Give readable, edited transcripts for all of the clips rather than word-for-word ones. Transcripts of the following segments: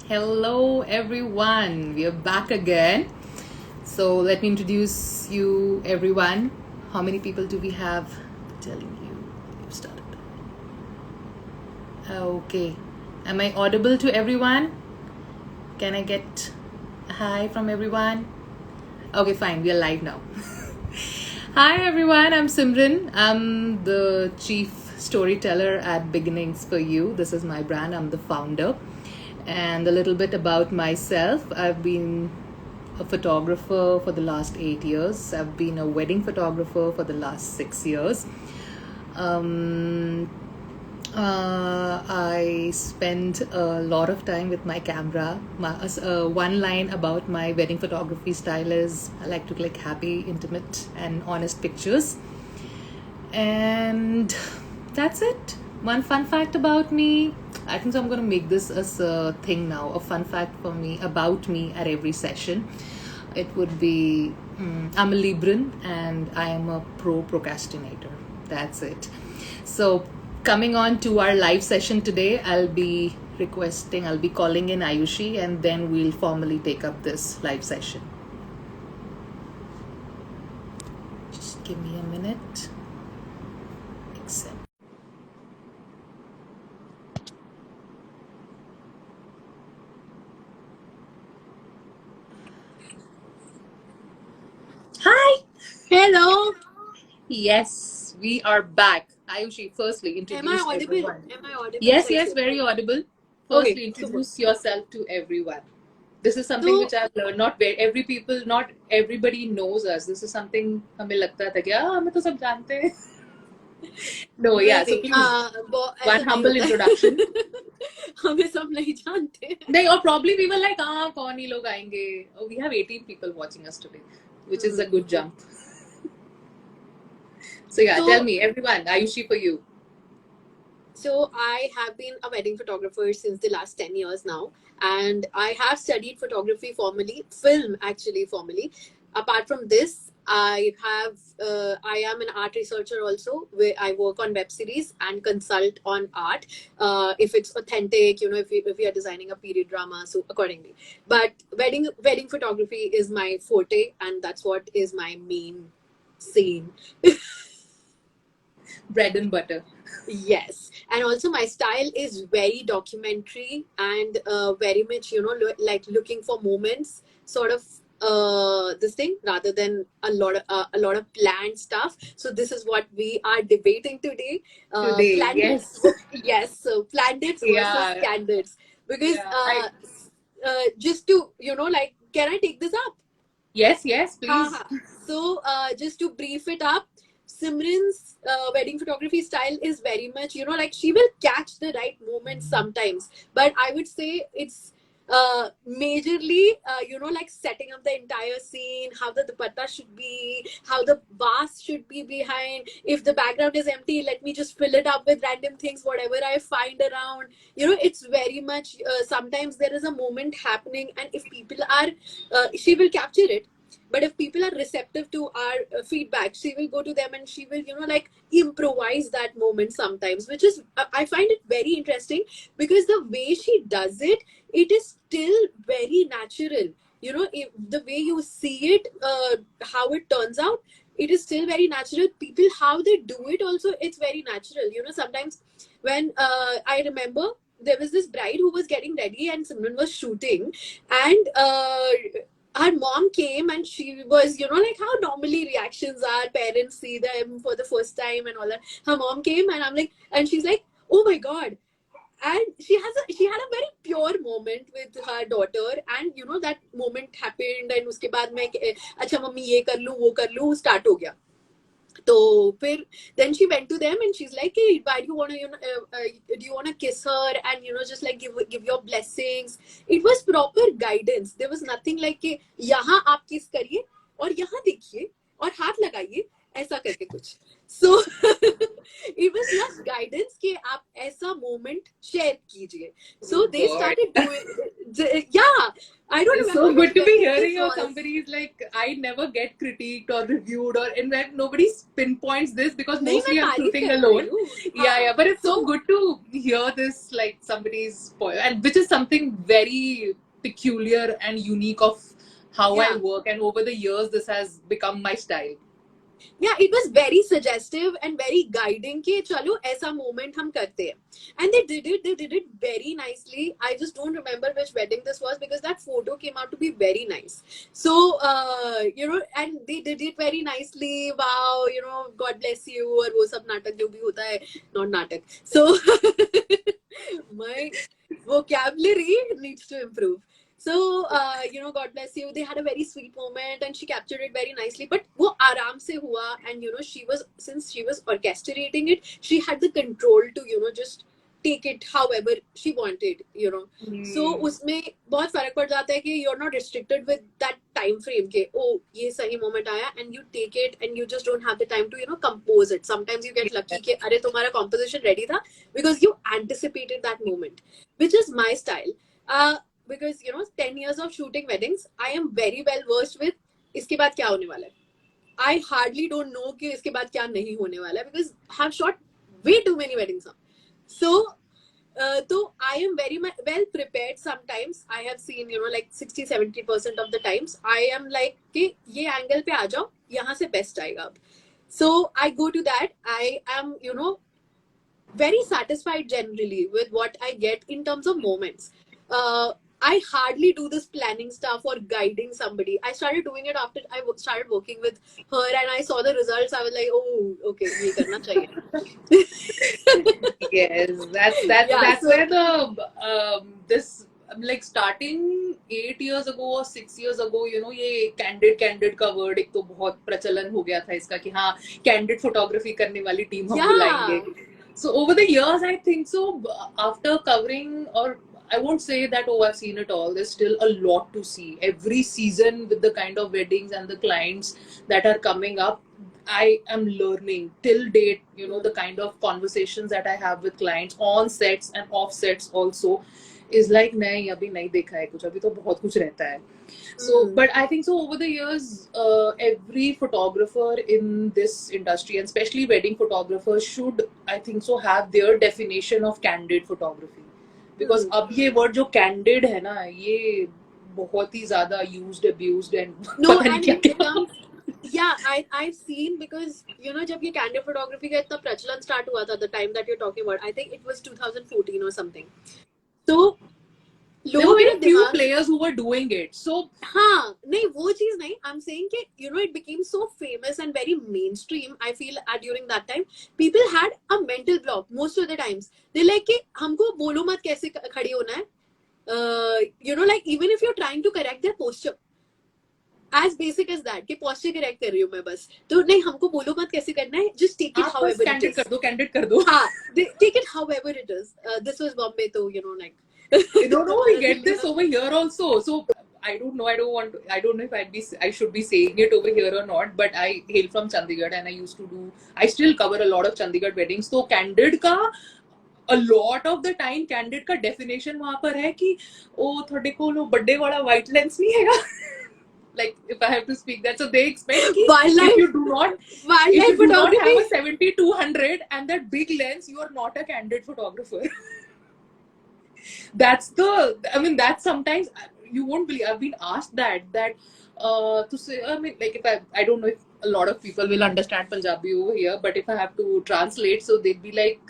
Hello everyone, we are back again. So let me introduce you everyone. How many people do we have? Telling you, you've started. Okay, am I audible to everyone? Can I get a hi from everyone? Okay, fine, we are live now. Hi everyone, I'm Simran. I'm the chief storyteller at Beginnings for You. This is my brand, I'm the founder. And a little bit about myself. I've been a photographer for the last 8 years. I've been a wedding photographer for the last 6 years. I spend a lot of time with my camera. One line about my wedding photography style is I like to click happy, intimate, and honest pictures. And that's it. One fun fact about me. I think so I'm going to make this as a thing now, a fun fact for me, about me at every session. It would be, I'm a Libran and I am a procrastinator. That's it. So coming on to our live session today, I'll be calling in Ayushi, and then we'll formally take up this live session. Just give me a minute. Accept. Hi. Hello. Yes, we are back. Ayushi, firstly, introduce everyone. Am I audible? Yes, very audible. Firstly, Okay, introduce yourself to everyone. This is something which I've learned. Not everybody knows us. This is something हमें लगता था कि हमें तो सब जानते हैं. No, yeah. So please, one humble introduction. हमें सब नहीं जानते. नहीं, or probably we were like, कौन ही लोग आएंगे? We have 18 people watching us today, which is a good jump. So yeah, tell me, everyone, Ayushi for you. So I have been a wedding photographer since the last 10 years now, and I have studied photography formally, film actually formally. Apart from this, I am an art researcher also, where I work on web series and consult on art. If it's authentic, if we are designing a period drama, so accordingly. But wedding photography is my forte, and that's what is my main scene. Bread and butter. Yes, and also my style is very documentary and very much, like looking for moments, sort of this thing rather than a lot of planned stuff. So this is what we are debating today. Planned Yes. Yes, so planned it versus candids, because just to like, can I take this up? Yes, please. So, just to brief it up, Simran's wedding photography style is very much, like she will catch the right moment sometimes. But I would say it's majorly, like setting up the entire scene, how the dupatta should be, how the vase should be behind. If the background is empty, let me just fill it up with random things, whatever I find around. It's very much, sometimes there is a moment happening, and if people are, she will capture it. But if people are receptive to our feedback, she will go to them and she will like improvise that moment sometimes, which is I find it very interesting, because the way she does it, it is still very natural. If the way you see it, how it turns out, it is still very natural. People, how they do it also, it's very natural. Sometimes when I remember there was this bride who was getting ready and Simran was shooting, and her mom came, and she was, like how normally reactions are, parents see them for the first time and all that. Her mom came, and I'm like, and she's like, oh my god. And she had a very pure moment with her daughter, and that moment happened, and uske baad mein acha mummy ye kar lu wo kar lu start ho gaya. So then she went to them and she's like, hey, why do you want to, do you want to kiss her and, just like give your blessings. It was proper guidance. There was nothing like, यहाँ आप kiss करिए और यहाँ देखिए और हाथ लगाइए ऐसा करके कुछ. So it was just guidance कि आप ऐसा moment share कीजिए. So they started doing, yeah. I don't It's remember so good which to be wedding hearing this your was. companies. Like, I never get critiqued or reviewed, or in fact, nobody pinpoints this because नहीं मैं mostly I'm तारीफ shooting कर रही alone. हूँ. Yeah. But it's so So good to hear this, like somebody's point, and which is something very peculiar and unique of how I yeah. work. And over the years, this has become my style. Yeah, it was very suggestive and very guiding कि चलो ऐसा moment हम करते हैं. And they did it very nicely. I just don't remember which wedding this was because that photo came out to be very nice. So, and they did it very nicely. Wow, God bless you और वो सब नाटक जो भी होता है, not नाटक. So, my vocabulary needs to improve. So, God bless you. They had a very sweet moment and she captured it very nicely. But वो आराम से हुआ and, since she was orchestrating it, she had the control to, just take it however she wanted, So, उसमें बहुत फर्क पड़ जाता है कि you're not restricted with that time frame के ये सही moment आया and you take it and you just don't have the time to, compose it. Sometimes you get lucky कि अरे तुम्हारा composition ready था because you anticipated that moment, which is my style. Because 10 years of shooting weddings, I am very well versed with इसके बाद क्या होने वाला है. I hardly don't know कि इसके बाद क्या नहीं होने वाला है because I have shot way too many weddings now. So I am very well prepared. Sometimes I have seen like 60-70% of the times I am like कि ये angle पे आ जाओ, यहाँ से best आएगा अब. So I go to that. I am very satisfied generally with what I get in terms of moments. I hardly do this planning stuff or guiding somebody. I started doing it after I started working with her and I saw the results. I was like, oh, okay, ये करना चाहिए. Yes, that's Yeah, that's so where the this like starting 8 years ago or 6 years ago, ये candid का word एक तो बहुत प्रचलन हो गया था इसका कि हाँ candid photography करने वाली टीम हम बुलाएंगे. So over the years, I think so. After covering, or I won't say that I've seen it all. There's still a lot to see. Every season with the kind of weddings and the clients that are coming up, I am learning till date. The kind of conversations that I have with clients on sets and off sets also is like नहीं अभी नहीं देखा है कुछ अभी तो बहुत कुछ रहता है. So, but I think so over the years, every photographer in this industry, and especially wedding photographers, should, I think so, have their definition of candid photography. Because अब ये word जो candid है ना, ये बहुत ही ज़्यादा used, abused and no, पता नहीं and क्या it क्या. becomes I've seen because जब ये candid photography का इतना प्रचलन start हुआ था, the time that you're talking about, I think it was 2014 or something. So There were very few players who were doing it. So हाँ नहीं वो चीज नहीं. I'm saying कि it became so famous and very mainstream. I feel during that time people had a mental block most of the times. They like कि हमको बोलो मत कैसे खड़ी होना है. Like even if you're trying to correct their posture, as basic as that कि posture correct कर रही हूँ मैं बस तो नहीं हमको बोलो मत कैसे करना है. Just take it however it is. candid कर दो. हाँ, take it however it is. This was Bombay तो like. No, we get this over here also. So I don't know. I don't know if I should be saying it over here or not. But I hail from Chandigarh, and I still cover a lot of Chandigarh weddings. So candid का a lot of the time candid का definition वहाँ पर है कि थोड़े को लो बड्डे वाला white lens नहीं है. Like if I have to speak that, so they expect if you do not have a 70-200 and that big lens, you are not a candid photographer. That's sometimes you won't believe. I've been asked that to say, like if I don't know if a lot of people will understand Punjabi over here, but if I have to translate, so they'd be like,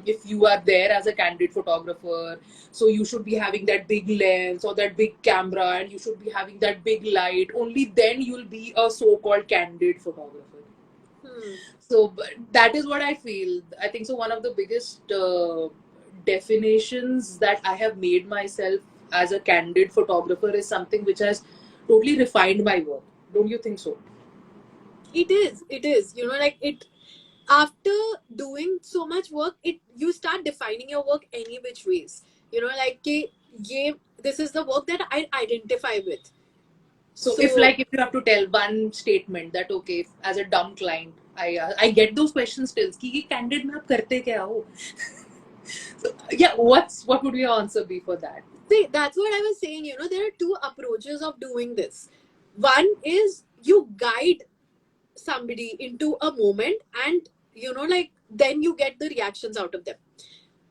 if you are there as a candid photographer, so you should be having that big lens or that big camera and you should be having that big light, only then you'll be a so-called candid photographer. So that is what I feel. I think so one of the biggest definitions that I have made myself as a candid photographer is something which has totally refined my work. Don't you think so? It is. Like it after doing so much work, you start defining your work any which ways. Like this is the work that I identify with. So if you have to tell one statement that okay, as a dumb client, I get those questions still. कि candid में आप करते क्या हो? So, yeah, what would your answer be for that? See, that's what I was saying. There are two approaches of doing this. One is you guide somebody into a moment, and like then you get the reactions out of them.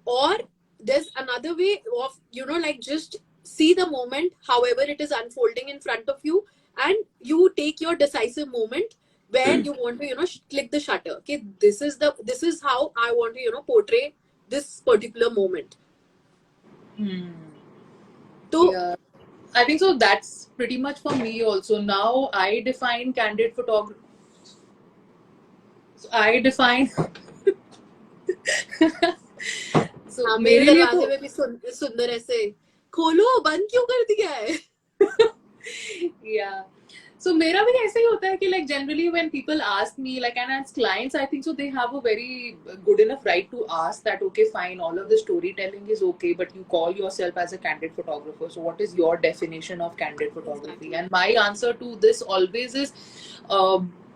Or there's another way of, like just see the moment, however it is unfolding in front of you, and you take your decisive moment where you want to, click the shutter. Okay, this is how I want to, portray this particular moment. So Yeah, I think so. That's pretty much for me also. Now I define candid photography. I define. So हाँ, मेरे मेरे लिए दरवाजे तो में भी सुंदर ऐसे खोलो, बंद क्यों कर दिया है? yeah. So मेरा भी ऐसे ही होता है कि like generally when people ask me like and as clients I think so they have a very good enough right to ask that okay fine all of the storytelling is okay but you call yourself as a candid photographer, so what is your definition of candid photography? Exactly. And my answer to this always is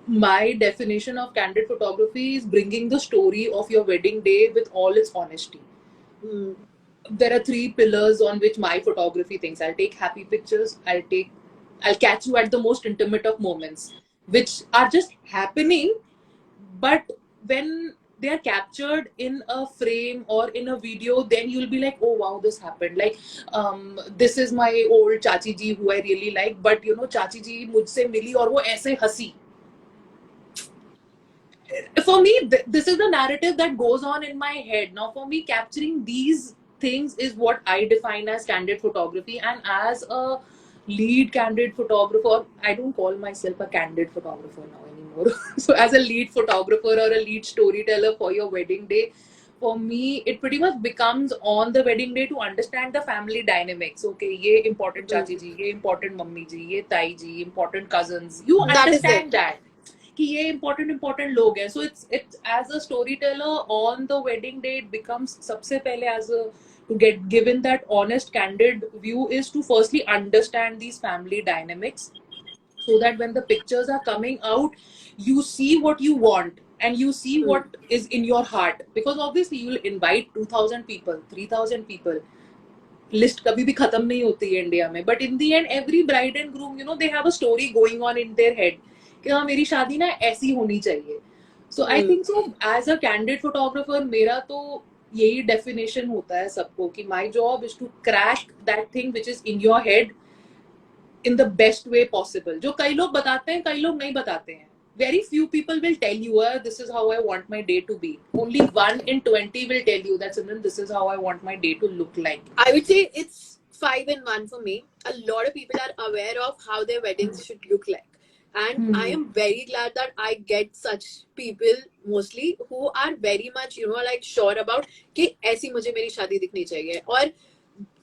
my definition of candid photography is bringing the story of your wedding day with all its honesty. Hmm. There are three pillars on which my photography thinks. I'll take happy pictures, I'll catch you at the most intimate of moments, which are just happening, but when they are captured in a frame or in a video, then you'll be like, oh wow, this happened. Like, this is my old chachi ji who I really like, but chachi ji mujhse mili aur wo aise hasi. For me, this is the narrative that goes on in my head. Now, for me, capturing these things is what I define as candid photography. And as a lead candid photographer, I don't call myself a candid photographer now anymore. So, as a lead photographer or a lead storyteller for your wedding day, for me, it pretty much becomes on the wedding day to understand the family dynamics. Okay, ye important chachi ji, ye important mummy ji, ye tai ji, important cousins. You That is understand it. that कि ये important लोग हैं. So it's as a storyteller on the wedding day it becomes सबसे पहले as a to get given that honest candid view is to firstly understand these family dynamics, so that when the pictures are coming out you see what you want and you see Hmm. what is in your heart, because obviously you will invite 2000 people, 3000 people. List कभी भी खत्म नहीं होती है India में, but in the end every bride and groom they have a story going on in their head कि हाँ मेरी शादी ना ऐसी होनी चाहिए. So I Hmm. Think so as a candid photographer मेरा तो यही डेफिनेशन होता है सबको कि my job is to crack that thing which is in your head in the best way possible. जो कई लोग बताते हैं कई लोग नहीं बताते हैं. Very few people will tell you, this is how I want my day to be. Only 1 in 20 will tell you that, Simran, this is how I want my day to look like. I would say it's 5 in 1 for me. A lot of people are aware of how their weddings should look like. And I am very glad that I get such people mostly who are very much, like sure about कि ऐसी मुझे मेरी शादी दिखनी चाहिए. Or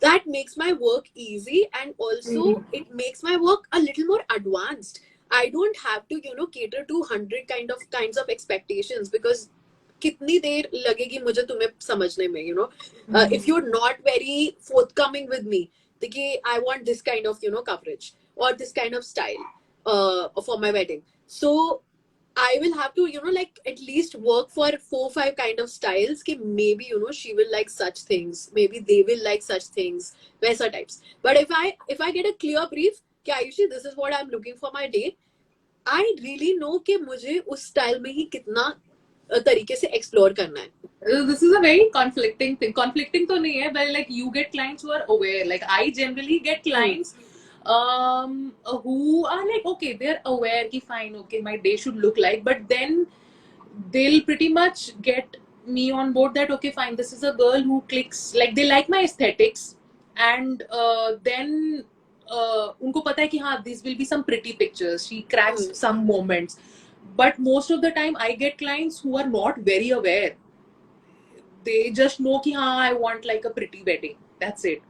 that makes my work easy, and also it makes my work a little more advanced. I don't have to, cater to 100 kinds of expectations, because कितनी देर लगेगी मुझे तुम्हें समझने में, if you're not very forthcoming with me देखिए I want this kind of, coverage or this kind of style for my wedding. So I will have to, like at least work for 4 5 kind of styles. Ki maybe, she will like such things. Maybe they will like such things. Vaisa types. But if I get a clear brief, कि Ayushi, this is what I'm looking for my day, I really know कि मुझे उस style में ही कितना तरीके से explore करना है. This is a very conflicting thing. Conflicting तो नहीं है, but like you get clients who are aware. Like I generally get clients who are like okay, they're aware कि fine, okay, my day should look like, but then they'll pretty much get me on board that okay fine, this is a girl who clicks, like they like my aesthetics, and then उनको पता है कि हाँ these will be some pretty pictures, she cracks some moments, but most of the time I get clients who are not very aware. They just know कि हाँ I want like a pretty wedding, that's it.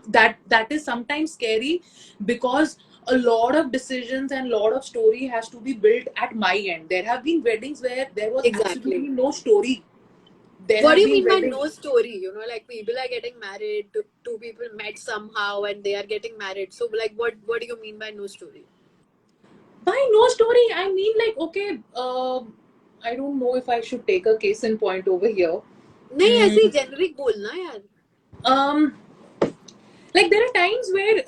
That is sometimes scary, because a lot of decisions and a lot of story has to be built at my end. There have been weddings where there was Exactly. absolutely no story. There What do have you been mean by weddings no story? Like people are getting married, two people met somehow and they are getting married. So like what do you mean by no story? by no story I mean like okay, I don't know if I should take a case in point over here. नहीं, ऐसे ही Mm, generic बोलना यार. um Like there are times where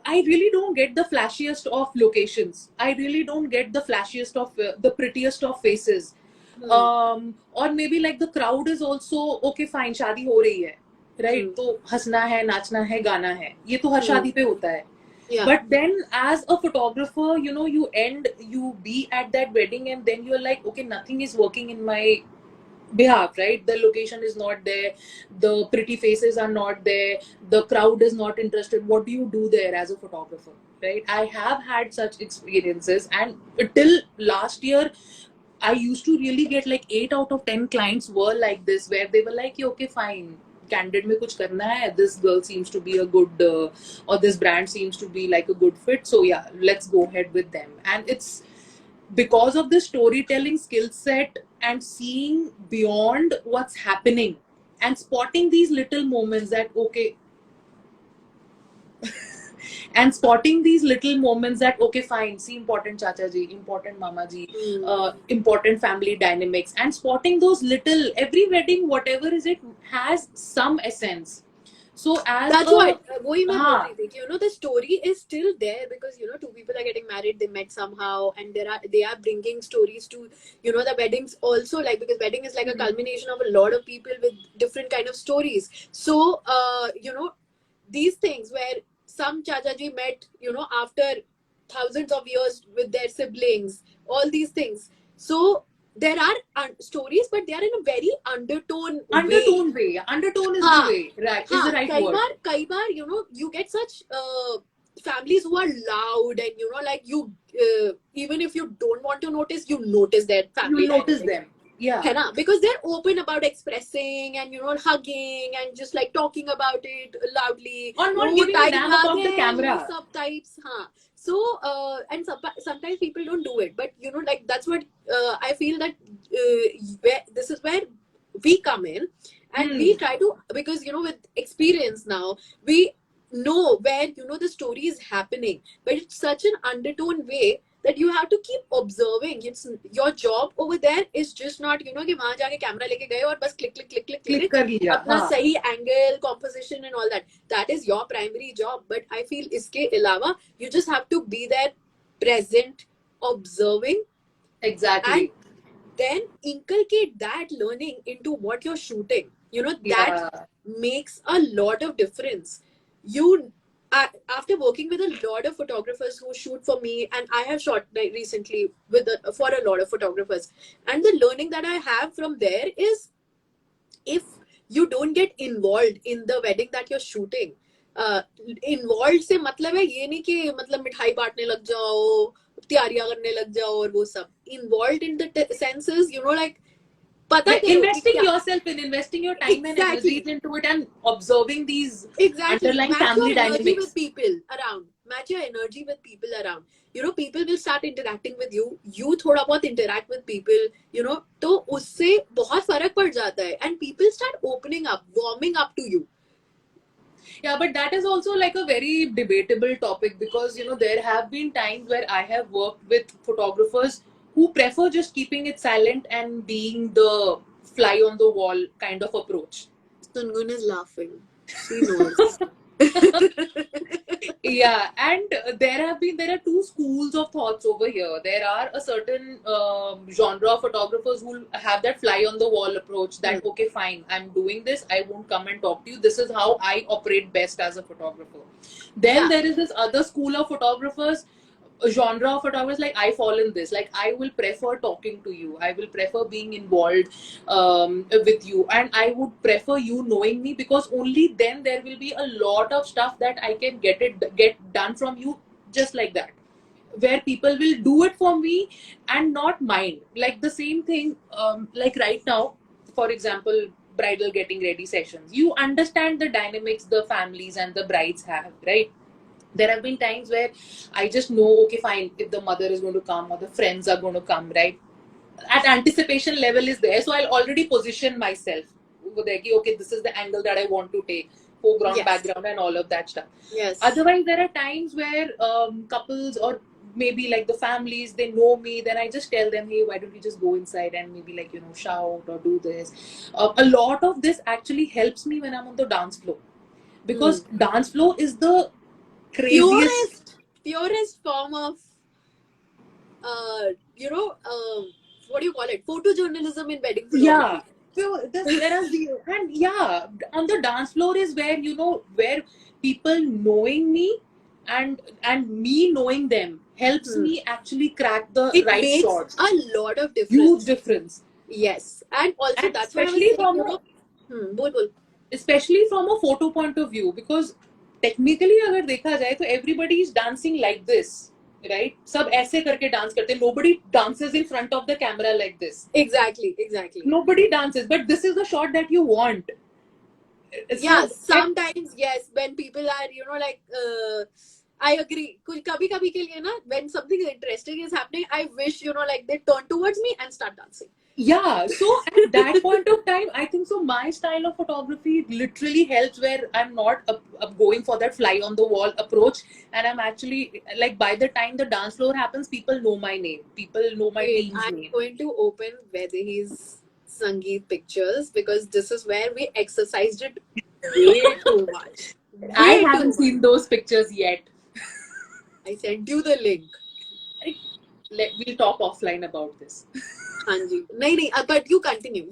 I really don't get the flashiest of locations. I really don't get the flashiest of the prettiest of faces. Or maybe like the crowd is also okay fine, शादी हो रही है, right? तो हंसना है, नाचना है, गाना है, ये तो हर शादी पे होता है. Yeah. But then as a photographer, you know, you be at that wedding and then you're like, okay, nothing is working in my behalf, right? The location is not there, the pretty faces are not there, the crowd is not interested. What do you do there as a photographer, right? I have had such experiences, and till last year I used to really get like 8 out of 10 clients were like this, where they were like, okay fine, candid mein kuch karna hai, this girl seems to be a good or this brand seems to be like a good fit, so yeah, let's go ahead with them. And it's because of the storytelling skill set and seeing beyond what's happening and spotting these little moments that okay and spotting these little moments that okay fine, see important chacha ji, important mama ji, important family dynamics, and spotting those little, every wedding whatever is it has some essence. So as That's a what वही मैं बोल हाँ, रही थी कि the story is still there because two people are getting married, they met somehow, and they are bringing stories to the weddings also, like, because wedding is like a culmination of a lot of people with different kind of stories. So these things where some chachaji met after thousands of years with their siblings, all these things. So there are stories, but they are in a very undertone way. Undertone is the हाँ way, right, is the हाँ right word. कई बार you get such families who are loud, and like you even if you don't want to notice, you notice their family You notice dynamics. them, yeah. है ना? Because they're open about expressing and hugging and just like talking about it loudly. Or not वो giving a time damn याद about the है, वो camera. सब types. हाँ. So and sometimes people don't do it, but like that's what I feel that this is where we come in, and we try to, because with experience now, we know where the story is happening, but it's such an undertone way that you have to keep observing. It's your job over there is just not कि वहां जाके camera लेके गए और बस click click click click Click click कर लिया, अपना हाँ. सही angle, composition and all that is your primary job. But I feel इसके अलावा you just have to be there, present, observing, Exactly. and then inculcate that learning into what you're shooting. That Yeah. makes a lot of difference. You After working with a lot of photographers who shoot for me, and I have shot like recently for a lot of photographers, and the learning that I have from there is, if you don't get involved in the wedding that you're shooting, involved से मतलब है ये नहीं कि मतलब मिठाई बांटने लग जाओ, तैयारियां करने लग जाओ और वो सब. Involved in the senses, like पता Yeah, करो कि investing क्या. yourself in, investing your time and energies Exactly. into it, and observing these Exactly. underlying Match your family energy with dynamics. people around. Match your energy with people around. People will start interacting with you. You थोड़ा बहुत interact with people. तो उससे बहुत फर्क पड़ जाता है. And people start opening up, warming up to you. Yeah, but that is also like a very debatable topic, because there have been times where I have worked with photographers who prefer just keeping it silent and being the fly on the wall kind of approach. Sungun is laughing. She knows. Yeah, and there are two schools of thoughts over here. There are a certain genre of photographers who have that fly on the wall approach, that okay fine, I'm doing this, I won't come and talk to you, this is how I operate best as a photographer. Then Yeah. there is this other school of photographers, a genre of photographers, like I fall in this, like I will prefer talking to you, I will prefer being involved with you, and I would prefer you knowing me, because only then there will be a lot of stuff that I can get done from you, just like that, where people will do it for me and not mind. Like the same thing, like right now, for example, bridal getting ready sessions, you understand the dynamics the families and the brides have, right? There have been times where I just know, okay, fine, if the mother is going to come or the friends are going to come, right? At anticipation level is there, so I'll already position myself over there. Okay, this is the angle that I want to take, foreground, Yes. background, and all of that stuff. Yes. Otherwise, there are times where couples or maybe like the families, they know me, then I just tell them, hey, why don't you just go inside and maybe like shout or do this. A lot of this actually helps me when I'm on the dance floor, because dance floor is the craziest. purest form of you know what do you call it, photojournalism in wedding photography. Yeah. So whereas and yeah, on the dance floor is where, you know, where people knowing me and me knowing them helps me actually crack the It right makes shots. a lot of difference. Huge difference. Yes, and also And that's what I was especially saying, from you know. Bol. especially from a photo point of view, because technically अगर देखा जाए तो everybody is dancing like this, right? सब ऐसे करके dance करते हैं. Nobody dances in front of the camera like this. Exactly. Nobody dances, but this is the shot that you want. Yeah, sometimes yes, when people are, you know, like I agree. Kabhi kabhi ke liye na, when something interesting is happening, I wish, you know, like they turn towards me and start dancing. Yeah, so at that point of time, I think so. My style of photography literally helps where I'm not going for that fly on the wall approach, and I'm actually like, by the time the dance floor happens, people know my name, people know my Wait, team's I'm name. going to open Vedhi's Sangeet pictures because this is where we exercised it way too much. I Way too haven't much. seen those pictures yet. I sent you the link. We'll talk offline about this. Hanji. Nahi, but you continue.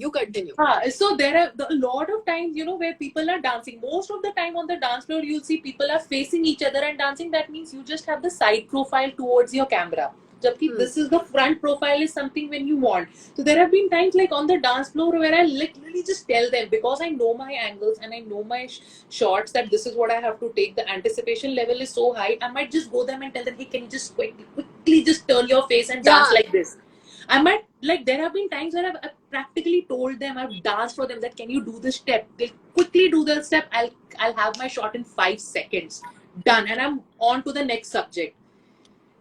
So there are a lot of times, you know, where people are dancing. Most of the time on the dance floor, you'll see people are facing each other and dancing. That means you just have the side profile towards your camera. Jabki this is the front profile is something when you want. So there have been times like on the dance floor where I literally just tell them, because I know my angles and I know my shots, that this is what I have to take. The anticipation level is so high. I might just go them and tell them, hey, can you just quickly just turn your face and dance like this? I might, like, there have been times where I've practically told them, I've danced for them that, can you do this step? They'll quickly do the step. I'll have my shot in 5 seconds. Done. And I'm on to the next subject.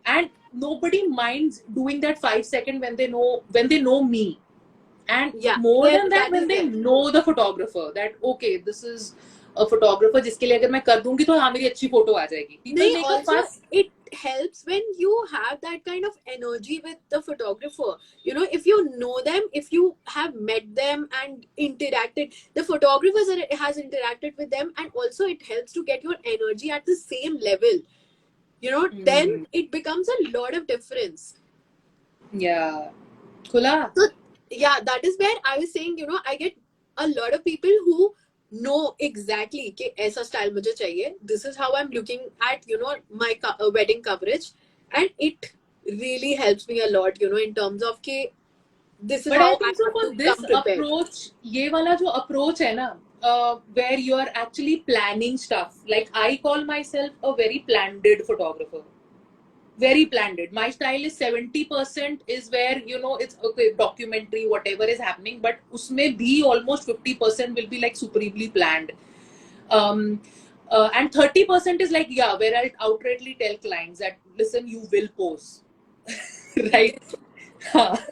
And nobody minds doing that 5 second when they know me. And more than that, when they know the photographer, that okay, this is a photographer जिसके लिए अगर मैं कर दूंगी तो हाँ मेरी अच्छी फोटो आ जाएगी. People make a fuss. It helps when you have that kind of energy with the photographer. You know, if you know them, if you have met them and interacted, the photographer has interacted with them, and also it helps to get your energy at the same level. You know, then it becomes a lot of difference. Yeah. Khula. So yeah, that is where I was saying, you know, I get a lot of people who know exactly कि ऐसा style मुझे चाहिए. This is how I'm looking at, you know, my wedding coverage, and it really helps me a lot, you know, in terms of कि this is But how I think I so have for to this come prepared. approach, ये वाला जो approach है ना, where you are actually planning stuff. Like I call myself a very planned photographer. Very planned. My style is 70% is where, you know, it's okay, documentary, whatever is happening, but usme bhi almost 50% will be like supremely planned. And 30% is like, yeah, where I'll outrightly tell clients that, listen, you will pose. Right?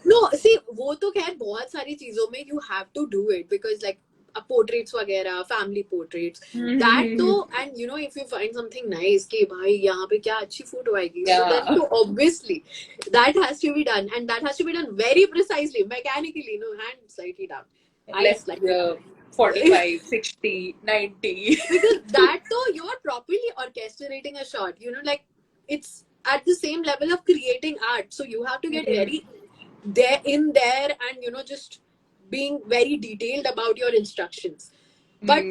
No, see, वो तो खैर बहुत सारी चीजों में you have to do it because like portraits वगैरह, family portraits, that तो, and you know, if you find something nice कि भाई यहाँ पे क्या अच्छी photo आएगी, so then तो obviously that has to be done, and that has to be done very precisely, mechanically, no, hand slightly down, eyes slightly down. 45, 60, 90. Because that though you're properly orchestrating a shot, you know, like it's at the same level of creating art, so you have to get very there and, you know, just being very detailed about your instructions. But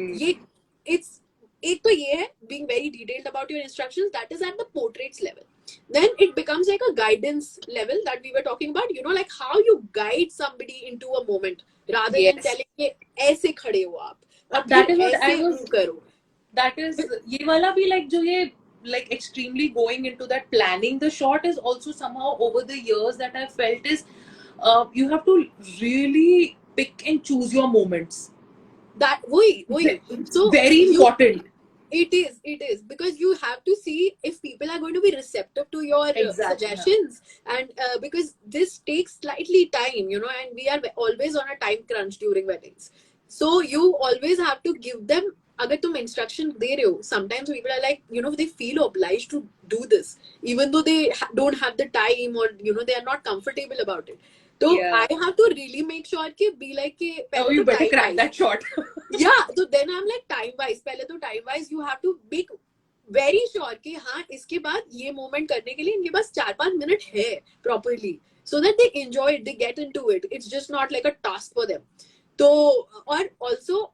it's एक तो ये है being very detailed about your instructions, that is at the portraits level. Then it becomes like a guidance level that we were talking about, you know, like how you guide somebody into a moment rather than telling कि ऐसे खड़े हो आप और that is what I ऐसे was करो. That is ये वाला भी like जो ये like extremely going into that planning the shot is also somehow over the years that I felt is you have to really pick and choose your moments. That वही so very important. It is because you have to see if people are going to be receptive to your suggestions, and because this takes slightly time, you know, and we are always on a time crunch during weddings, so you always have to give them. अगर तुम instruction दे रहे हो, sometimes people are like, you know, they feel obliged to do this even though they don't have the time, or you know, they are not comfortable about it. So Yeah. I have to really make sure कि be like कि Oh, पहले you तो better time crack wise. that shot. Yeah, so then I'm like time wise. पहले तो time wise you have to be very sure कि हाँ इसके बाद ये moment करने के लिए इनके पास 4-5 minute है properly, so that they enjoy it, they get into it. It's just not like a task for them. So, or also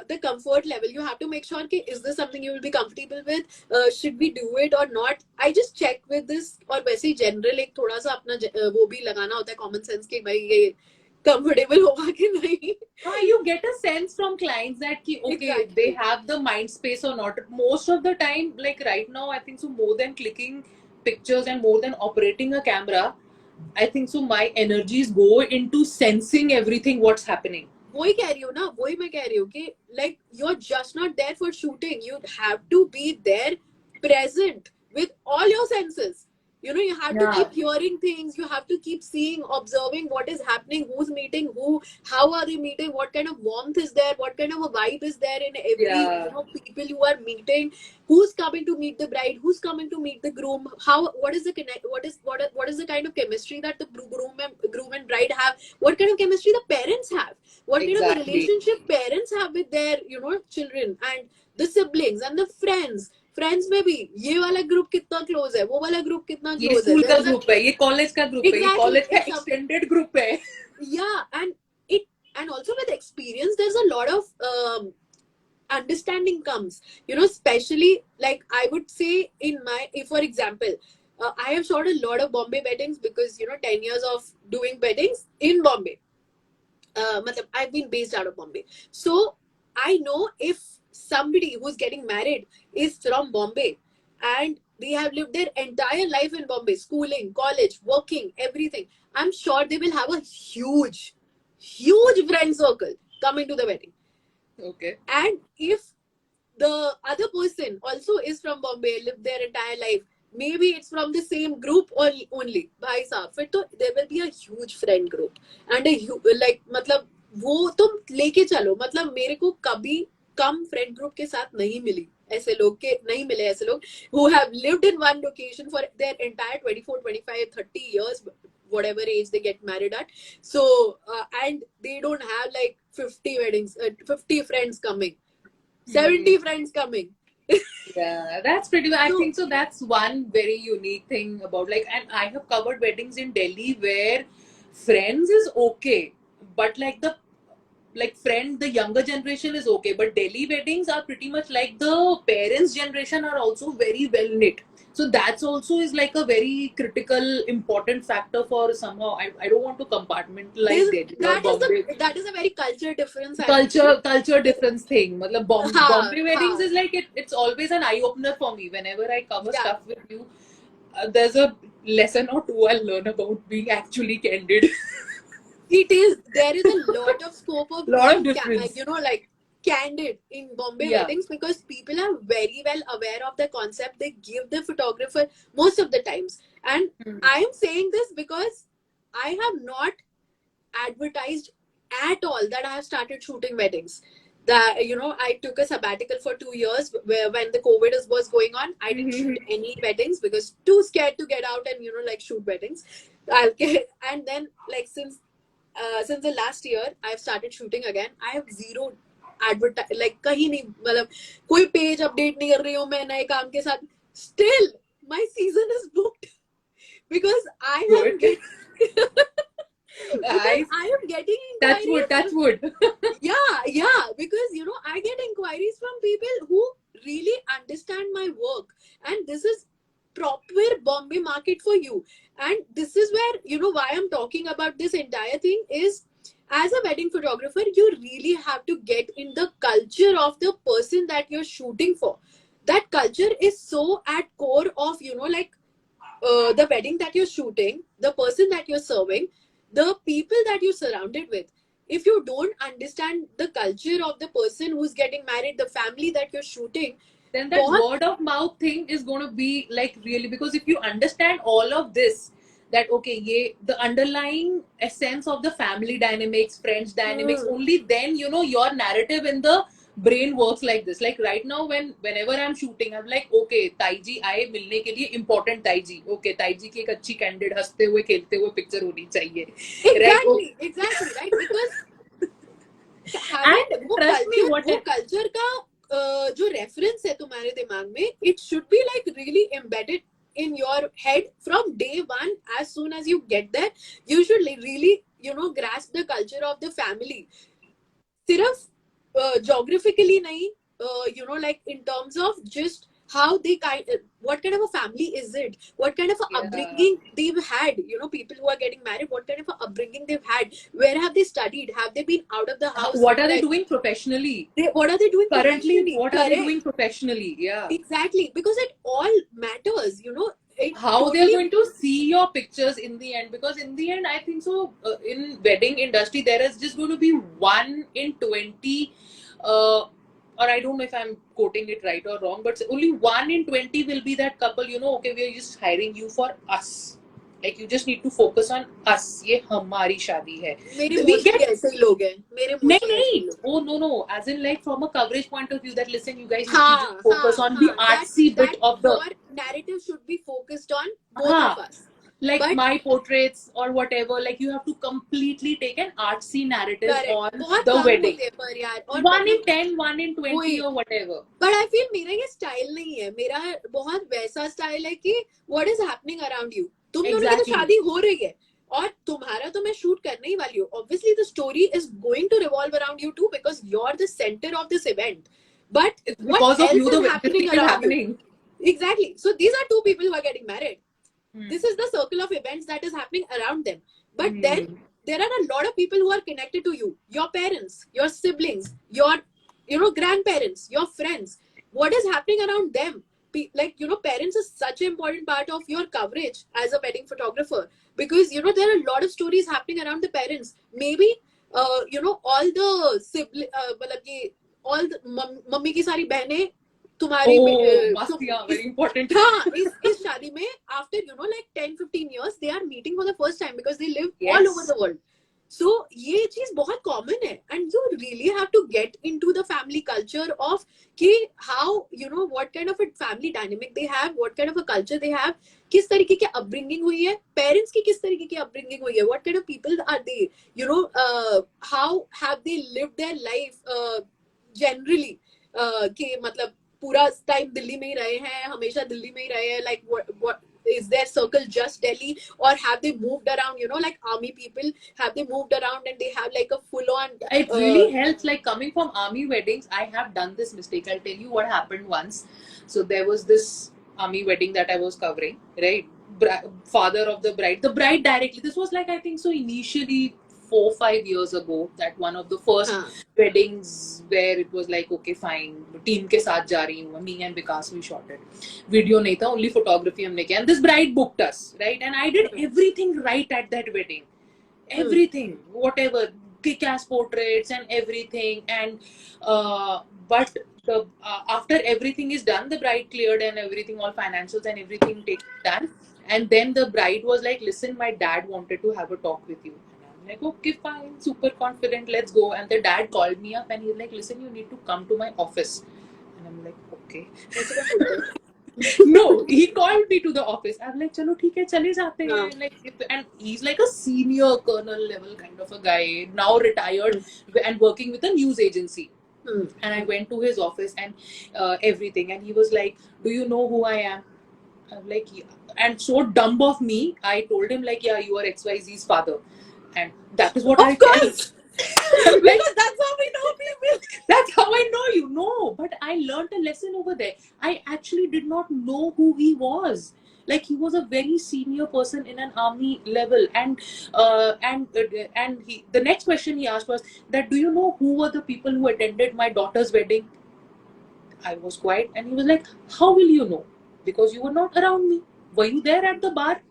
the comfort level, you have to make sure कि is this something you will be comfortable with, should we do it or not. I just check with this. और वैसे ही general एक थोड़ा सा अपना वो भी लगाना होता है common sense कि भाई ये comfortable होगा कि नहीं. You get a sense from clients that ki, okay, Exactly. they have the mind space or not. Most of the time, like right now, I think so more than clicking pictures and more than operating a camera, I think so my energies go into sensing everything what's happening. वही कह रही हूँ ना, वही मैं कह रही हूँ कि like you're just not there for shooting, you have to be there present with all your senses. You know, you have to keep hearing things, you have to keep seeing, observing what is happening, who's meeting who, how are they meeting, what kind of warmth is there, what kind of a vibe is there in every Yeah. you know people you are meeting, who's coming to meet the bride, who's coming to meet the groom, how, what is the connect, what is the kind of chemistry that the groom and bride have, what kind of chemistry the parents have, what kind of a Exactly. relationship parents have with their you know children, and the siblings and the friends में भी ये वाला group कितना close है, वो वाला group कितना ये क्लोज है, स्कूल का there is a ग्रुप है, ये कॉलेज का ग्रुप है, ये exactly कॉलेज का it's a एक्सटेंडेड ग्रुप है. yeah, and it, and also with experience there's a lot of understanding comes, you know, especially like I would say in my, if for example I have shot a lot of Bombay weddings because you know 10 years of doing weddings in Bombay. Matlab, I've been based out of Bombay. So I know if somebody who's getting married is from Bombay and they have lived their entire life in Bombay, schooling, college, working, everything, I'm sure they will have a huge, huge friend circle coming to the wedding. Okay. And if the other person also is from Bombay, lived their entire life, maybe it's from the same group only. भाई साहब, फिर तो there will be a huge friend group and a like मतलब वो तुम लेके चलो, मतलब मेरे को कभी कम friend group के साथ नहीं मिली ऐसे लोग के, नहीं मिले ऐसे लोग who have lived in one location for their entire 24, 25, 30 years, whatever age they get married at. So and they don't have like 50 weddings, 50 friends coming, 70 friends coming. Yeah, that's pretty. I So- think so. That's one very unique thing about like, and I have covered weddings in Delhi where friends is okay, but like friend, the younger generation is okay, but Delhi weddings are pretty much like the parents' generation are also very well knit. So that's also is like a very critical, important factor for somehow. I don't want to compartmentalize Delhi or Bombay. that is a very culture difference. I would say. Culture difference thing. Matlab हाँ, Bombay weddings हाँ. is like it's always an eye opener for me. Whenever I cover Yeah. stuff with you, there's a lesson or two I'll learn about being actually candid. It is, there is a lot of scope of Lot of being difference. you know like candid in Bombay Yeah. weddings because people are very well aware of the concept. They give the photographer most of the times, and I am saying this because I have not advertised at all that I have started shooting weddings. That you know, I took a sabbatical for 2 years where when the COVID was going on, I didn't shoot any weddings because too scared to get out and you know like shoot weddings. I'll get, and then like since the last year I've started shooting again. I have zero advertise like कहीं नहीं, मतलब कोई page update नहीं कर रही हूँ मैं नए काम के साथ. Still my season is booked because I am Nice. I am getting inquiries. Touch wood. Yeah, because you know I get inquiries from people who really understand my work, and this is proper Bombay market for you. And this is where you know why I'm talking about this entire thing is, as a wedding photographer, you really have to get in the culture of the person that you're shooting for. That culture is so at core of you know like the wedding that you're shooting, the person that you're serving, the people that you're surrounded with. If you don't understand the culture of the person who's getting married, the family that you're shooting, then that word of mouth thing is going to be like really, because if you understand all of this, that okay, the underlying essence of the family dynamics, friends dynamics, only then you know your narrative in the brain works like this. Like right now, whenever I'm shooting, I'm like, okay, ताई आए मिलने के लिए, important ताई, okay, ताई की एक अच्छी candid हंसते हुए खेलते हुए picture होनी चाहिए, right? Exactly, right? Because And trust me, वो कल्चर का जो रेफरेंस है तुम्हारे दिमाग में, it should be like really embedded in your head from day one. As soon as you get there, you should really, grasp the culture of the family. सिर्फ geographically नहीं, like in terms of just how they what kind of a family is it, what kind of a upbringing they've had, people who are getting married, what kind of a upbringing they've had, where have they studied, have they been out of the house, what are they doing professionally, what are they doing currently, professionally? what are they doing professionally? Yeah, exactly, because it all matters, how totally. they're going to see your pictures in the end, because in the end I think so, in wedding industry there is just going to be 1 in 20, or I don't know if I'm quoting it right or wrong, but only 1 in 20 will be that couple, okay, we are just hiring you for us, like you just need to focus on us, ये हमारी शादी है. मेरे mostly ऐसे ही लोग हैं, मेरे mostly ऐसे ही लोग. Oh no, as in like from a coverage point of view, that listen, you guys need to just focus on the artsy bit of the your narrative should be focused on both of us, like my portraits or whatever, like you have to completely take an artsy narrative on the wedding. पर यार, और 1 in 10, 1 in 20 or whatever. But I feel मेरा ये style नहीं है, मेरा बहुत वैसा स्टाइल है कि what is happening around you. तुम दोनों की तो शादी हो रही है और तुम्हारा तो मैं शूट करने ही वाली हूँ. Obviously the story is going to revolve around you too, because you're the center of this event. But what else is happening around you? Exactly. So these are two people who are getting married. This is the circle of events that is happening around them. But then there are a lot of people who are connected to you, your parents, your siblings, your grandparents, your friends. What is happening around them? Like, parents is such an important part of your coverage as a wedding photographer, because there are a lot of stories happening around the parents. Maybe all the sibling, all the mummy की सारी बहनें तुम्हारी very important. हाँ, इस शादी में after like 10-15 years they are meeting for the first time, because they live all over the world. So ये चीज बहुत common है, and you really have to get into the family culture of कि how, what kind of a family dynamic they have, what kind of a culture they have, किस तरीके की upbringing हुई है, parents की किस तरीके की upbringing हुई है, what kind of people are they, how have they lived their life generally, कि मतलब पूरा टाइम दिल्ली में ही रहे हैं, हमेशा दिल्ली में ही रहे हैं, like what is their circle just Delhi, or have they moved around, like army people, have they moved around and they have like a full on it really helps, like coming from army weddings. I have done this mistake. I'll tell you what happened once. So there was this army wedding that I was covering, right? Father of the bride directly, this was like I think so initially 4-5 years ago, that one of the first weddings where it was like okay fine, team के साथ जा रही हूँ, me and Vikas we shot it, video नहीं था, only photography हमने किया, and this bride booked us, right? And I did everything right at that wedding, everything, whatever, kick-ass portraits and everything, and but the after everything is done, the bride cleared and everything, all financials and everything done, and then the bride was like, listen, my dad wanted to have a talk with you. And I'm like, okay fine, super confident, let's go. And the dad called me up and he's like, listen, you need to come to my office. And I'm like, okay. No, he called me to the office. I'm like, chalo theek hai, chale jaate hain. Like, and he's like a senior colonel level kind of a guy, now retired and working with a news agency. And I went to his office and everything, and he was like, do you know who I am? I'm like, yeah. And so dumb of me, I told him like, yeah, you are XYZ's father. And that is what I felt. Because that's how we know people. That's how I know you. No, but I learned a lesson over there. I actually did not know who he was. Like, he was a very senior person in an army level, and he, the next question he asked was that, do you know who were the people who attended my daughter's wedding? I was quiet, and he was like, how will you know? Because you were not around me. Were you there at the bar?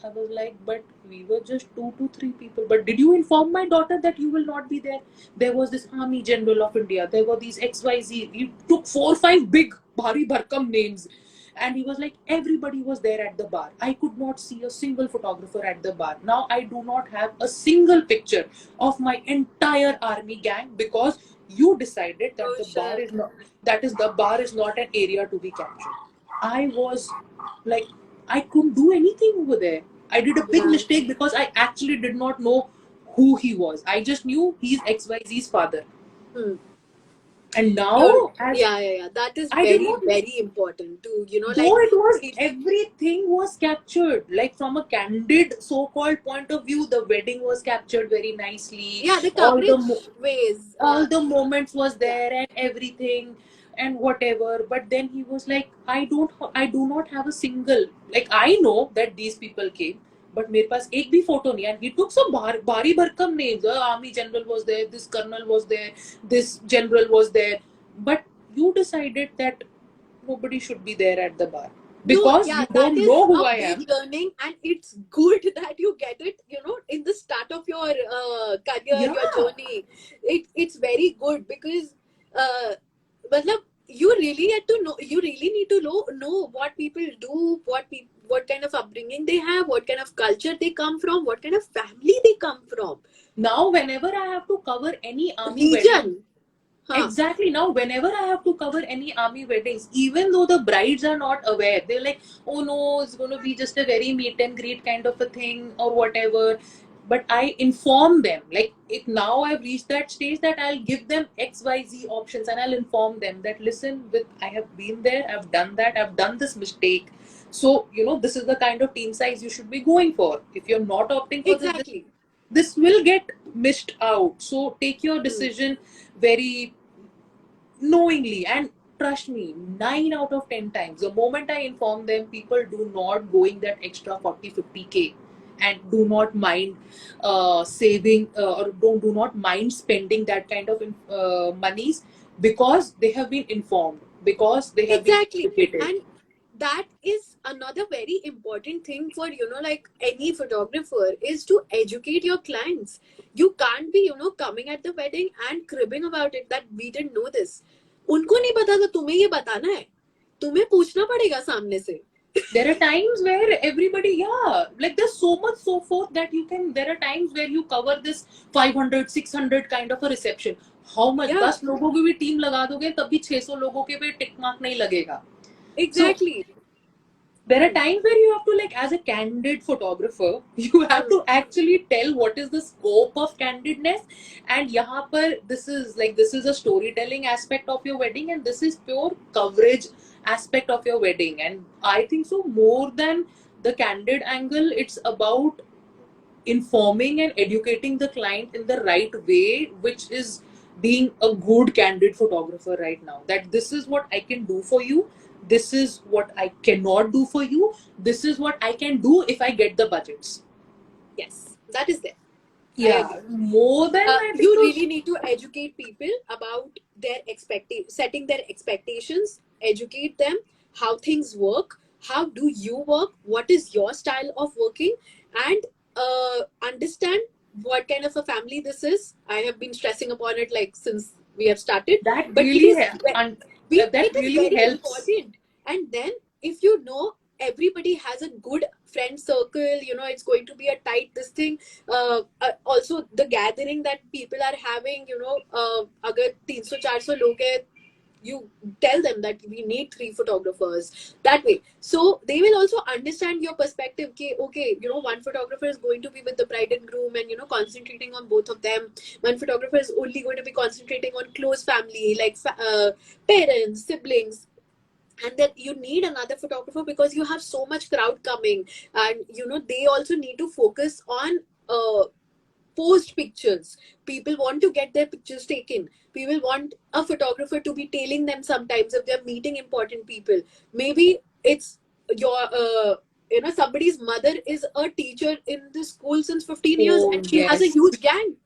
I was like, but we were just 2 to 3 people. But did you inform my daughter that you will not be there? There was this Army General of India. There were these XYZ. You took 4 or 5 big bhari bharkam names. And he was like, everybody was there at the bar. I could not see a single photographer at the bar. Now I do not have a single picture of my entire army gang because you decided that Oh, the bar shit. is not, that is, the bar is not an area to be captured. I was like, I couldn't do anything over there. I did a big Yeah. mistake because I actually did not know who he was. I just knew he's XYZ's father. Hmm. And now, You're, as yeah. That is I did very, not know, very important to, though it was, feel- everything was captured. Like from a candid so-called point of view, the wedding was captured very nicely. yeah, the All the coverage ways. all the moments was Yeah. there and everything and whatever. But then he was like, I do not have a single, like, I know that these people came, but मेरे पास एक भी photo नहीं. And he took some bari barkam names. The army general was there, this colonel was there, this general was there. But you decided that nobody should be there at the bar No, because yeah, you that don't is know who a I big am. learning, and it's good that you get it, in the start of your career, Yeah, your journey. It's very good because, matlab, you really get to know. You really need to know what people do, what kind of upbringing they have, what kind of culture they come from, what kind of family they come from. now whenever I have to cover any army wedding. Region, huh? Exactly. Now, whenever I have to cover any army weddings, even though the brides are not aware, they're like, oh no, it's going to be just a very meet and greet kind of a thing or whatever. But I inform them. Like, if now I've reached that stage that I'll give them XYZ options and I'll inform them that, listen, I have been there, I've done that, I've done this mistake. So, this is the kind of team size you should be going for. If you're not opting for Exactly. this will get missed out. So, take your Hmm. decision very knowingly. And trust me, 9 out of 10 times the moment I inform them, people do not going that extra 40-50K and do not mind saving or do not mind spending that kind of monies, because they have been informed, because they have been Exactly. educated. And that is another very important thing for, any photographer is to educate your clients. You can't be, coming at the wedding and cribbing about it that we didn't know this. उनको नहीं पता था तुम्हें ये बताना है तुम्हें पूछना पड़ेगा सामने से There are times where everybody, yeah, like there's so much so forth that you can, there are times where you cover this 500-600 kind of a reception. How much? yeah 10 लोगों की भी टीम लगा दोगे तब भी 600 लोगों के पे टिक मार्क नहीं लगेगा. So exactly there are times where you have to, like, as a candid photographer, you have Hmm. to actually tell what is the scope of candidness. And yahan par, this is a storytelling aspect of your wedding, and this is pure coverage aspect of your wedding. And I think so, more than the candid angle, it's about informing and educating the client in the right way, which is being a good candid photographer right now. That this is what I can do for you, this is what I cannot do for you, this is what I can do if I get the budgets. yes that is there I Yeah, agree more than, I think you so. really need to educate people about setting their expectations, educate them how things work, how do you work, what is your style of working, and understand what kind of a family this is. I have been stressing upon it like since we have started, That but really that it is really very helps. important. And then if you know everybody has a good friend circle, it's going to be a tight this thing. Also the gathering that people are having, agar 300-400 log hai, you tell them that we need 3 photographers that way, so they will also understand your perspective. Okay, one photographer is going to be with the bride and groom and concentrating on both of them. One photographer is only going to be concentrating on close family like parents, siblings. And then you need another photographer because you have so much crowd coming, and they also need to focus on post pictures. People want to get their pictures taken. People want a photographer to be tailing them sometimes if they're meeting important people. Maybe it's your somebody's mother is a teacher in the school since 15 years Oh and she has a yes, huge gang.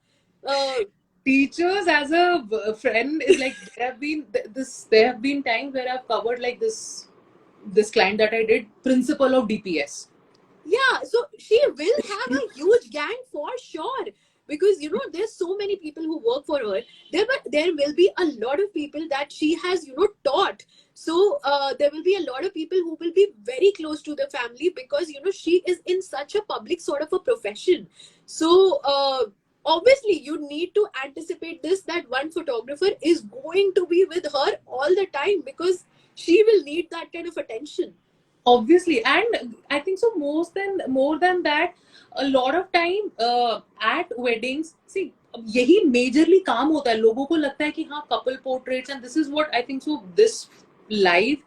uh, teachers as a friend is like, there have been times where I've covered like this client that I did, principal of DPS. Yeah, so she will have a huge gang for sure because there's so many people who work for her. There will be a lot of people that she has taught. So there will be a lot of people who will be very close to the family because she is in such a public sort of a profession. So obviously you need to anticipate this, that one photographer is going to be with her all the time because she will need that kind of attention. Obviously, and I think so more than that, a lot of time at weddings, see, यही majorly काम होता है. लोगों को लगता है कि हाँ couple portraits, and this is what I think so this live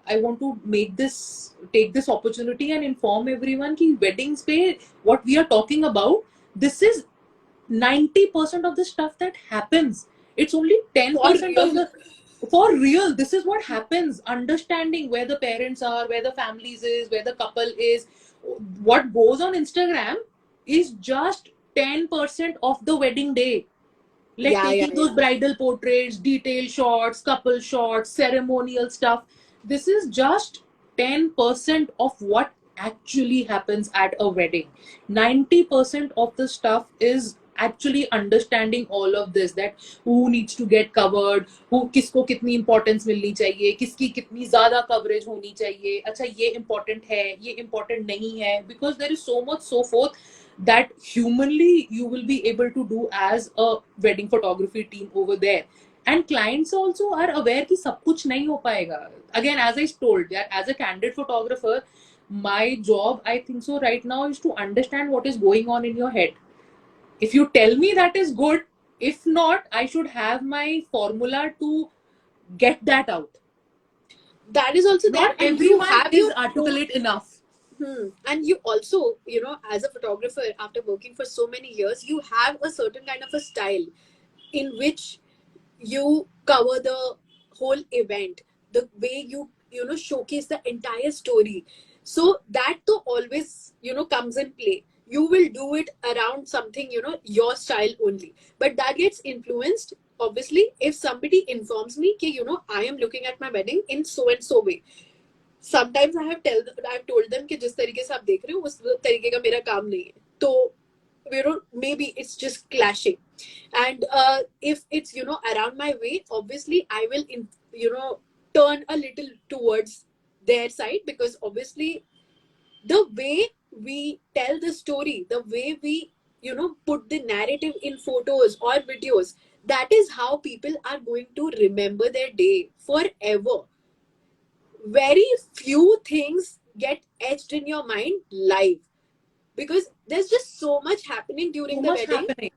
I want to take this opportunity and inform everyone कि weddings पे what we are talking about, this is 90% of the stuff that happens. It's only For 10% of real. the for real. This is what happens. Understanding where the parents are, where the families is, where the couple is. What goes on Instagram is just 10% of the wedding day. Like Yeah, yeah, taking those yeah. bridal portraits, detail shots, couple shots, ceremonial stuff. This is just 10% of what actually happens at a wedding. 90% of the stuff is actually understanding all of this, that who needs to get covered, who किसको कितनी importance मिलनी चाहिए, किसकी कितनी ज़्यादा coverage होनी चाहिए, अच्छा ये important है, ये important नहीं है, because there is so much so forth that humanly you will be able to do as a wedding photography team over there. And clients also are aware कि सब कुछ नहीं हो पाएगा. Again, as I told, that as a candid photographer, my job, I think so right now, is to understand what is going on in your head. If you tell me that is good, if not, I should have my formula to get that out. That is also there, Not and you everyone have is your articulate enough. And you also, as a photographer, after working for so many years, you have a certain kind of a style in which you cover the whole event, the way you showcase the entire story. So that to always comes in play. You will do it around something your style only, but that gets influenced obviously if somebody informs me कि I am looking at my wedding in so and so way. Sometimes I've told them कि जिस तरीके से आप देख रहे हो उस तरीके का मेरा काम नहीं है, तो maybe it's just clashing. And if it's around my way, obviously I will turn a little towards their side, because obviously the way we tell the story, the way we put the narrative in photos or videos, that is how people are going to remember their day forever. Very few things get etched in your mind live, because there's just so much happening during So the much wedding. happening.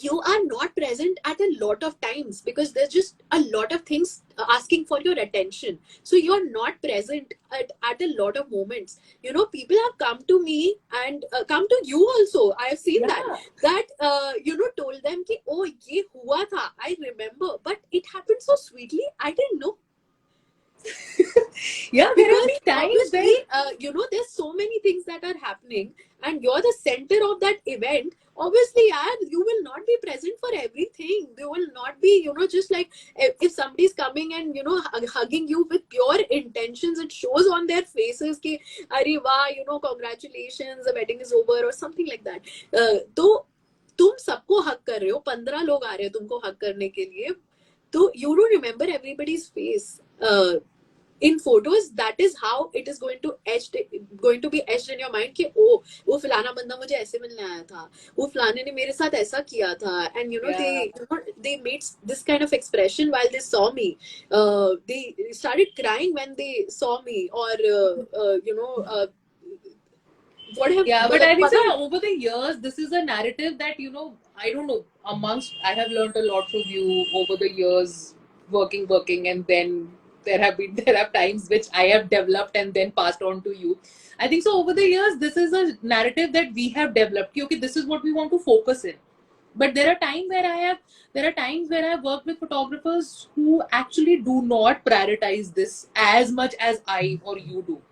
You are not present at a lot of times because there's just a lot of things asking for your attention, so you're not present at a lot of moments. People have come to me and come to you also. I have seen that Yeah. told them ki, oh ye hua tha, I remember, but it happened so sweetly, I didn't know. Yeah, there have Because been times obviously when there's so many things that are happening, and you're the center of that event. Obviously, you will not be present for everything. You will not be just like, if somebody's coming and hugging you with pure intentions, it shows on their faces ki अरे वाह, congratulations, the wedding is over or something like that. तो तुम सबको हक कर रहे हो, 15 लोग आ रहे हो तुमको हक करने के लिए, तो you don't remember everybody's face. In photos, that is how it is going to be etched in your mind कि ओ वो फलाना बंदा मुझे ऐसे मिलने आया था, वो फलाने ने मेरे साथ ऐसा किया था, and yeah. they made this kind of expression while they saw me. They started crying when they saw me, or what have Yeah, but I think so. मतलब Over the years, this is a narrative that I don't know. Amongst, I have learned a lot from you over the years, working, and then there have times which I have developed and then passed on to you. I think so. Over the years, this is a narrative that we have developed. Okay, this is what we want to focus in. But there are times where I have worked with photographers who actually do not prioritize this as much as I or you do.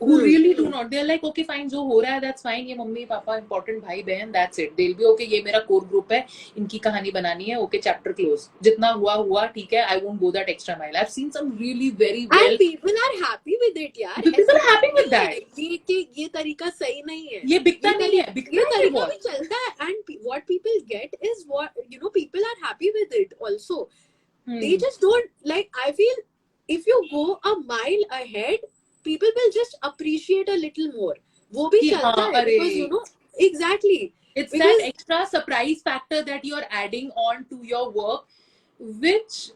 Who really do not. They're like, okay, fine, जो हो रहा है that's fine. ये mummy papa important भाई बहन, that's it. They'll be okay. ये मेरा core group है, इनकी कहानी बनानी है, okay, chapter close. जितना हुआ ठीक है. I won't go that extra mile. I've seen some really very and well. people are happy with it यार. People ऐसा are happy with नहीं that. है ये तरीका सही नहीं है, ये बिकता नहीं है, बिकता ये है तरीका बहुत. भी चलता है. And what people get is what people are happy with it also. They just don't, like, I feel if you go a mile ahead, people will just appreciate a little more. वो भी कि चलता हाँ, है अरे because exactly. It's that because extra surprise factor that you're adding on to your work, which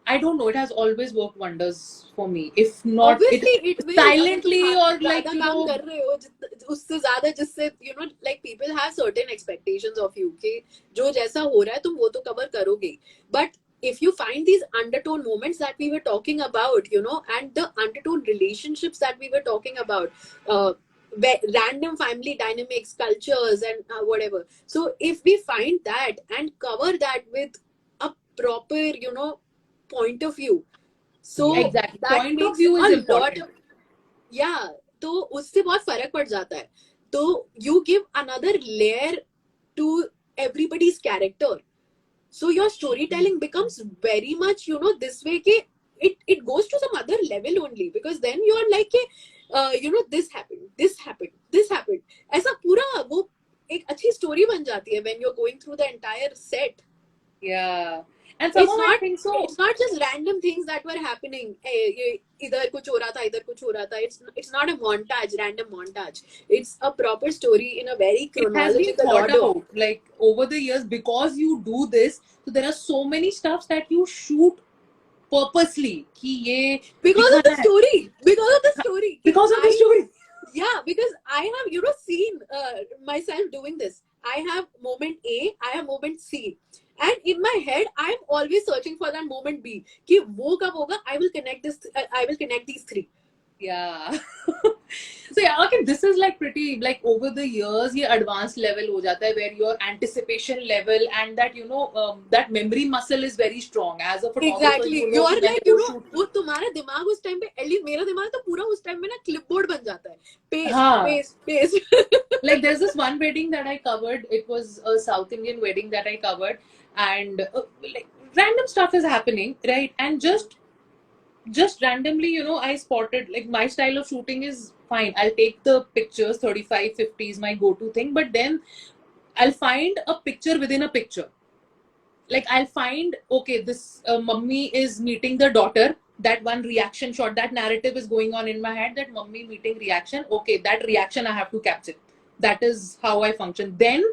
I don't know, it has always worked wonders for me. If not, it obviously it will, अगर तुम silently or like, ज़्यादा you काम know, कर रहे हो उससे ज़्यादा, जिससे you know like people have certain expectations of you कि जो जैसा हो रहा है तुम वो तो cover करोगे, but if you find these undertone moments that we were talking about, you know, and the undertone relationships that we were talking about, random family dynamics, cultures, and whatever. So if we find that and cover that with a proper, you know, point of view, so exactly. that Point of makes view is a lot important. of, yeah, तो उससे बहुत फर्क पड़ जाता है. तो you give another layer to everybody's character. So your storytelling becomes very much, you know, this way कि it goes to some other level only, because then you're like कि, you know, this happened, this happened, this happened. ऐसा पूरा वो एक अच्छी story बन जाती है when you're going through the entire set. Yeah. And it's somehow I not think so. it's not just random things that were happening. ये इधर कुछ हो रहा था, इधर कुछ हो रहा था. It's not a montage, random montage. It's a proper story in a very It has been chronological thought order. about like over the years because you do this. So there are so many stuffs that you shoot purposely. कि ये Because of the दिखाना है. story, because of the story कि Because of the I, story. yeah, because I have, you know, seen myself doing this. I have moment A, I have moment C, and in my head I'm always searching for that moment B कि वो कब होगा. I will connect this, I will connect these three. Yeah. So yeah, okay, this is like pretty like over the years ये advanced level हो जाता है where your anticipation level and that you know that memory muscle is very strong. As a photographer, Exactly. you You know are कि like, मैंने you वो know, shoot वो किया. तुम्हारा दिमाग उस टाइम पे, एटलीस्ट मेरा दिमाग तो पूरा उस टाइम में ना क्लिपबोर्ड बन जाता है. पेस्ट हाँ. Paste paste. Like there's this one wedding that I covered. It was a South Indian wedding that I covered, and like random stuff is happening, right? And just randomly, you know, I spotted like my style of shooting is fine. I'll take the pictures, 35, 50 is my go-to thing, but then I'll find a picture within a picture. Like I'll find, okay, this mummy is meeting the daughter. That one reaction shot, that narrative is going on in my head. That mummy meeting reaction. Okay, that reaction I have to capture. That is how I function. Then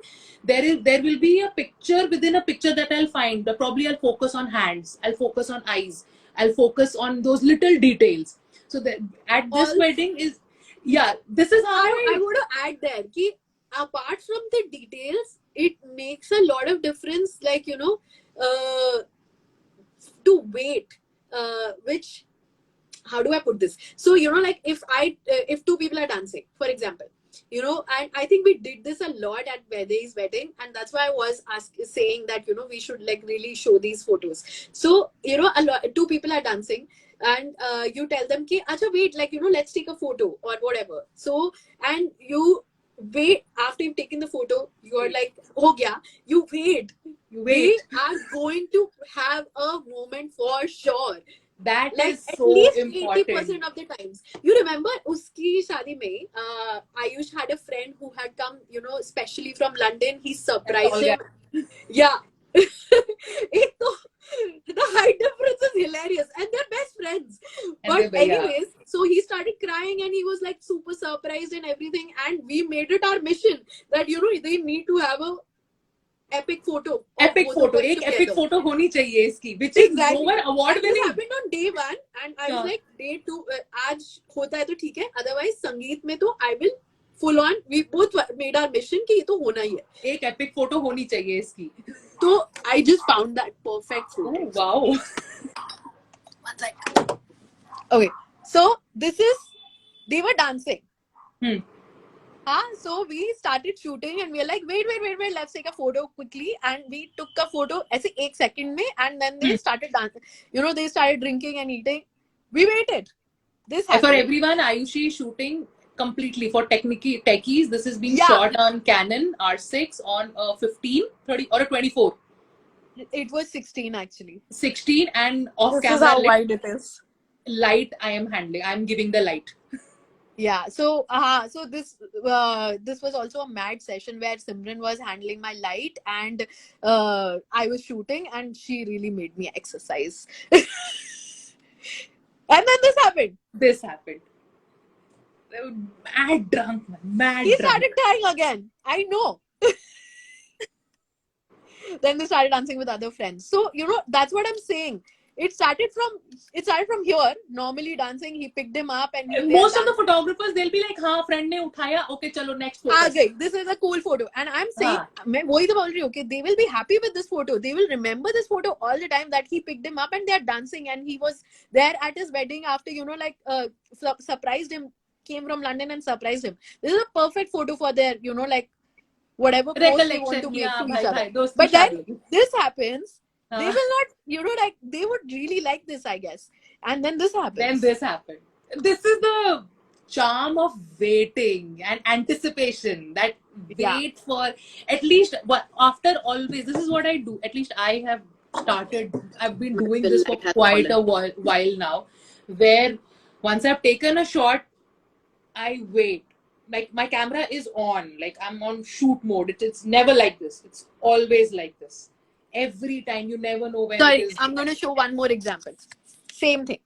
there will be a picture within a picture that I'll find. But probably I'll focus on hands. I'll focus on eyes. I'll focus on those little details. So that at this Also, wedding is, yeah, this is how I I. want to add there कि apart from the details, it makes a lot of difference. Like, you know, to wait, which, how do I put this? So, you know, like if two people are dancing, for example, you know, and I think we did this a lot at Vedai's wedding, and that's why I was saying that, you know, we should like really show these photos. So, you know, two people are dancing, and you tell them ki acha wait, like, you know, let's take a photo or whatever. So, and you wait, after you've taken the photo, you're like, oh yeah, you wait. You They wait. are going to have a moment for sure. That Like is at so least important. 80% of the times. You remember uski shadi mein, Ayush had a friend who had come, you know, especially from London. He That's surprised all, guys. him. Yeah. एक तो, the height difference is hilarious, and they're best friends. And But they're yeah. anyways, so he started crying and he was like super surprised and everything, and we made it our mission that, you know, they need to have a epic photo of Epic both of photo, them एक epic together. photo होनी चाहिए इसकी, which is Exactly. more award And this winning. happened on day one, and I was हाँ. like, day two, आज होता है तो ठीक है, otherwise संगीत में तो I will full on. We both made our mission कि ये तो होना ही है. एक epic photo होनी चाहिए इसकी. So I just found that perfect photo. Oh wow. One sec. Okay, so this is, they were dancing. So we started shooting and we were like, wait, let's take a photo quickly. And we took a photo ऐसे एक second में, and then they started dancing. You know, they started drinking and eating. We waited. This And for happened. everyone, Ayushi is shooting completely for techies. This is being Yeah. shot on Canon R6 on a 15, 30 or a 24. It was 16 actually. 16 and off This camera is how wide it is. light I am handling. I'm giving the light. Yeah, so so this was also a mad session where Simran was handling my light, and I was shooting, and she really made me exercise. And then this happened. This happened. Mad drunk, man. Mad He drunk. started crying again. I know. Then they started dancing with other friends. So, that's what I'm saying. It started from here, normally dancing. He picked him up and they are Most of the dancing. photographers, they'll be like, हाँ, friend ने उठाया, okay, चलो next focus. This is a cool photo. And I'm saying, हाँ. okay, they will be happy with this photo. They will remember this photo all the time, that he picked him up and they are dancing, and he was there at his wedding after, surprised him, came from London and surprised him. This is a perfect photo for their, whatever post they want to Recollection, make yeah, to each bhai, other. bhai, dost ki But then shaadi. this happens, they हाँ. will not, they would really like this, I guess. And then this Then happens. this happened. This is the charm of waiting and anticipation. That Yeah. wait for at least after always. This is what I do. At least I have started. I've been doing The this for light has quite fallen. a while now. Where once I've taken a shot, I wait. Like my camera is on. Like I'm on shoot mode. It's never like this. It's always like this. Every time, you never know when it Sorry, is. I'm going to show one more example. Same thing.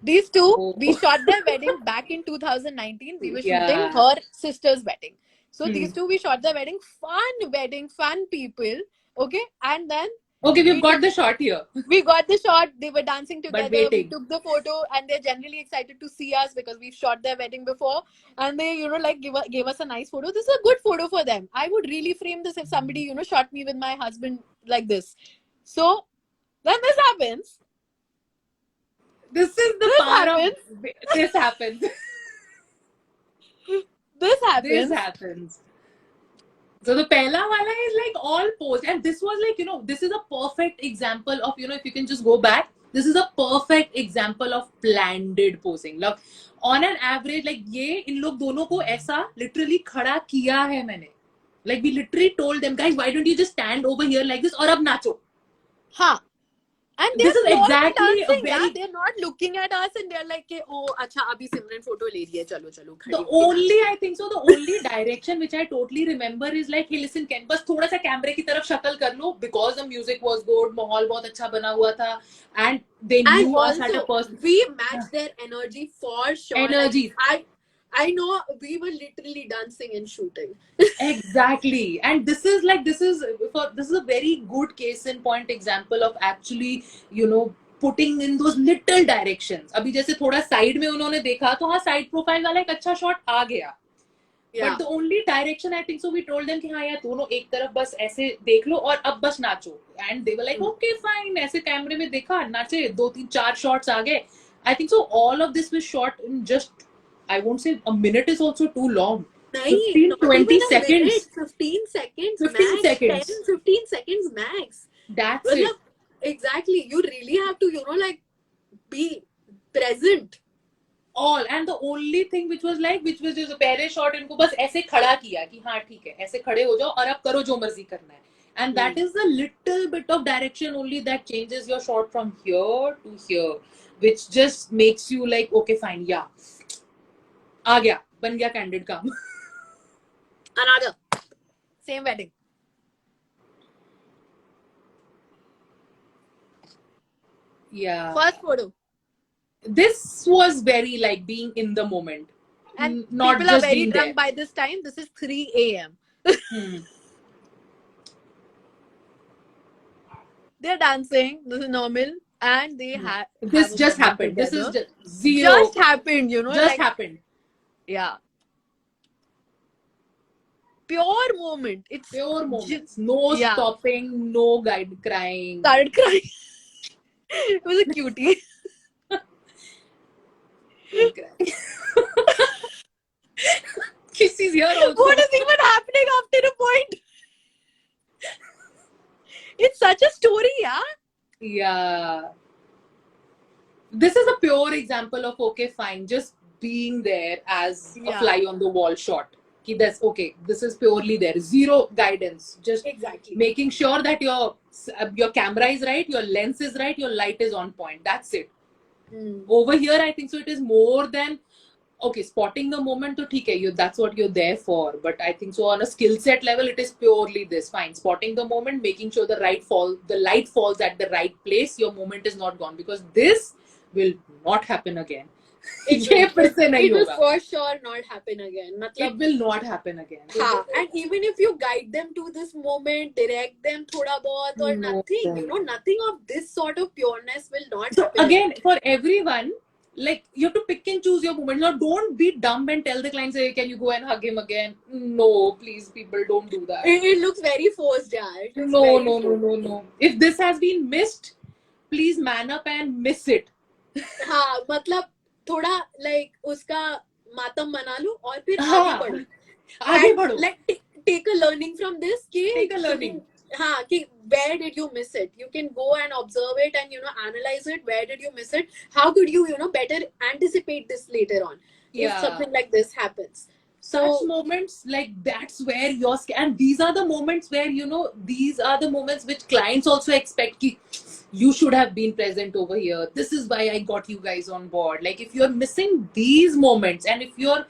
These two, Oh. we shot their wedding back in 2019. We were shooting Yeah. her sister's wedding. So Hmm. these two, we shot their wedding, fun people. Okay. And then Okay, we've we got the shot here. we got the shot. They were dancing But together. We waiting. took the photo, and they're generally excited to see us because we've shot their wedding before. And they, gave us a nice photo. This is a good photo for them. I would really frame this if somebody, shot me with my husband like this. So then this happens. This is the power of this happens. This happens. This happens. So the pehla wala is like all post, and this was like, this is a perfect example of, if you can just go back, this is a perfect example of planned posing. Like on an average, like ये इन लोग दोनों को ऐसा literally खड़ा किया है मैंने. Like we literally told them, guys, why don't you just stand over here like this और अब नाचो. हाँ. And they're This is purely exactly a dancing. very. They're not looking at us and they're like, oh, acha, abhi Simran photo le liye. Chalo, chalo. The only, I think so, the only direction which I totally remember is like, hey, listen, Ken, बस थोड़ा सा कैमरे की तरफ शक्ल कर लो, because the music was good, माहौल बहुत अच्छा बना हुआ था, and they knew us at a person. We matched their energy for sure. Energy. Like, I know we were literally dancing and shooting. Exactly. And this is a very good case in point example of actually, putting in those little directions. अभी जैसे थोड़ा side में उन्होंने देखा तो हाँ side profile वाला एक अच्छा शॉट आ गया. But the only direction, I think so, we told them कि हाँ यार दोनों एक तरफ बस ऐसे देख लो और अब बस नाचो. And they were like, okay, fine. ऐसे कैमरे में देखा, नाचे, 2-3-4 shots आ गए. I think so all of this was shot in just, I won't say a minute is also too long. 15-20 seconds. 15 seconds 15 max. seconds. 10-15 seconds max. That's it. Exactly. You really have to, be present. All. And the only thing which was just a पहले shot इनको बस ऐसे खड़ा किया कि हाँ ठीक है, ऐसे खड़े हो जाओ और अब करो जो मर्जी करना है. And that is the little bit of direction only that changes your shot from here to here, which just makes you like, okay, fine, yeah. आ गया, बन गया candid काम. Another. Same wedding. Yeah. First photo. This was very like being in the moment. And not people just are very being drunk there. by this time. This is 3 a.m. They're dancing. This is normal. And they have. This just happened. Together. This is just zero. Just happened, Just happened. Yeah. Pure moment. It's pure moments. No stopping, no guide crying. Started crying. It was a cutie. Kissy's here also. What is even happening after a point? It's such a story, yeah? Yeah. This is a pure example of, okay, fine, just being there as a fly on the wall shot. That's okay. This is purely there. Zero guidance. Just making sure that your camera is right, your lens is right, your light is on point. That's it. Over here, I think so. It is more than okay. Spotting the moment, to theek hai, that's what you're there for. But I think so on a skill set level, it is purely this. Fine, spotting the moment, making sure the light falls at the right place. Your moment is not gone, because this will not happen again. ये फिर से नहीं it will होगा. for sure not happen again. It मतलब will not happen again. हाँ, and even if you guide them to this moment, direct them थोड़ा बहुत or No, nothing, no, you know, no. nothing of this sort of pureness will not So happen again, for everyone, like you have to pick and choose your moment. Now, don't be dumb and tell the client, say, "Can you go and hug him again?" No, please, people, don't do that. It looks very forced, yeah. It looks No, very no, no, forced. no, no. If this has been missed, please man up and miss it. हाँ, मतलब थोड़ा like उसका मातम मना लो और फिर आगे हाँ, बढ़ो. आगे And बढ़ो. like take a learning from this कि Take a learning. हाँ कि where did you miss it? You can go and observe it and analyze it. Where did you miss it? How could you better anticipate this later on if Yeah. something like this happens? Such So moments, like that's where you're and these are the moments where these are the moments which clients also expect ki, you should have been present over here. This is why I got you guys on board. Like if you're missing these moments, and if you're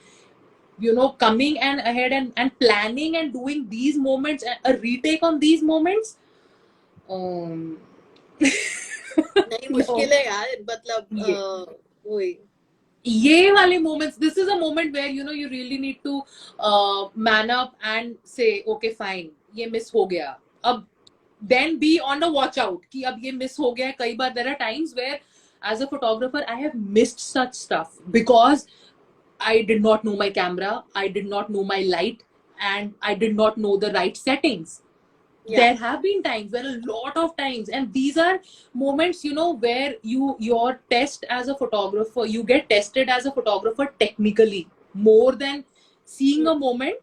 coming and ahead and planning and doing these moments, a retake on these moments, um नहीं मुश्किल है यार मतलब ये वही ये वाले moments, this is a moment where you really need to man up and say okay fine, ये miss हो गया अब. Then be on the watch out कि अब ये miss हो गया है. कई बार there are times where as a photographer I have missed such stuff because I did not know my camera, I did not know my light, and I did not know the right settings. Yeah. There have been times, where a lot of times, and these are moments where your test as a photographer, you get tested as a photographer technically more than seeing a moment.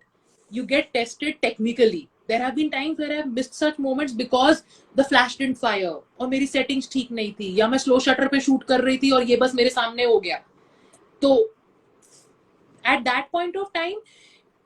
You get tested technically. There have been times where I've missed such moments because the flash didn't fire, और मेरी settings ठीक नहीं थी, या मैं slow shutter पे shoot कर रही थी और ये बस मेरे सामने हो गया. तो at that point of time,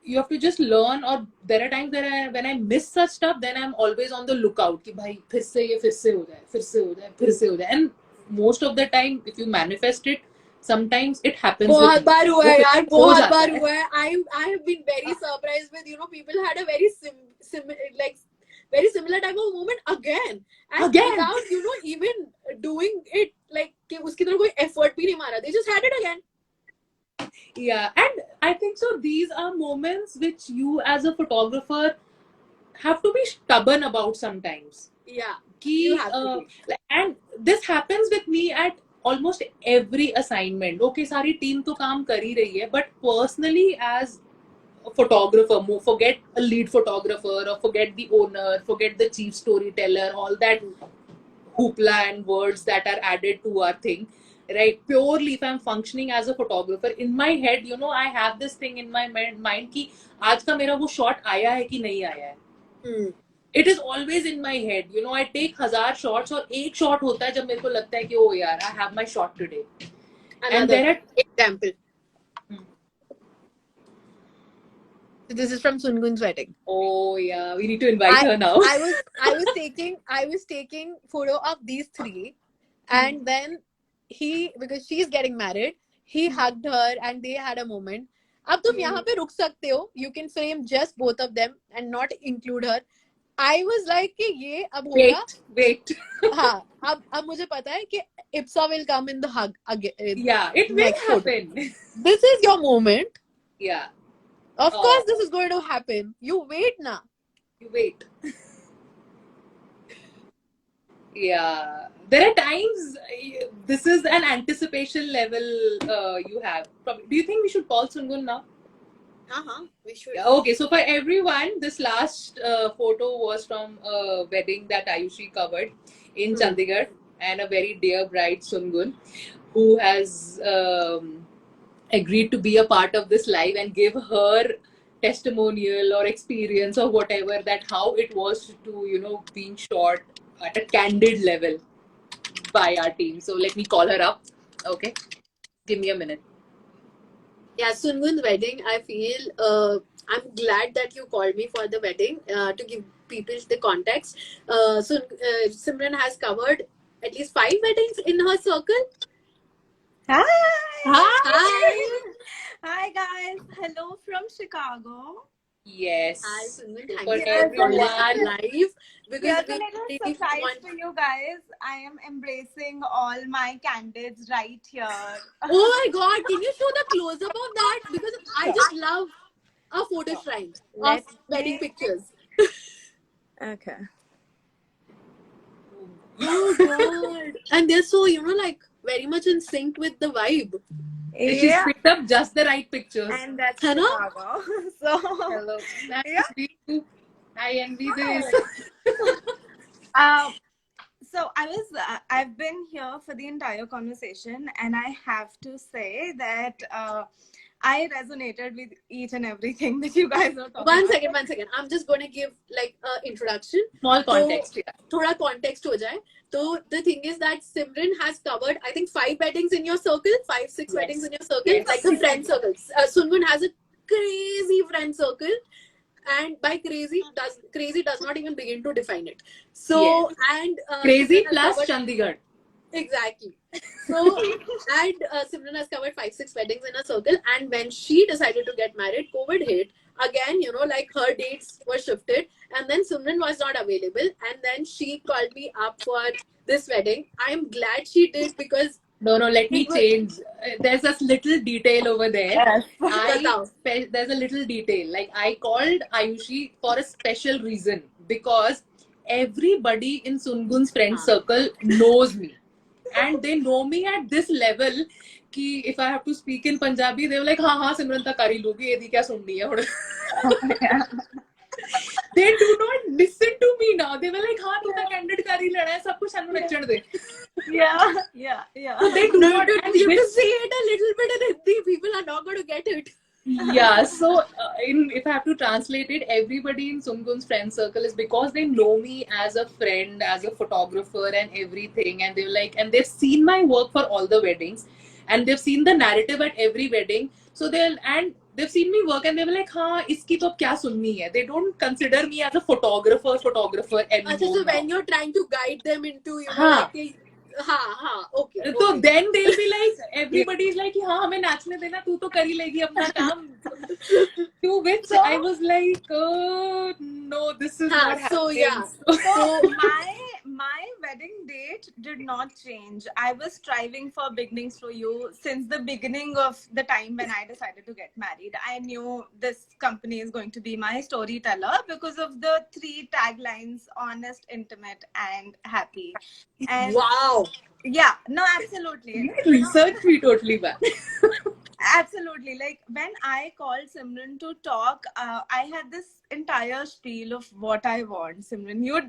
you have to just learn. Or there are times when I miss such stuff, then I'm always on the lookout कि भाई फिर से ये फिर से हो जाए, फिर से हो जाए, फिर से हो जाए. And most of the time, if you manifest it, sometimes it happens. बहुत बार हुआ है यार, हो बहुत जाता बार है. हुआ है. I have been very surprised with people had a very very similar type of moment again and Again. without even doing it like कि उसकी तरफ कोई effort भी नहीं मारा. They just had it again. Yeah, and I think so. These are moments which you, as a photographer, have to be stubborn about sometimes. Yeah, Ki, you have to be. And this happens with me at almost every assignment. Okay, सारी team तो काम कर ही रही है, but personally as a photographer, forget a lead photographer or forget the owner, forget the chief storyteller, all that hoopla and words that are added to our thing, right? Purely if I'm functioning as a photographer, in my head I have this thing in my mind कि आज का मेरा वो shot आया है कि नहीं आया है. It is always in my head. I take 1,000 shots और एक shot होता है जब मेरे को लगता है कि oh यार, I have my shot today. And there are example. This is from Sungun's wedding. Oh yeah, we need to invite her now. I was taking photo of these three, and then because she's getting married, he hugged her and they had a moment. अब तुम यहाँ पे रुक सकते हो. You can frame just both of them and not include her. I was like कि ये अब होगा. Wait. हाँ, अब मुझे पता है कि Ipsa will come in the hug again. Yeah, it will happen. This is your moment. Yeah. Of course, this is going to happen. You wait now. You wait. Yeah. There are times this is an anticipation level you have. Do you think we should call Sungun now? We should. Okay, so for everyone, this last photo was from a wedding that Ayushi covered in Chandigarh, and a very dear bride, Sungun, who has agreed to be a part of this live and give her testimonial or experience or whatever, that how it was to being shot at a candid level by our team. So let me call her up. Okay, give me a minute. Yeah, Sungun's wedding, I feel I'm glad that you called me for the wedding to give people the context. Simran has covered at least 5 weddings in her circle. Hi! Hi! Hi guys! Hello from Chicago. Yes. Hi, Simran. Thank For you for joining us everyone. live because Here's a we little really surprise want. for you guys. I am embracing all my candids right here. Oh my God! Can you show the close up of that? Because I just love a photo shrine of Let wedding me. pictures. Okay. Oh God! And they're so like very much in sync with the vibe. She's Yeah, picked up just the right pictures. and that's है ना? Chicago. So, Hello. Nice yeah. to meet you. I envy this. Um, so I've been here for the entire conversation, and I have to say that I resonated with each and everything that you guys are talking One about. second. I'm just gonna give like a introduction. Small तो context. Yeah. थोड़ा context हो जाए. So the thing is that Simran has covered, I think, 5 weddings in your circle, 5-6 weddings in your circle, Yes. like the friend circles. Sungun has a crazy friend circle, and by crazy does not even begin to define it. So Yes. and Crazy Simran has plus covered Chandigarh. exactly. So and Simran has covered 5-6 weddings in a circle, and when she decided to get married, COVID hit again. Like her dates were shifted, and then Simran was not available, and then she called me up for this wedding. I'm glad she did because No, let me it was. change. There's this little detail over there. Yes. Batao. There's a little detail. Like I called Ayushi for a special reason because everybody in Sungun's friend circle knows me, and they know me at this level. कि if I have to speak in Punjabi, they were like, हाँ सिमरन तक कर ही लोगी ये दी क्या सुननी है they do not listen to me now. They were like, हाँ तू तो कैंडिड कर ही लेना है सब कुछ हमें नचण दे. Yeah. So they do No, not. dude, you have to say it a little bit in Hindi. People are not going to get it. Yeah, so if I have to translate it, everybody in Sungun's friend circle is because they know me as a friend, as a photographer, and everything, and they're like, and they've seen my work for all the weddings, and they've seen the narrative at every wedding. So they've seen me work, and they were like, "हाँ, इसकी तो अब क्या सुननी है?" They don't consider me as a photographer anymore. So when now. you're trying to guide them into, हाँ. like, okay. तो okay. then they'll be like, everybody is like, हाँ हमें नाचने देना तू तो कर ही लेगी अपना काम. To which I was like, no, this is not happening. So yeah. So my wedding date did not change. I was striving for beginnings for you since the beginning of the time when I decided to get married. I knew this company is going to be my storyteller because of the 3 taglines: honest, intimate, and happy. And Wow. yeah, no, absolutely. Research me totally bad. Absolutely. Like when I called Simran to talk, I had this entire spiel of what I want. Simran, you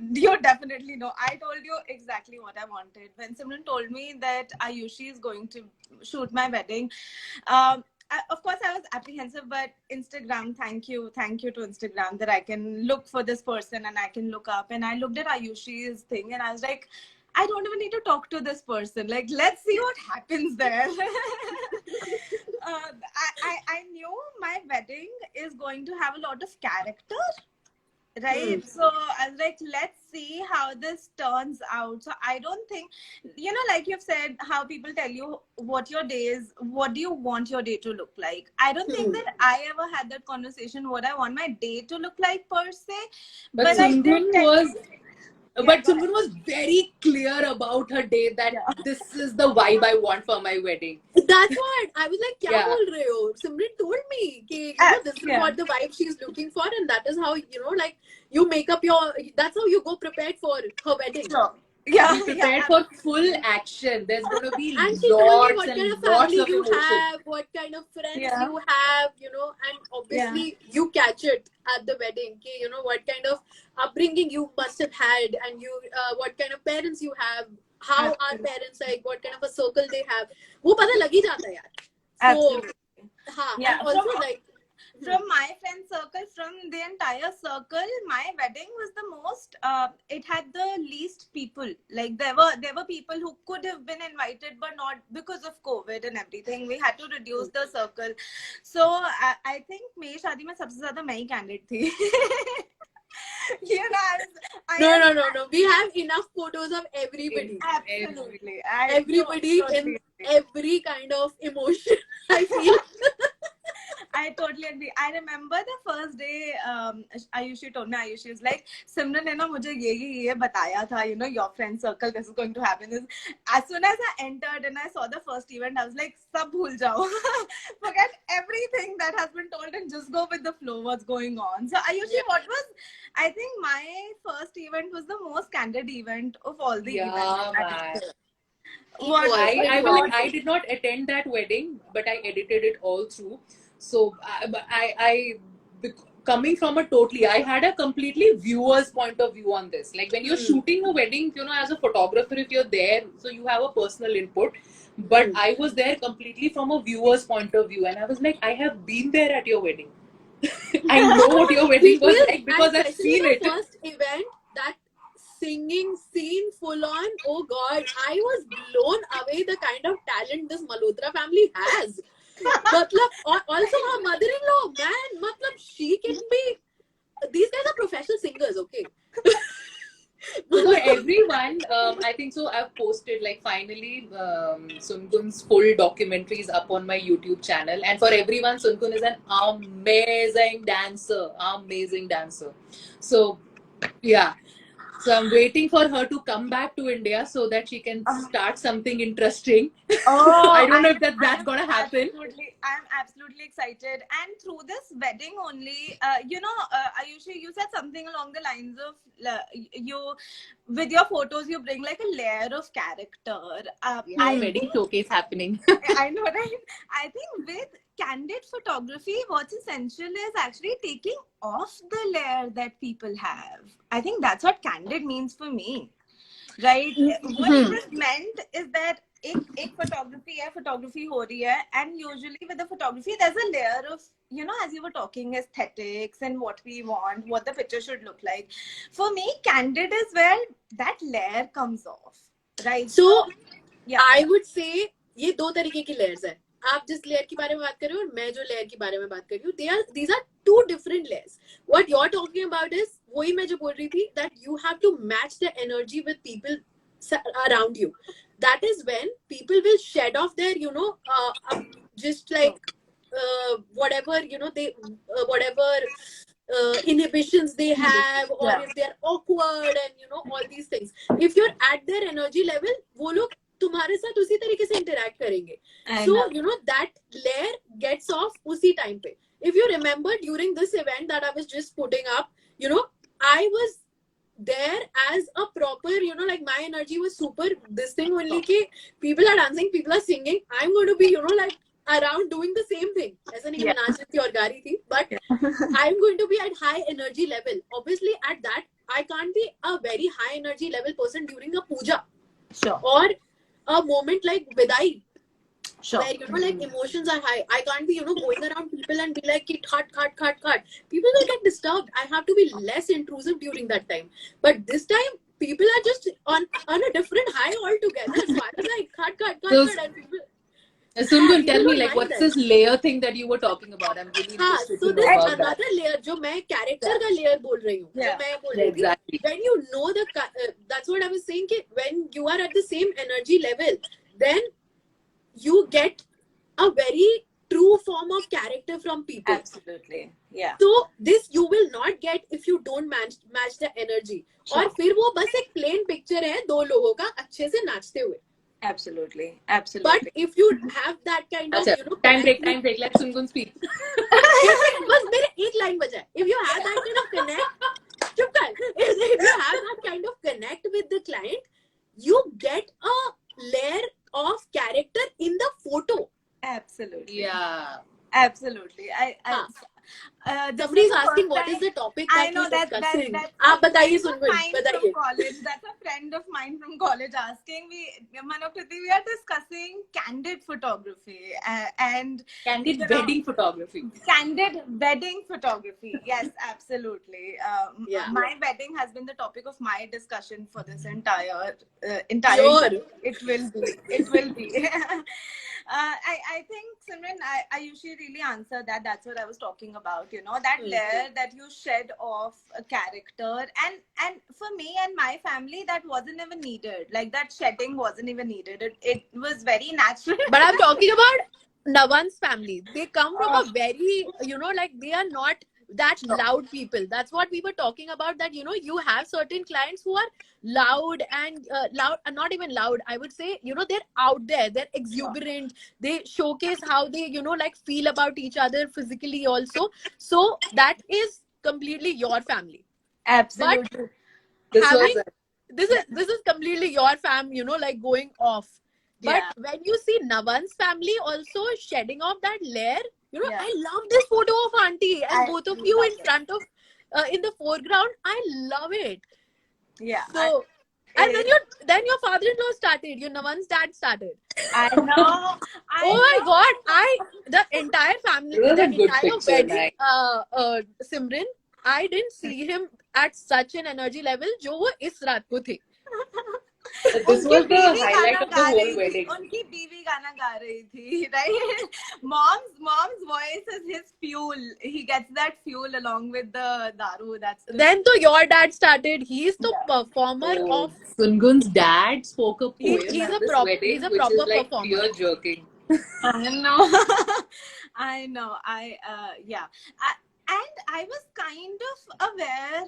definitely know. I told you exactly what I wanted. When Simran told me that Ayushi is going to shoot my wedding, of course I was apprehensive, but Instagram, thank you to Instagram that I can look for this person and I can look up. And I looked at Ayushi's thing and I was like, I don't even need to talk to this person. Like, let's see what happens there. I knew my wedding is going to have a lot of character, right? So I was like, let's see how this turns out. So I don't think, like you've said, how people tell you what your day is, what do you want your day to look like? I don't think that I ever had that conversation, what I want my day to look like per se. But I did Sungun tell was... Yeah, but go Sungun was very clear about her day that this is the vibe I want for my wedding. That's what I was like. क्या Yeah. बोल रहे हो? Simran told me कि this is what the vibe she's looking for, and that is how like you make up your. That's how you go prepared for her wedding. Sure. Yeah, Be prepared for full action. There's going to be And she told me lots what kind and of lots family of you emotion. have, what kind of friends you have, and obviously you catch it at the wedding. What kind of upbringing you must have had, and you what kind of parents you have, how our parents like, what kind of a circle they have. वो पता लग ही जाता है यार. Absolutely. And also like. From my friend circle, from the entire circle, my wedding was the most. It had the least people. Like there were people who could have been invited, but not because of COVID and everything. We had to reduce the circle. So I think मेरी शादी में सबसे ज़्यादा मैं ही candid थी. No. We have enough photos of everybody. Absolutely. Everybody in every kind of emotion. I feel. I totally definitely. I remember the first day Ayushi told me, Ayushi was like, Simran ne na mujhe ye bataya tha, you know, your friend circle, this is going to happen. As soon as I entered and I saw the first event, I was like, sab bhul jao. Forget everything that has been told and just go with the flow, what's going on. So Ayushi, what was, I think my first event was the most candid event of all the events. Man. What, I did not attend that wedding, but I edited it all through. So coming from a totally, I had a completely viewer's point of view on this. Like when you're shooting a wedding, you know, as a photographer, if you're there, so you have a personal input. But I was there completely from a viewer's point of view, and I was like, I have been there at your wedding. I know what your wedding was like because I've seen it. First event, that singing scene full on, oh god, I was blown away the kind of talent this Malhotra family has. Also her mother-in-law, man, she can be, these guys are professional singers, okay? So everyone, I think so. I've posted like finally Sunkun's full documentary is up on my YouTube channel, and for everyone, Sunkun is an amazing dancer, amazing dancer. So yeah, so I'm waiting for her to come back to India so that she can start something interesting. Oh, I don't know if that's gonna happen. I'm absolutely excited. And through this wedding only, you know, Ayushi, you said something along the lines of you, with your photos, you bring like a layer of character. Wedding showcase happening. I know, right? I think with candid photography, what's essential is actually taking off the layer that people have. I think that's what candid means for me. Right? What it is meant is that एक photography है, photography हो रही है, and usually with the photography there's a layer of, you know, as you were talking, aesthetics and what we want, what the picture should look like. For me, candid is where that layer comes off, right? So yeah, I would say ये दो तरीके की layers है. आप जिस layer के बारे में बात कर रहे हो और मैं जो लेयर के बारे में बात कर रही हूँ, these are two different layers. What you're talking about is वही मैं जो बोल रही थी, that you have to match the energy with people around you. That is when people will shed off their, you know, just like whatever, you know, they whatever inhibitions they have, or if they're awkward and, you know, all these things. If you're at their energy level, वो लोग तुम्हारे साथ उसी तरीके से interact करेंगे. So, you know, that layer gets off उसी time पे. If you remember during this event that I was just putting up, you know, I was there as a proper, you know, like my energy was super this thing only कि people are dancing, people are singing, I'm going to be, you know, like around doing the same thing. ऐसा नहीं कि मैं नाच रही थी और गा रही थी, but I'm going to be at high energy level. Obviously at that I can't be a very high energy level person during a puja or a moment like vidai, where, you know, like emotions are high. I can't be, you know, going around people and be like cut. People will get disturbed. I have to be less intrusive during that time. But this time people are just on a different high altogether. So I was like cut and people. Sunkun, tell me, like, what's this layer thing that you were talking about? I'm really interested so to know there's about another layer जो मैं character का layer बोल रही हूँ. जो मैं बोल रही थी. Exactly. When you know that's what I was saying कि when you are at the same energy level, then you get a very true form of character from people. Absolutely. Yeah. So this you will not get if you don't match the energy. और फिर वो बस एक plain picture है दो लोगों का अच्छे से नाचते हुए. Absolutely. But if you have that kind of, you know, time break, let Sunkun speak. बस मेरे एक line बचा है. If you have that kind of connect, चुप कर. If you have that kind of connect with the client, you get a layer of character in the photo. Absolutely. Yeah. Absolutely. Somebody is asking what is the topic that you're discussing. आप बताइए सुनगुन, बताइए. That's a friend of mine from college asking me, Manokriti, we are discussing candid photography and candid wedding photography. Candid wedding photography. Yes, absolutely. My wedding has been the topic of my discussion for this entire. It will be. I think, Simran, I usually really answer that. That's what I was talking about, you know, that layer that you shed off a character. And for me and my family, that wasn't even needed. Like that shedding wasn't even needed. It was very natural. But I'm talking about Navan's family, they come from Oh, a very, like they are not that loud people. That's what we were talking about, that, you have certain clients who are loud and loud, not even loud, I would say, they're out there, they're sure. exuberant, they showcase how they, like feel about each other physically also. So that is completely your family. But Absolutely. This was having, this is completely your fam, like going off. But Yeah, when you see Navan's family also shedding off that layer, yeah. I love this photo of auntie and I both of you love in it. front of, in the foreground. I love it. Yeah, So, and it, then your father-in-law started, your Navan's dad started. I know, Oh I my god, know. the entire family, a the good entire picture, wedding, nice. Simran, I didn't see him at such an energy level जो वो इस रात को थे. This उनकी was the बीवी highlight गाना of the गा whole रही थी, wedding. उनकी बीवी गाना गा रही थी, right? Mom's voice is his fuel. He gets that fuel along with the daru. That's the Then तो your dad started. He's the yeah. performer Oh, of. Sungun's dad spoke a He's poem he's at a this he's wedding, a which is proper like performer. tear jerking. I know. I know. Yeah. And I was kind of aware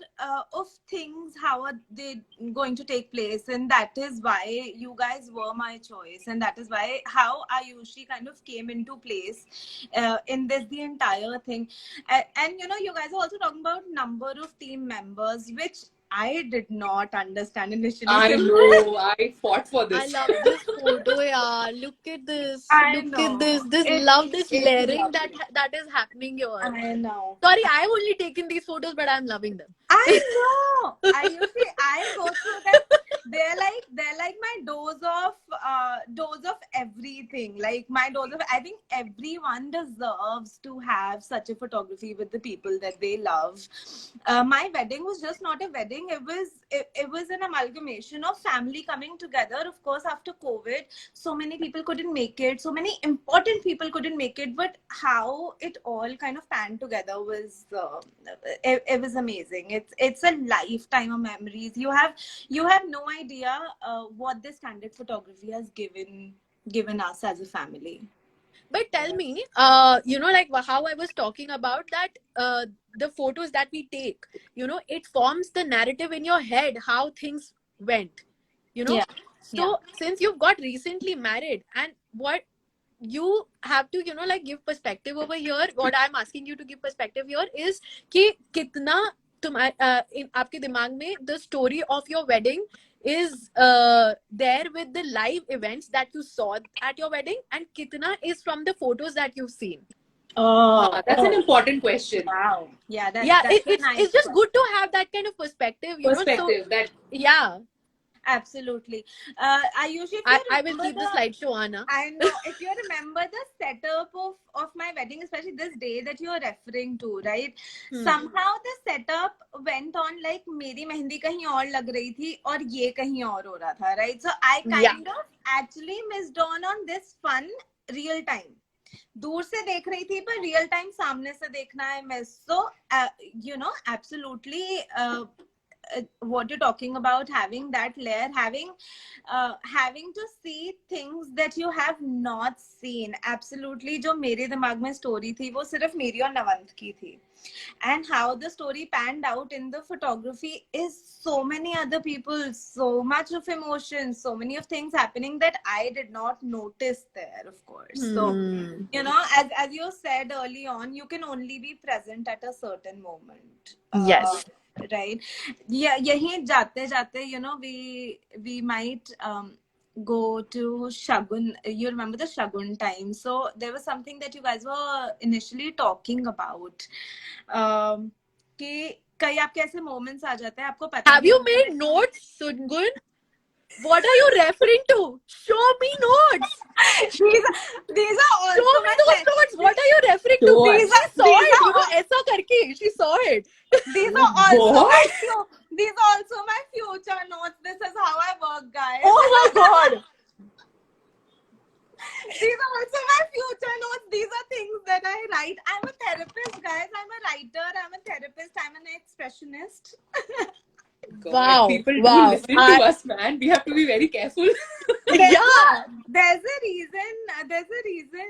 of things, how are they going to take place, and that is why you guys were my choice, and that is why how Ayushi kind of came into place in this the entire thing. And you guys are also talking about number of team members, which I did not understand initially. I know. I fought for I this. love this photo, yeah. Look at this. I Look at know. this. This It's love, this it's layering lovely. that is happening here. I know. Sorry, I've only taken these photos, but I'm loving them. I know. I go through them. They're like my dose of everything. Like my dose of, I think everyone deserves to have such a photography with the people that they love. My wedding was just not a wedding. It was an amalgamation of family coming together. Of course, after COVID, so many people couldn't make it. So many important people couldn't make it. But how it all kind of panned together was it was amazing. It's a lifetime of memories. You have no idea what this candid photography has given us as a family. But tell me, like how I was talking about that, the photos that we take, it forms the narrative in your head how things went. Yeah, yeah. So since you've got recently married, and what you have to, like give perspective over here, what I'm asking you to give perspective here is कि कितना तुम in आपके दिमाग में the story of your wedding is there with the live events that you saw at your wedding, and kitna is from the photos that you've seen. That's an important question. Wow. Yeah, Yeah, that's a it's nice just question. good to have that kind of perspective, so Perspective that yeah. Absolutely. Ayush, if you I will remember keep the slideshow, Anna. I know, if you remember the setup of my wedding, especially this day that you're referring to, right? Somehow the setup went on like मेरी मेहंदी कहीं और लग रही थी और ये कहीं और हो रहा था, right? So I Yeah. kind of actually missed on this fun real time. दूर से देख रही थी पर रियल टाइम सामने से देखना है miss. So absolutely what you're talking about, having that layer, having to see things that you have not seen. Absolutely. जो मेरे दिमाग में स्टोरी थी वो सिर्फ मेरी और नवंत की थी. And how the story panned out in the photography is so many other people, so much of emotion, so many of things happening that I did not notice there, of course. So, as you said early on, you can only be present at a certain moment. Yes. Right. Yeah, यहीं जाते जाते we might go to Shagun. You remember the Shagun time? So there was something that you guys were initially talking about. कि कई आपके ऐसे moments आ जाते हैं आपको पता Have नहीं you होता made notes, Sungun? What are you referring to? Show me notes. these are also Show me those notes. What are you referring to? Show us. She saw it. ऐसा करके she saw it. These are also What? these are also my future notes. This is how I work, guys. Oh my god. These are also my future notes. These are things that I write. I'm a therapist, guys. I'm a writer. I'm a therapist. I'm an expressionist. God, Wow. people do Wow. listen to us, man. We have to be very careful. Yeah. there's a reason.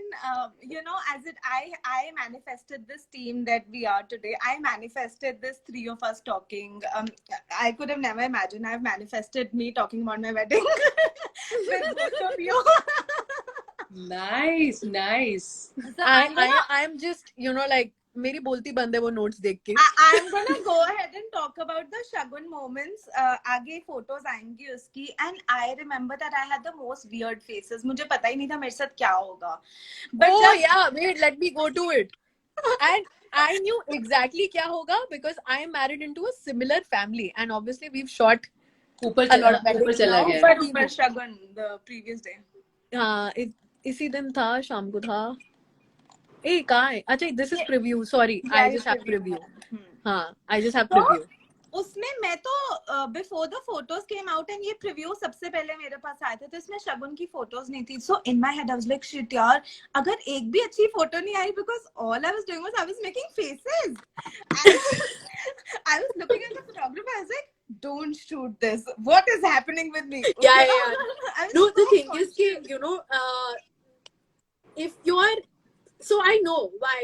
You know, I manifested this team that we are today. I manifested this three of us talking. I could have never imagined. I've manifested me talking about my wedding with both of you. Nice, nice. So I'm just, you know, like मेरी बोलती बंद है वो notes देख के. I'm gonna go ahead and talk about the shagun moments. आगे photos आएंगी उसकी. And I remember that I had the most weird faces. मुझे पता ही नहीं था मेरे साथ क्या होगा. But Yeah, wait, let me go to it. And I knew exactly क्या होगा because I am married into a similar family, and obviously we've shot ऊपर a lot of ऊपर weddings चला now. गया. ऊपर shagun the previous day. हाँ, इसी दिन था, शाम को था. ए कहाँ है? अच्छा, this is preview. Sorry, I just have preview. हाँ, I just have preview. उसमें मैं तो before the photos came out and ये preview सबसे पहले मेरे पास आए थे, तो इसमें शगुन की photos नहीं थी. So in my head I was like, shit यार, अगर एक भी अच्छी photo नहीं आई, because all I was doing was I was making faces. I was looking at the photographer. I was like, don't shoot this. What is happening with me? Yeah. No, the so thing conscious. is कि, you know, if you're, so I know why.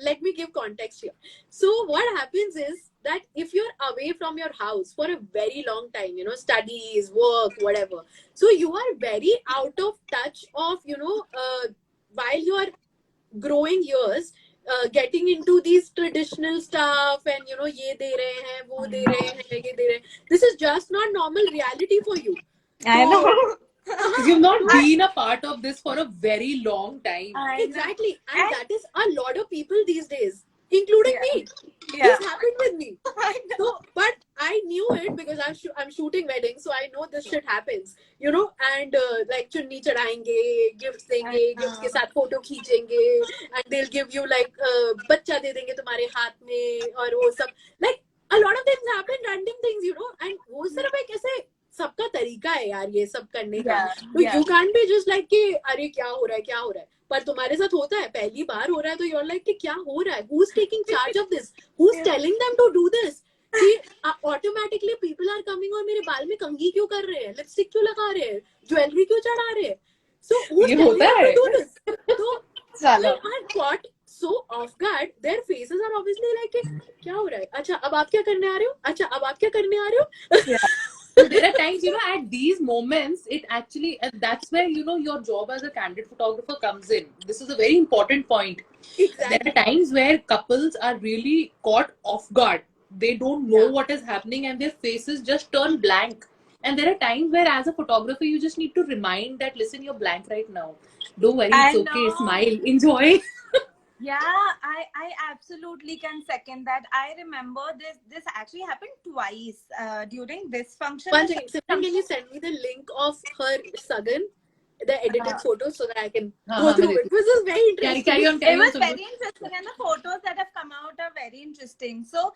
Let me give context here. So what happens is that if you're away from your house for a very long time, you know, studies, work, whatever, so you are very out of touch of, you know, while you are growing years, getting into these traditional stuff, and you know, ये दे रहे हैं, वो दे रहे हैं, ये दे रहे हैं. This is just not normal reality for you. I know. Because you've not been a part of this for a very long time. Exactly. And that is a lot of people these days, including me. Yeah. This happened with me. So, but I knew it because I'm shooting weddings, so I know this shit happens, you know. And like chunni chadhaenge, gifts denge, gifts ke saath photo खींचेंगे, and they'll give you like बच्चा दे देंगे तुम्हारे हाथ में, और वो सब, like a lot of things happen, random things, you know. And वो सिर्फ एक ऐसे सबका तरीका है यार ये सब करने का. तो you can't be just like कि अरे क्या हो रहा है. पर तुम्हारे साथ होता है, पहली बार हो रहा है, तो you're like कि क्या हो रहा है, who's taking charge of this, who's telling them to do this, कि automatically people are coming और मेरे बाल में कंघी क्यों कर रहे हैं, लिपस्टिक क्यों लगा रहे हैं, ज्वेलरी क्यों चढ़ा रहे हैं. So who's telling them to do this? So they are caught so off guard. Their faces are obviously like कि क्या हो रहा है, अच्छा अब आप क्या करने आ रहे हो, अच्छा अब आप क्या करने आ रहे हो. So there are times, you know, at these moments, it actually, and that's where, you know, your job as a candid photographer comes in. This is a very important point. Exactly. There are times where couples are really caught off guard. They don't know what is happening and their faces just turn blank. And there are times where, as a photographer, you just need to remind that, listen, you're blank right now. Don't worry, it's okay. Smile, enjoy. Yeah, I absolutely can second that. I remember this actually happened twice during this function. One second, Simran, can you send me the link of her Sagan, the edited photos, so that I can go through it? This is very interesting. Carry on. It was very interesting, and the photos that have come out are very interesting. So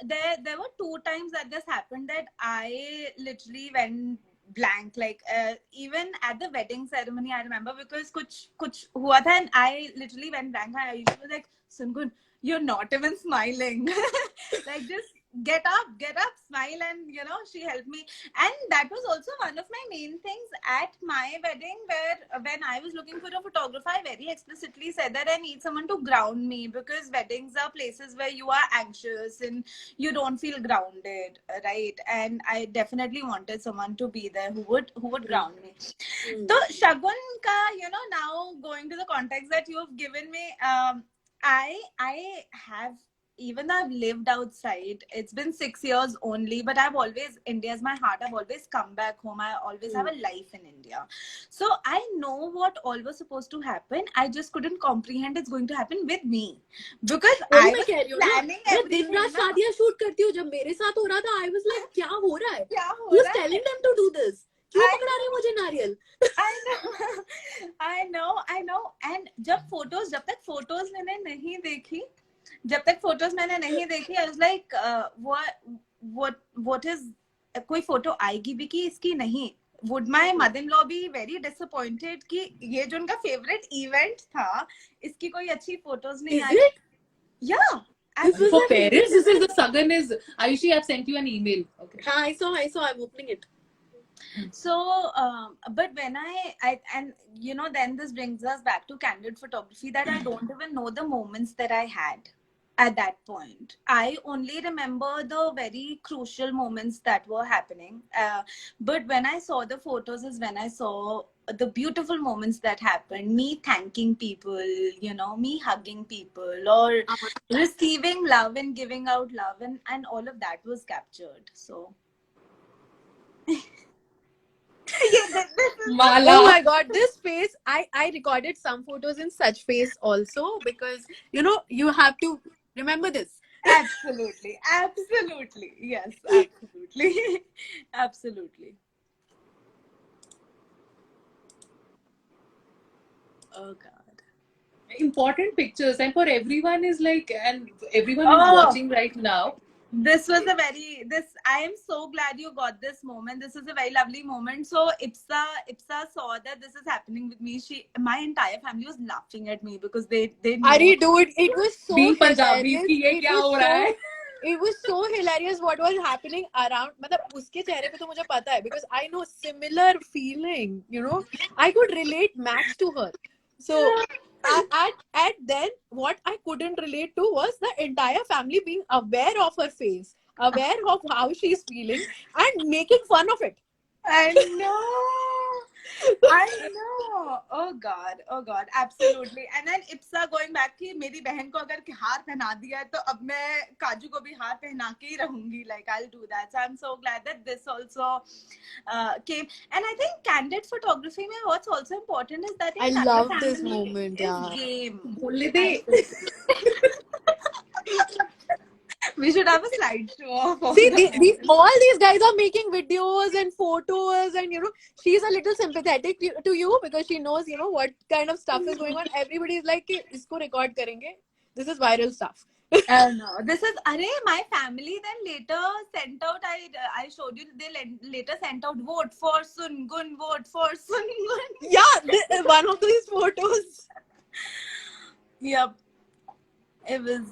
there were two times that this happened that I literally went blank, like even at the wedding ceremony I remember, because kuch hua tha and I literally went blank. I was like, Sungun, you're not even smiling. Like, just get up, smile. And you know, she helped me. And that was also one of my main things at my wedding, where when I was looking for a photographer, I very explicitly said that I need someone to ground me, because weddings are places where you are anxious and you don't feel grounded, right? And I definitely wanted someone to be there who would ground me. So Shagun ka, you know, now going to the context that you have given me, I have, even though I've lived outside, it's been 6 years only, but I've always, India's my heart, I've always come back home. I always have a life in India. So I know what all was supposed to happen. I just couldn't comprehend it's going to happen with me. Because I was planning everything. दिन रात शादियां shoot करती हूँ, जब मेरे साथ हो रहा था, I was like, क्या हो रहा है? Who's telling them to do this? क्यों पकड़ा रहे मुझे नारियल? I know. And जब तक फोटोज मैंने नहीं देखी, I was like, what is, कोई फोटो आएगी भी कि इसकी नहीं? Would my mother-in-law be very disappointed कि ये जो उनका favorite event था, इसकी कोई अच्छी photos नहीं आई? Yeah. For parents, this is the Sagan is. Ayushi, I've sent you an email. Okay. I saw. I'm opening it. So, but when I and you know, then this brings us back to candid photography, that I don't even know the moments that I had at that point. I only remember the very crucial moments that were happening. But when I saw the photos is when I saw the beautiful moments that happened, me thanking people, you know, me hugging people, or receiving love and giving out love, and all of that was captured. So yeah, this is Mala. Oh my god, this face, I recorded some photos in such face also, because you have to remember this. absolutely, absolutely, yes, absolutely, absolutely. Oh God. Important pictures, and for everyone is like, and everyone who's Oh, watching right now. this was a very this. I am so glad you got this moment. This is a very lovely moment. So Ipsa saw that this is happening with me. My entire family was laughing at me because they know. Are dude, it was so Being Punjabis hilarious. ki ye kya ho raha hai? It was so hilarious what was happening around. मतलब उसके चेहरे पे तो मुझे पता है, because I know similar feeling. I could relate max to her. So at then, what I couldn't relate to was the entire family being aware of her face, aware of how she's feeling, and making fun of it. I know. I know. Oh God, absolutely. And then Ipsa going back कि मेरी बहन को अगर हार पहना दिया है तो अब मैं काजू को भी हार पहना के ही रहूंगी. Like I'll do that. So I'm so glad that this also came. And I think candid photography में what's also important is that I entire love this family moment. is Yeah. game. बोल लेते. We should have a slideshow of all See, the all these guys are making videos and photos, and she's a little sympathetic to you, because she knows what kind of stuff is going on. Everybody is like, "कि इसको record करेंगे. This is viral stuff." no, this is my family then later sent out. I showed you. They later sent out vote for Sungun, vote for Sungun. Yeah, one of these photos. Yep, it was.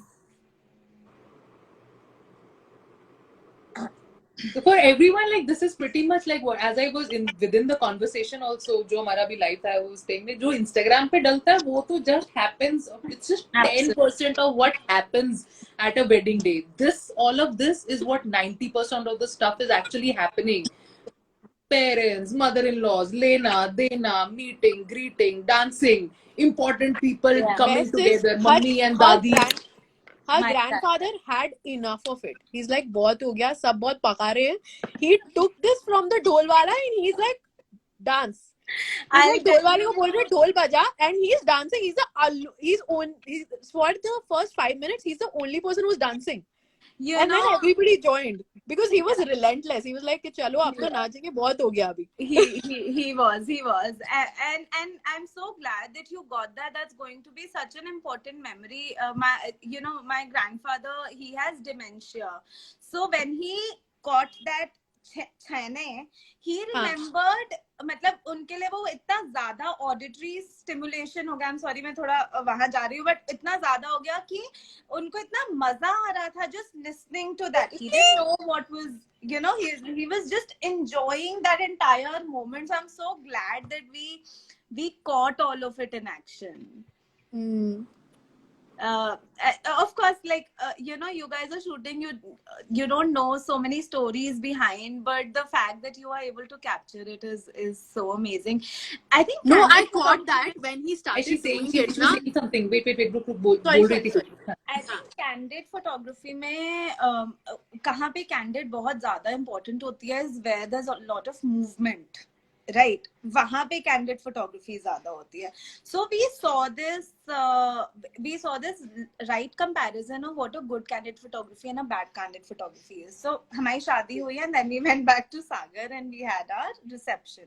For everyone, like this is pretty much like what, as I was in within the conversation also, जो हमारा भी live था, I was saying that जो Instagram पे डलता है वो तो just happens. It's just Absolutely. 10% of what happens at a wedding day. All of this is what 90% of the stuff is actually happening. Parents, mother-in-laws, lena, dena, meeting, greeting, dancing, important people Yeah. coming Best is together, mummy and dadi. her My grandfather had enough of it. He's like, बहुत हो गया, सब बहुत पका रहे हैं. He took this from the ढोल वाला and he's like, dance. He's like, ढोल वाले को बोल रहे ढोल बजा, and he's dancing. He's for the first 5 minutes, he's the only person who's dancing. then Everybody joined because he was relentless. He was like, कि चलो अब तो नाचेंगे, बहुत हो गया अभी. he was and I'm so glad that you got that. That's going to be such an important memory. My grandfather, he has dementia, so when he got that छेने, he remembered, मतलब उनके लिए वो इतना ज्यादा ऑडिटरी स्टिमुलेशन हो गया. I'm sorry मैं थोड़ा वहां जा रही हूँ, but इतना ज्यादा हो गया कि उनको इतना मजा आ रहा था just listening to that. He didn't know what was, he was just enjoying that entire moment. So I'm so glad that we caught all of it in action. Of course, like you guys are shooting, you don't know so many stories behind, but the fact that you are able to capture it is so amazing. I think No, I caught that when he started She's doing saying, it. she was saying something. Wait, look, Sorry, बोल रही थी. I think candid photography में कहाँ पे candid बहुत ज़्यादा important होती है is where there's a lot of movement, right? वहाँ पे candid photography ज़्यादा होती है. So we saw this right comparison of what a good candid photography and a bad candid photography is. So हमारी शादी हुई and then we went back to Sagar and we had our reception.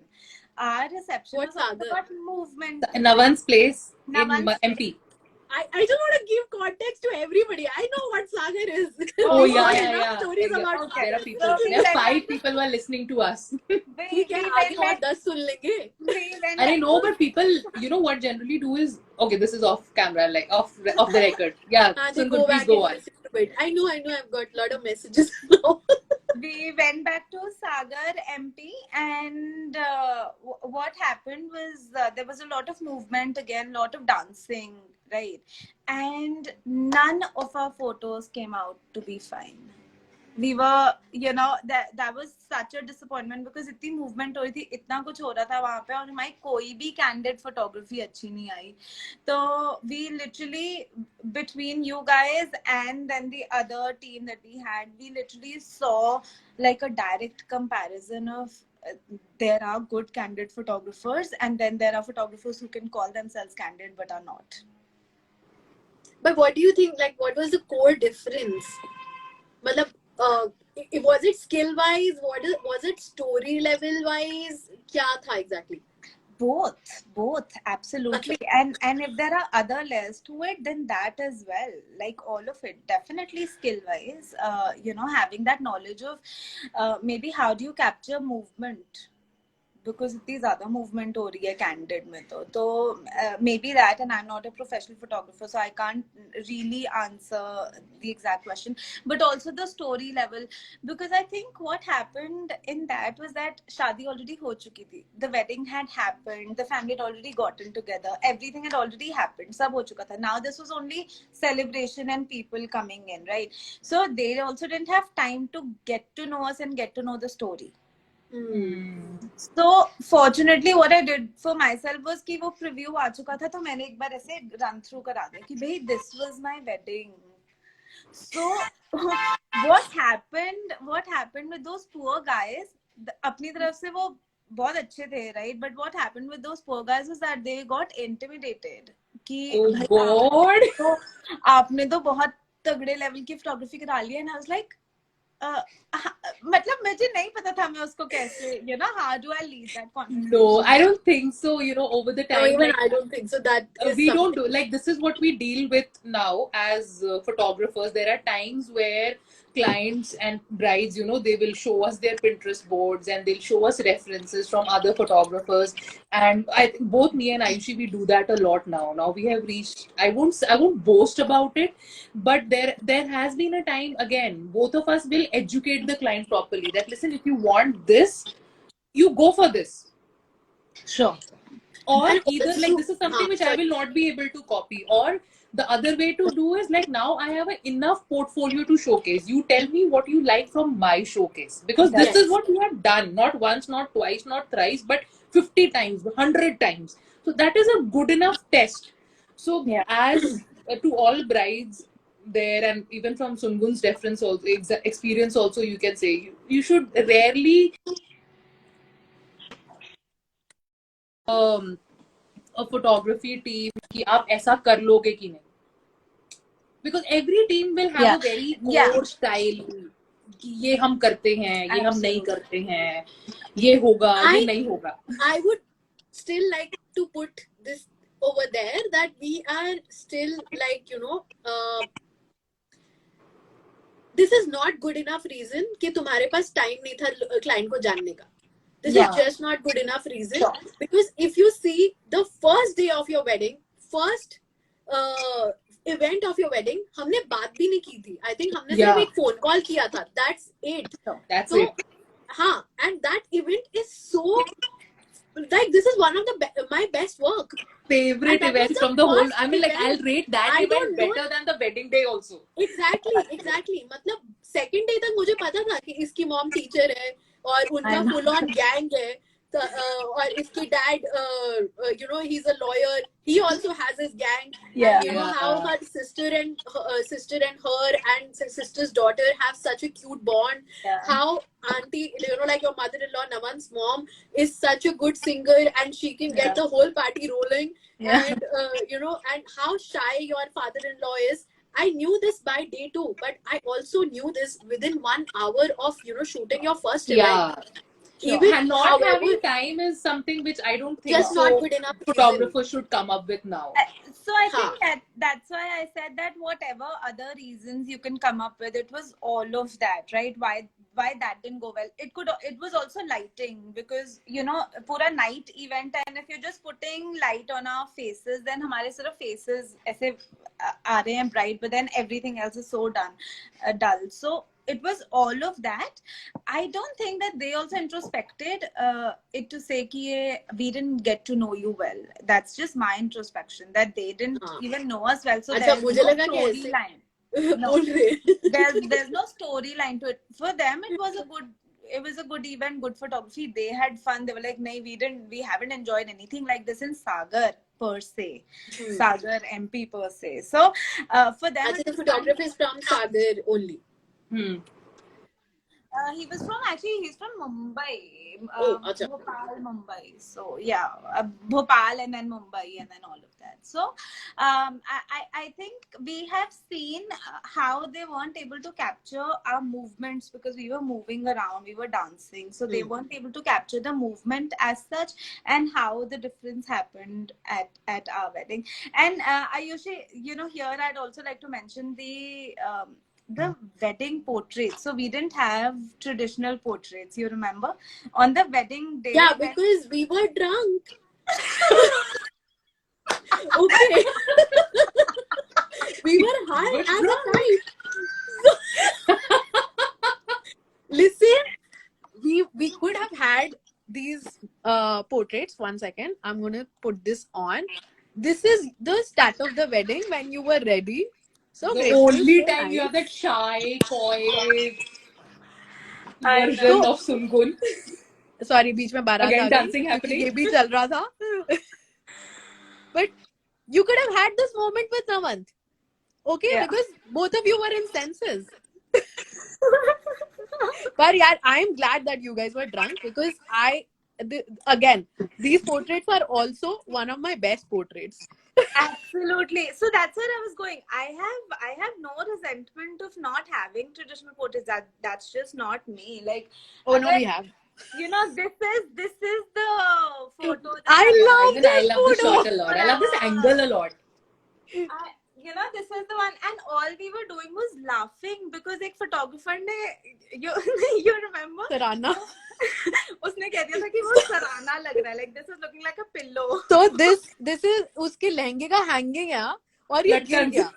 Our reception was all about movement. Navan's place Navan's in MP. I just want to give context to everybody. I know what Sagar is. Oh yeah. Stories about Okay. There are people. There are 5 people who are listening to us. ठीक है, आगे और 10 सुन लेंगे. I know, but people, what generally do is, okay, this is off camera, like off the record. Yeah, They Sungun, go please back go and on. listen to it. I know. I've got a lot of messages now. we went back to Sagar, MP, and what happened was there was a lot of movement again, lot of dancing, right? And none of our photos came out to be fine. We were, that was such a disappointment because इतनी movement हो रही थी, इतना कुछ हो रहा था वहाँ पे, और हमारी कोई भी candid photography अच्छी नहीं आई. तो we literally, between you guys and then the other team that we had, we literally saw like a direct comparison of there are good candid photographers and then there are photographers who can call themselves candid but are not. But what do you think, like, what was the core difference? Matlab, was it skill wise? Was it story level wise? Kya tha exactly? Both, absolutely. And if there are other layers to it, then that as well, like all of it, definitely skill wise, having that knowledge of maybe how do you capture movement, because इतनी ज़्यादा movement हो रही है candid में तो maybe that, and I'm not a professional photographer so I can't really answer the exact question, but also the story level, because I think what happened in that was that शादी already हो चुकी थी, the wedding had happened, the family had already gotten together, everything had already happened, सब हो चुका था. Now this was only celebration and people coming in, right? So they also didn't have time to get to know us and get to know the story. So fortunately what I did for myself was कि वो preview आ चुका था तो मैंने एक बार ऐसे run through करा दिया कि भाई this was my wedding. So what happened with those poor guys, अपनी तरफ से वो बहुत अच्छे थे, right? But what happened with those poor guys was that they got intimidated कि भाई आपने तो बहुत तगड़े level की photography करा ली है, and I was like मतलब मुझे नहीं पता था मैं उसको कैसे, how do I lead that conversation? No, I don't think so. Over the time, no, even I don't think so. That is we don't do, like, this is what we deal with now as photographers. There are times where clients and brides, they will show us their Pinterest boards and they'll show us references from other photographers. And I think both me and Ayushi, we do that a lot now. Now we have reached, I won't boast about it, but there has been a time, again, both of us will educate the client properly that, listen, if you want this, you go for this. Sure. Or either like this is something which I will not be able to copy, or the other way to do is like, now I have enough portfolio to showcase. You tell me what you like from my showcase, because this is what we have done, not once, not twice, not thrice, but 50 times, 100 times. So that is a good enough test. So as to all brides there, and even from Sungun's reference also, experience also, you can say you should rarely a photography team कि आप ऐसा कर लोगे कि नहीं, because every team will have a very core style कि ये हम करते हैं, ये हम नहीं करते हैं, ये होगा, ये नहीं होगा. I would still like to put this over there that we are still like, this is not good enough reason कि तुम्हारे पास time नहीं था client को जानने का. This is just not good enough reason. Because if you see the first day of your wedding, first event of your wedding, हमने बात भी नहीं की थी. I think हमने सिर्फ एक phone call किया था. That's it. That's it. हाँ, and that event is so, like, this is one of my best work. Favorite events from the whole. I mean, like, I'll rate that event better than the wedding day also. Exactly. मतलब second day तक मुझे पता था कि इसकी mom teacher है और उनका full on gang है. और इसकी dad, he's a lawyer. He also has his gang. And you know how her sister and her and sister's daughter have such a cute bond. How auntie, like your mother-in-law Naman's mom is such a good singer and she can get the whole party rolling. And and how shy your father-in-law is. I knew this by day 2, but I also knew this within 1 hour of shooting your first event. Even not having time is something which I don't think just not good enough photographers should come up with now. So I think that's why I said that whatever other reasons you can come up with, it was all of that, right? Why that didn't go well. It was also lighting, because पूरा night event, and if you're just putting light on our faces, then हमारे सिर्फ faces ऐसे आ रहे हैं bright, but then everything else is so dull. So it was all of that. I don't think that they also introspected it to say ki we didn't get to know you well. That's just my introspection, that they didn't even know us well, so अच्छा there's मुझे no लगा कि ऐसे storyline. No, बोल रहे there's no storyline to it. For them, it was a good event, good photography. They had fun. They were like, "Nay, we haven't enjoyed anything like this in Sagar per se, Sagar MP per se." So, for them, अच्छा it the was fun. photographer is from Sagar only. He was from, actually, he's from Mumbai, Oh, अच्छा. Bhopal, Mumbai. So yeah, Bhopal and then Mumbai and then all of that. So I think we have seen how they weren't able to capture our movements because we were moving around, we were dancing. So they weren't able to capture the movement as such and how the difference happened at our wedding. And Ayushi, here I'd also like to mention the wedding portraits. So we didn't have traditional portraits, you remember? On the wedding day. Yeah, because we were drunk. Okay. We were high as a kite. Listen, we could have had these portraits. 1 second. I'm gonna put this on. This is the start of the wedding when you were ready. So The graceful, only so time nice. you have that shy, coy I version know. of Sungun. Sorry, बीच में बारात Again आ गई dancing क्योंकि happening. ये भी चल रहा था. But you could have had this moment with Namant. Okay, Yeah. because both of you were in senses. But yeah, I'm glad that you guys were drunk because again, these portraits are also one of my best portraits. Absolutely. So that's where I was going. I have no resentment of not having traditional portraits. That's just not me. Like, Oh no, we have. this is the photo that I love Even I this love this shot photo. a lot. I love this angle a lot. This is the one, and all we were doing was laughing because एक photographer ने you remember? Sarana. उसने कह दिया था कि वो सराना लग रहा है, like this is looking like a pillow. So this is उसके लहंगे का hanging है और ये गिर गया.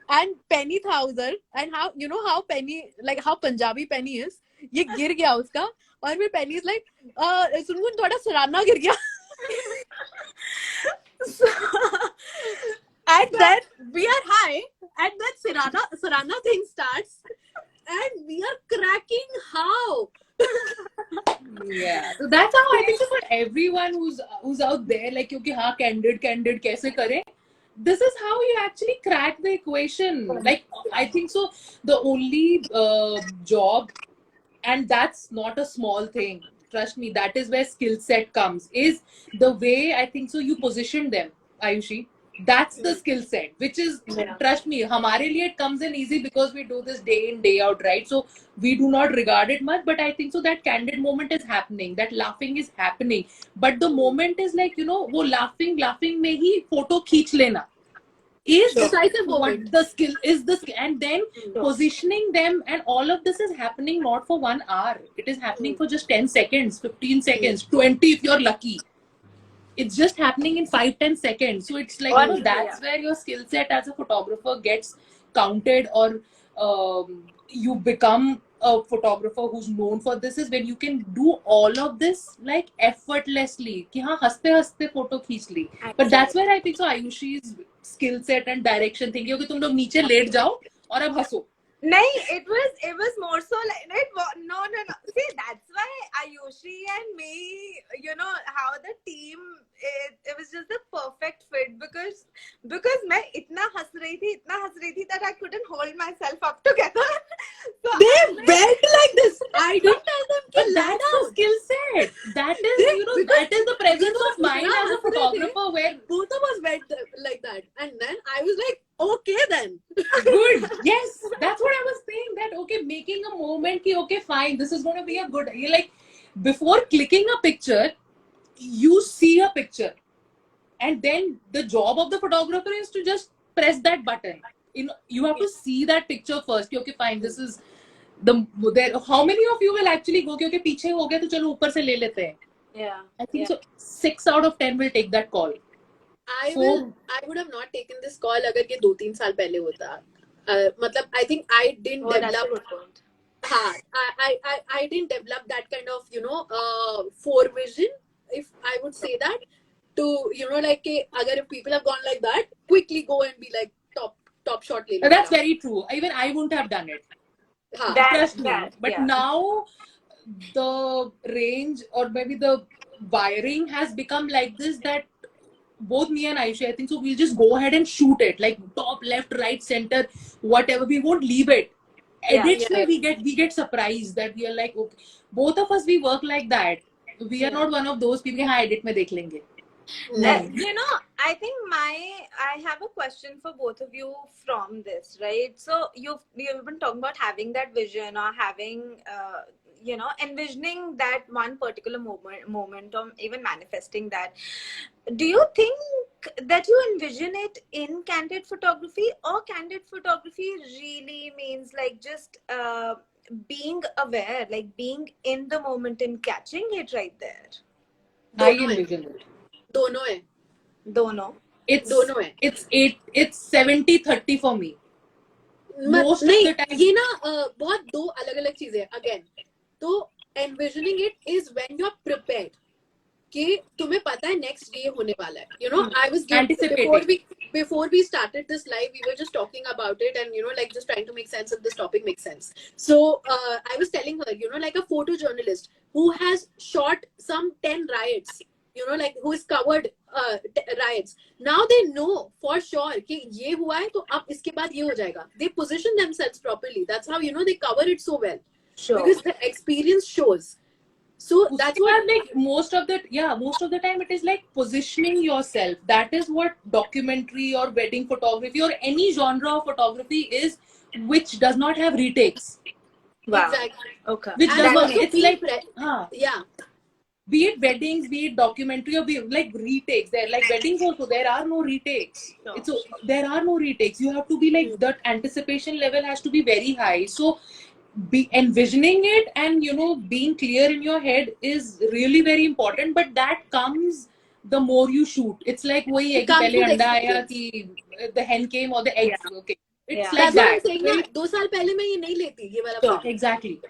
And penny था उधर, and how penny, like how Punjabi penny is, ये गिर गया उसका और फिर penny is like सुनगुन थोड़ा सराना गिर गया. And then we are high and that Sarana thing starts and we are cracking how. Yeah, so that's how I think so for everyone who's out there, like क्योंकि हाँ candid कैसे करें. This is how you actually crack the equation. Like I think so the only job, and that's not a small thing, trust me, that is where skill set comes, is the way I think so you position them, Ayushi. That's the skill set, which is, trust me, hamare liye it comes in easy because we do this day in day out, right? So we do not regard it much, but I think so that candid moment is happening, that laughing is happening, but the moment is like, wo laughing mein hi photo kheench lena is what the skill is, and then positioning them, and all of this is happening not for 1 hour, it is happening for just 10 seconds, 15 seconds, 20 if you're lucky. It's just happening in 5-10 seconds. So it's like, that's where your skill set as a photographer gets counted, or you become a photographer who's known for this, is when you can do all of this like effortlessly. कि हाँ हंसते हंसते photo खींच ली. But that's where I think so Ayushi's skill set and direction thinking, okay तुम लोग नीचे late जाओ और अब हंसो. No, it was more so like no. See, that's why Ayushi and me, how the team, it was just the perfect fit because मैं इतना हंस रही थी that I couldn't hold myself up together. So they went like this. I didn't tell them but that's the skill set. That is, that is the presence of mind as a photographer where both of us went like that, and then I was like, okay then. Good. Yes, that's what I was saying. That okay, making a moment. Ki, okay, fine. This is going to be a good. You're like, before clicking a picture, you see a picture, and then the job of the photographer is to just press that button. You have to see that picture first. Ki, okay, fine. This is there. How many of you will actually go? Okay, पीछे हो गया तो चलो ऊपर से ले लेते हैं. Yeah. I think so. 6 out of 10 will take that call. I would have not taken this call अगर ये 2-3 साल पहले होता. मतलब I think I didn't develop. I didn't develop that kind of forevision, if I would say that, to like agar if people have gone like that, quickly go and be like top shot le lo That's mera. very true. Even I wouldn't have done it. Trust me. But Yeah. now the range or maybe the wiring has become like this that both me and Aisha, I think so, we'll just go ahead and shoot it like top, left, right, center, whatever. We won't leave it. Yeah. Edits Yeah. mein we get surprised that we are like, okay, both of us we work like that. We are Yeah. not one of those people. हाँ edit में देख लेंगे. No. You know, I think I have a question for both of you from this, right? So you've been talking about having that vision or having envisioning that one particular moment or even manifesting that. Do you think that you envision it in candid photography, or candid photography really means like just being aware, like being in the moment and catching it right there? I दोनों है envision it. दोनों है Dono. दोनों है It's 70-30 for me. Most of नहीं the time. ये ना बहुत दो अलग अलग चीजें अगेन. तो envisioning it is when you're prepared कि तुम्हें पता है next day होने वाला है. I was Anticipating. before we started this live, we were just talking about it and like just trying to make sense if this topic makes sense. So I was telling her, like a photojournalist who has shot some 10 riots, like who is covered riots. Now they know for sure कि ये हुआ है तो अब इसके बाद ये हो जाएगा. They position themselves properly. That's how they cover it so well. Sure. Because the experience shows. So that's what like most of the time it is like positioning yourself. That is what documentary or wedding photography or any genre of photography is, which does not have retakes. Wow. Exactly. Okay. Which And does not. also It's being like yeah. be it weddings, be it documentary, or be like retakes. There like weddings also there are no retakes. Sure. There are no retakes. You have to be like that anticipation level has to be very high. So be envisioning it and being clear in your head is really very important, but that comes the more you shoot. It's like वही है It कि comes पहले with अंडा आया experience. कि the hen came or the eggs. Yeah. Okay, it's Yeah. like That's what I'm that. saying ना 2 साल पहले मैं ये नहीं लेती ये वाला Sure. part. Exactly.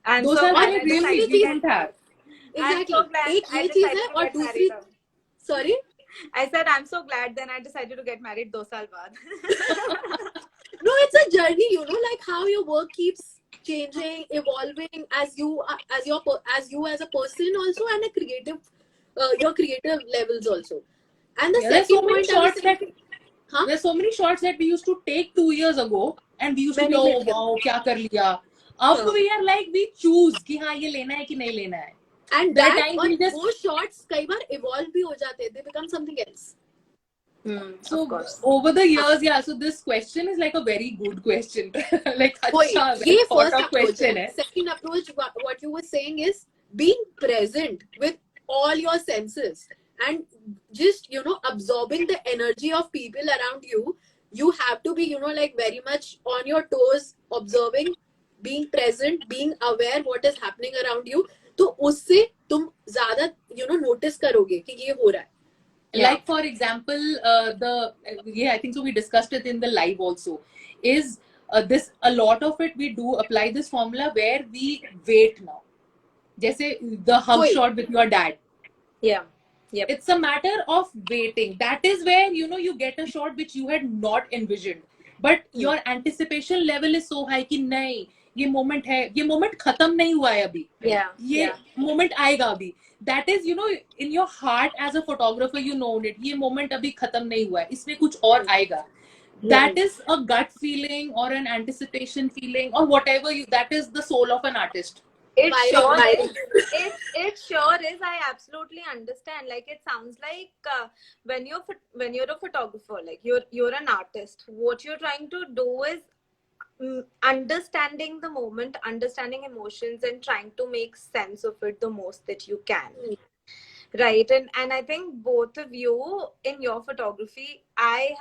And दो so साल glad पहले I really decided we to don't get, have. I'm Exactly. so glad एक I ये चीज decided है to और get दूसरी married. sorry. I said I'm so glad then I decided to get married 2 साल बाद. No, it's a journey, like how your work keeps changing, evolving as you as a person also, and a creative your creative levels also. And the Yeah, there's so second many point I was shots that saying, हाँ there's so many shots that we used to take 2 years ago and we used to मैं be नहीं oh लेती अब. wow क्या कर लिया. अब हाँ. we are like we choose कि हाँ ये लेना है कि नहीं लेना है. And That that time और we just वो shots कई बार evolve भी हो जाते हैं, they become something else. So of course. over the years, yeah. So this question is like a very good question, like वही अच्छा ये well thought first of approach question है. है. Second approach, what you were saying is being present with all your senses and just absorbing the energy of people around you. You have to be like very much on your toes, observing, being present, being aware what is happening around you. तो उससे तुम ज्यादा notice करोगे कि ये हो रहा है. Yeah. Like for example, I think so. We discussed it in the live also. Is this a lot of it? We do apply this formula where we wait now. जैसे the hug वही. shot with your dad. Yeah. Yep. It's a matter of waiting. That is where you get a shot which you had not envisioned, but your anticipation level is so high कि नहीं ये moment है, ये moment खत्म नहीं हुआ है अभी. Yeah. ये Yeah. moment आएगा अभी. That is in your heart as a photographer you know it. ये moment अभी खत्म नहीं हुआ है, इसमें कुछ और आएगा. That is a gut feeling or an anticipation feeling or whatever that is the soul of an artist. It sure Wiring. is. It sure is. I absolutely understand. Like it sounds like when you're a photographer, like you're an artist. What you're trying to do is understanding the moment, understanding emotions, and trying to make sense of it the most that you can. Right. And I think both of you in your photography, I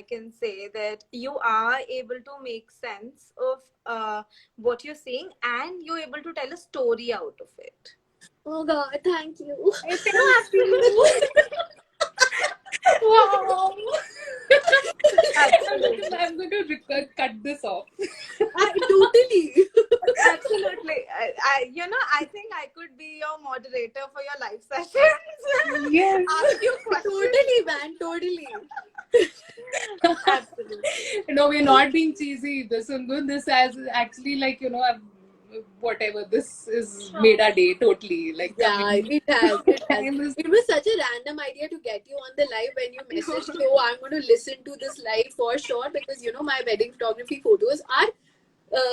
can say that you are able to make sense of what you're seeing and you're able to tell a story out of it. Oh God, thank you. I'm so happy. Wow. Absolutely. I'm going to cut this off. Totally. I think I could be your moderator for your live sessions. Yes. Ask you questions. Totally, man. Totally. Absolutely. No, we're not being cheesy. This Sungun, this has actually like, whatever. This is made our day totally. Like Yeah, coming it has. It has. time is It was such a random idea to get you on the live when you messaged me, oh, I'm going to listen to this live for sure because, my wedding photography photos are,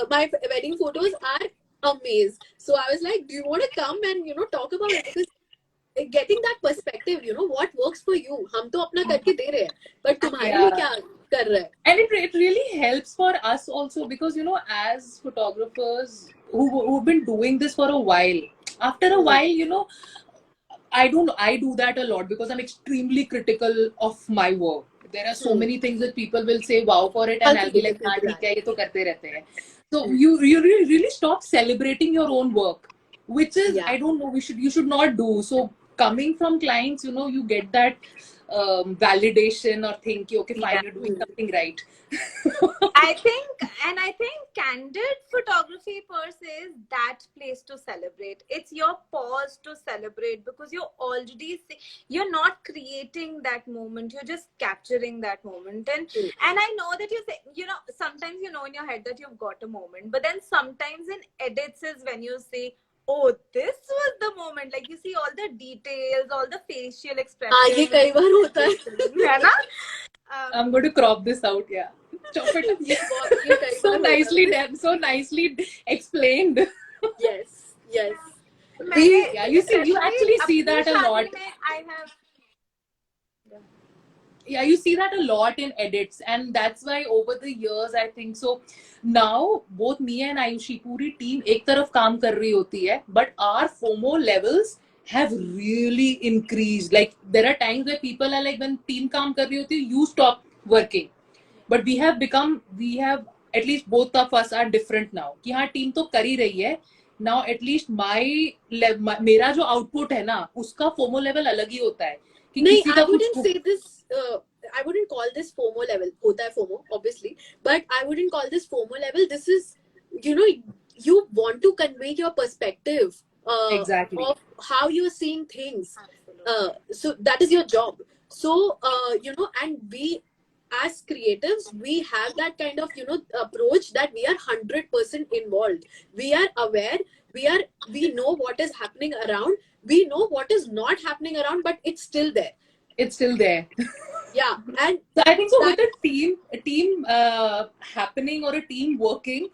wedding photos are amazing. So I was like, do you want to come and, talk about it? Because getting that perspective, what works for you. हम तो अपना करके दे रहे हैं, but तुम्हारे लिए क्या कर रहा है? And it really helps for us also because as photographers who've been doing this for a while, after a while, I do that a lot because I'm extremely critical of my work. There are so many things that people will say wow for it, and I'll be like, हाँ ठीक है, ये तो करते रहते हैं. So you really stop celebrating your own work, which is I don't know, you should not do. So coming from clients, you get that validation or think, okay, fine, you're doing something right. I think candid photography per se is that place to celebrate. It's your pause to celebrate because you're not creating that moment. You're just capturing that moment. And I know that you say, sometimes in your head that you've got a moment, but then sometimes in edits is when you say, oh, this was the moment. Like you see all the details, all the facial expressions. ये कई बार होता है. है ना? I'm going to crop this out, yeah. Chop it up. So nicely done, so nicely explained. Yes. Yeah, you actually see that a lot. Yeah, you see that a lot in edits, and that's why over the years I think so. Now both me and Ayushi, पूरी team एक तरफ काम कर रही होती है, but our FOMO levels have really increased. Like there are times where people are like, when team काम कर रही होती है, you stop working. But we have at least both of us are different now. कि हाँ team तो कर ही रही है. Now at least मेरा जो output है ना, उसका FOMO level अलग ही होता है. नहीं, I wouldn't say this. I wouldn't call this FOMO level. होता है FOMO, obviously, but I wouldn't call this FOMO level. This is, you want to convey your perspective Exactly. of how you are seeing things. So that is your job. So and we as creatives, we have that kind of approach that we are 100% involved. We are aware. We know what is happening around. We know what is not happening around, but it's still there. It's still there. Yeah, and so I think so with a team happening or a team working,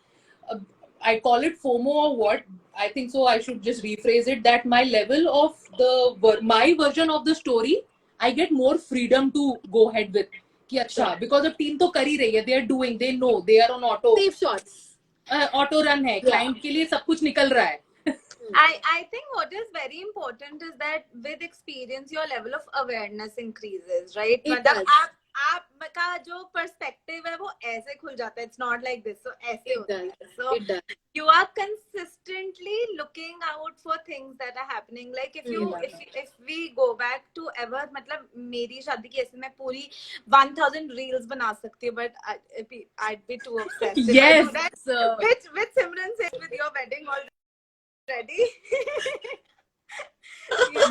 I call it FOMO or what. I think so. I should just rephrase it that my level of my version of the story, I get more freedom to go ahead with. कि अच्छा, because the team तो कर ही रही है, they know, they are on auto. Safe shots. Auto run है, client के लिए सब कुछ निकल रहा है. I think what is very important is that with experience your level of awareness increases, right? मतलब आप का जो perspective है वो ऐसे खुल जाता है. It's not like this. So ऐसे होता है. So you are consistently looking out for things that are happening. Like if we go back to ever, मतलब मेरी शादी की ऐसे मैं पूरी 1000 reels बना सकती हूँ, but I'd be too obsessed. Yes. Which Simran says with your wedding already.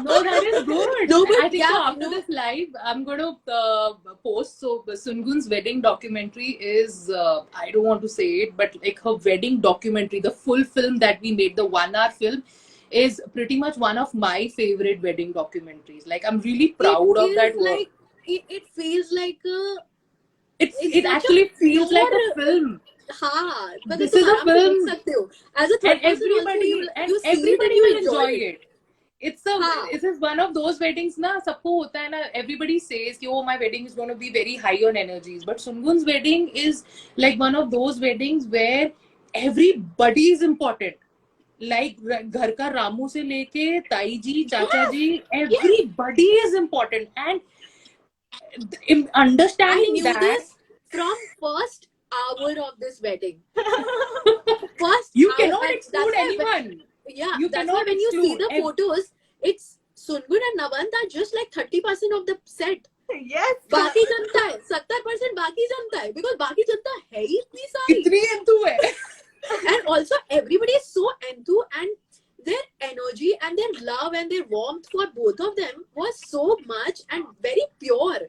No, that is good. No, but I think so after this live, I'm going to post. So Sungun's wedding documentary is, I don't want to say it, but like her wedding documentary, the full film that we made, the 1-hour film, is pretty much one of my favorite wedding documentaries. Like I'm really proud of that work. Like, it feels like it actually feels like a film. हाँ, but this is a film. As a third person also, everybody will enjoy it. It is one of those weddings ना, सबको होता है ना, everybody says कि oh, my wedding is going to be very high on energies, but Sungun's wedding is like one of those weddings where everybody is important. Like घर का रामू से लेके ताई जी, चाचा जी, everybody is important, and understanding that this from first hour of this wedding. You cannot exclude anyone. Yeah, that's why when you see the photos, it's Sungun and Navant are just like 30% of the set. Yes. बाकी जनता है, 70% बाकी जनता है, because बाकी जनता है ही इतनी सारी. इतनी enthu है. And also everybody is so enthused, and their energy and their love and their warmth for both of them was so much and very pure.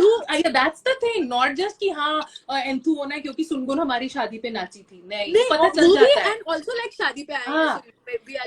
तो that's the thing, not just कि हाँ enthu होना है क्योंकि सुनगुन हमारी शादी पे नाची थी, नहीं पता चल जाता है. And also like शादी पे आए हैं,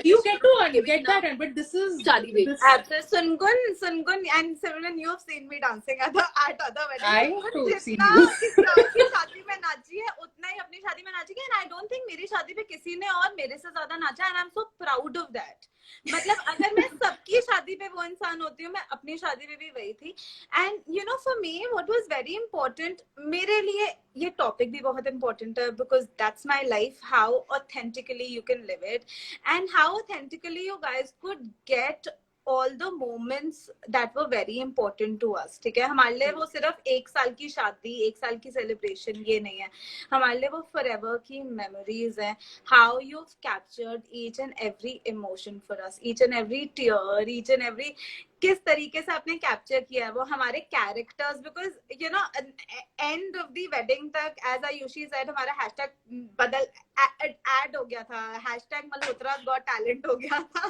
you get to get that, but this is शादी पे. Absolutely. Sungun and Simran, you have seen me dancing at other weddings. I have to see you. जितना शादी में नाची है उतना ही अपनी शादी में नाची है, and I don't think मेरी शादी पे किसी ने और मेरे से ज्यादा नाचा, and I'm so proud of that. मतलब अगर मैं सबकी शादी पे वो इंसान होती हूँ, मैं अपनी शादी पे भी वही थी. And you know, for me what was very important, मेरे लिए ये टॉपिक भी बहुत important है, because that's my life, how authentically you can live it and how authentically you guys could get all the moments that were very important to us. ठीक है, हमारे लिए वो सिर्फ एक साल की शादी, एक साल की सेलिब्रेशन ये नहीं है, हमारे लिए वो forever की memories हैं. How you've captured each and every emotion for us, each and every tear, each and every किस तरीके से आपने कैप्चर किया है वो हमारे characters. Because you know end of the wedding तक, एज आयुषी सेड, हमारा हैशटैग बदल ऐड हो गया था, हैशटैग मल्होत्रा गॉट टैलेंट हो गया था.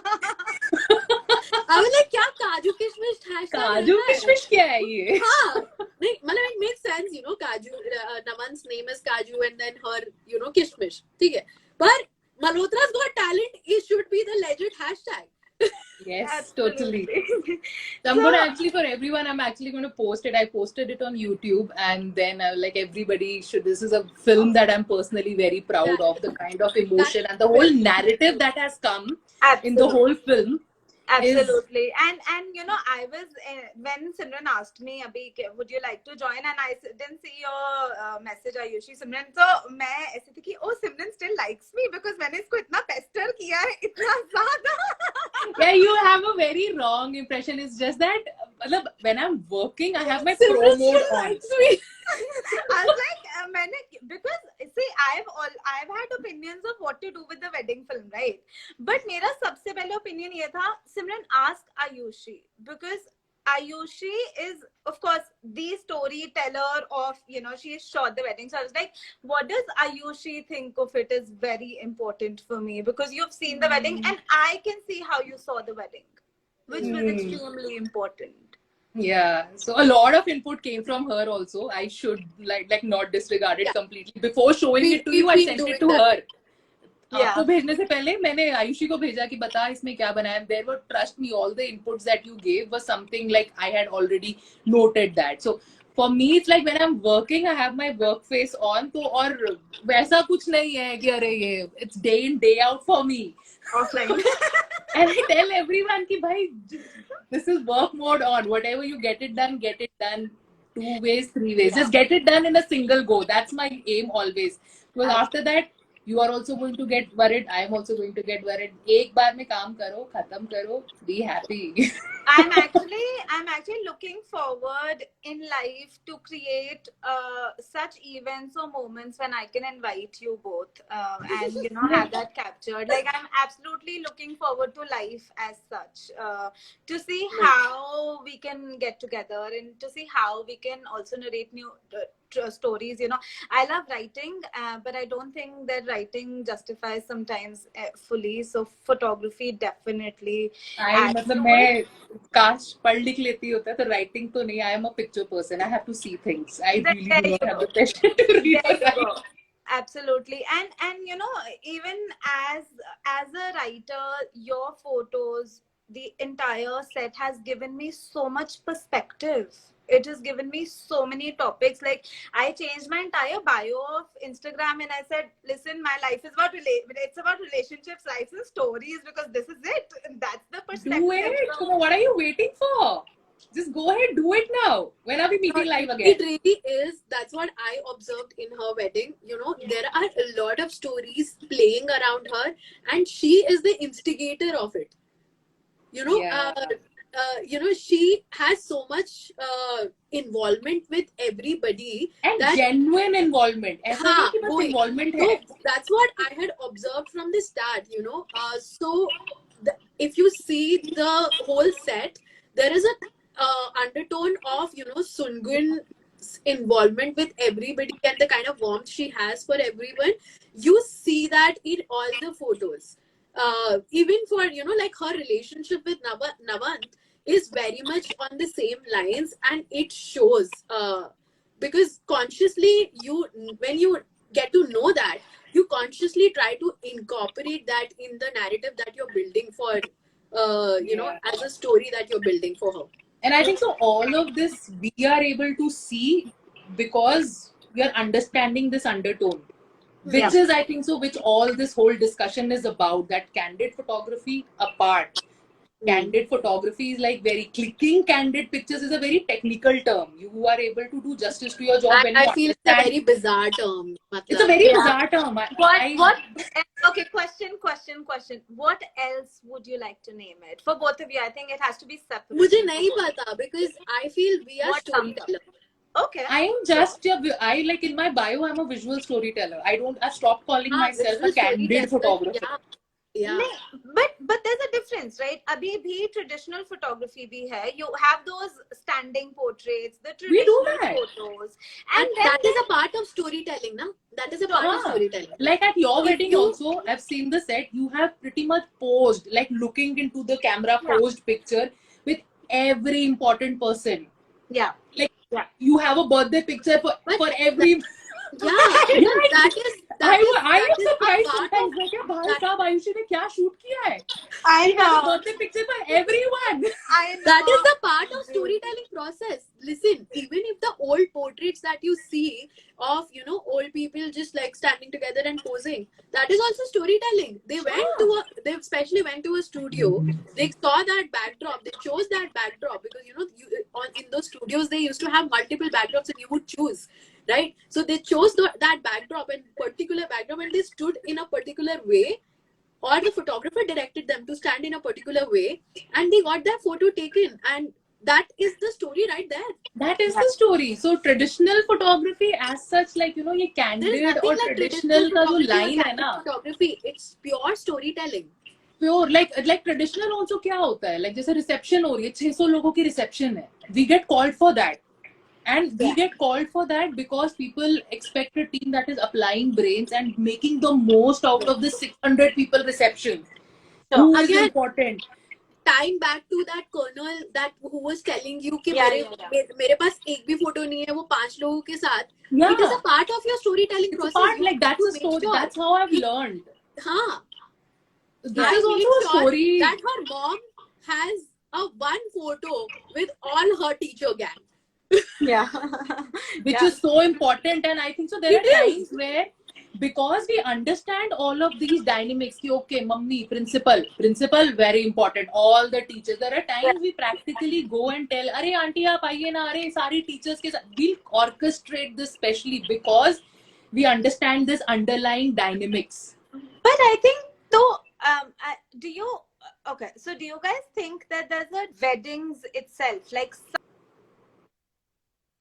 अब like क्या काजू किशमिश हैशटैग, काजू किशमिश क्या है ये? हाँ नहीं मतलब it makes sense, you know, काजू, Naman's name is Kaju and then her, you know, Kishmish, ठीक है, but Malhotra's got talent, it should be the legit hashtag. Yes, Absolutely. totally. So I'm gonna actually, for everyone, I'm actually gonna post it. I posted it on YouTube, and then like everybody should. This is a film that I'm personally very proud of. The kind of emotion and the whole narrative that has come in the whole film. Absolutely. And you know, I was when Simran asked me abhi would you like to join, and I didn't see your message Ayushi. Simran, so मैं ऐसे थी कि oh, Simran still likes me because मैंने इसको इतना pester किया है इतना ज़्यादा. Yeah, you have a very wrong impression. It's just that when I'm working, I have my pro mode on. I was like, because see, I've had opinions of what to do with the wedding film, right? But मेरा सबसे पहले opinion ये था, Simran, ask Ayushi, because Ayushi is, of course, the storyteller of, you know, she shot the wedding. So I was like, what does Ayushi think of it is very important for me, because you've seen the wedding and I can see how you saw the wedding, which was extremely important. Yeah, so a lot of input came from her also. I should like not disregard it completely. Before showing it to you, I sent it to her. आपको भेजने से पहले मैंने आयुषी को भेजा कि बता इसमें क्या बना है. There were, trust me, all the inputs that you gave was something like I had already noted that. So for me, it's like when I'm working, I have my work face on. तो और वैसा कुछ नहीं है कि अरे ये it's day in day out for me. Offline. And I tell everyone कि भाई this is work mode on. Whatever you get it done, 2 ways, 3 ways. Just get it done in a single go. That's my aim always. Because after that, you are also going to get worried. I am also going to get worried. एक बार में काम करो, खत्म करो, be happy. I'm actually looking forward in life to create such events or moments when I can invite you both and you know have that captured. Like I'm absolutely looking forward to life as such, to see how we can get together and to see how we can also narrate new stories. You know, I love writing, but I don't think that writing justifies sometimes fully. So photography definitely. मतलब मैं काश पढ़ लिख लेती होता तो writing तो नहीं. I am a picture person. I have to see things. I really do not have the passion to read or write. Absolutely. And you know, even as a writer, your photos, the entire set has given me so much perspective. It has given me so many topics. Like I changed my entire bio of Instagram and I said, listen, my life is about it's about relationships, lives and stories, because this is it. And that's the perspective. Do it. Come on, what are you waiting for? Just go ahead, do it now. When are we meeting live again? It really is. That's what I observed in her wedding. You know, there are a lot of stories playing around her and she is the instigator of it. You know, you know, she has so much involvement with everybody. And genuine involvement. Involvement so that's what I had observed from the start, you know. So if you see the whole set, there is a undertone of, you know, Sungun involvement with everybody and the kind of warmth she has for everyone, you see that in all the photos. Even for, like her relationship with Navant is very much on the same lines, and it shows. Because consciously, when you get to know that, you consciously try to incorporate that in the narrative that you're building for, as a story that you're building for her. And I think so all of this we are able to see because we are understanding this undertone, which is, I think so, which all this whole discussion is about, that candid photography apart. Candid photography is like very clicking candid pictures is a very technical term. You are able to do justice to your job when you I feel it's a understand. very bizarre term. It's a very bizarre term. What? Okay, question. What else would you like to name it for both of you? I think it has to be separate. मुझे नहीं पता, because I feel we are storytellers. Okay. I am just I like in my bio I'm a visual storyteller. I've stopped calling myself a candid photographer. Yeah. But there's a difference, right? Abhi bhi traditional photography bhi hai. You have those standing portraits, the traditional photos, and that is a part of storytelling, na? That is a part of storytelling. Like at your wedding also, I've seen the set. You have pretty much posed, like looking into the camera, posed picture with every important person. Yeah. Like you have a birthday picture for every. That is I am surprised sometimes. Like, भाई साहब आयुषी ने क्या shoot किया है? I know. Birthday picture for everyone. That is the part of storytelling process. Listen, even if the old portraits that you see of, old people just like standing together and posing, that is also storytelling. They they especially went to a studio. They saw that backdrop. They chose that backdrop because, in those studios, they used to have multiple backdrops and you would choose. Right, so they chose that backdrop and particular backdrop, and they stood in a particular way, or the photographer directed them to stand in a particular way, and they got that photo taken, and that is the story right there. That is the story. So traditional photography as such, like ये candid or like traditional का जो line है ना, photography, it's pure storytelling. Pure like traditional also क्या होता है, like जैसे reception हो रही है, 600 लोगों की reception है, we get called for that. And we get called for that because people expect a team that is applying brains and making the most out of the 600 people reception. Who is important? Time back to that colonel that who was telling you कि मेरे पास एक भी photo नहीं है वो 5 लोगों के साथ. It is a part of your storytelling process. Part, like that's a story. Sure. That's how I've learned. This is also a story that her mom has a one photo with all her teacher gang. Which is so important, and I think so there are times where, because we understand all of these dynamics, okay, mummy, principal very important, all the teachers, there are times we practically go and tell, अरे aunty आप आइए ना, अरे सारी teachers के साथ, we'll orchestrate this specially because we understand this underlying dynamics. But I think though, do you guys think that there's a weddings itself, like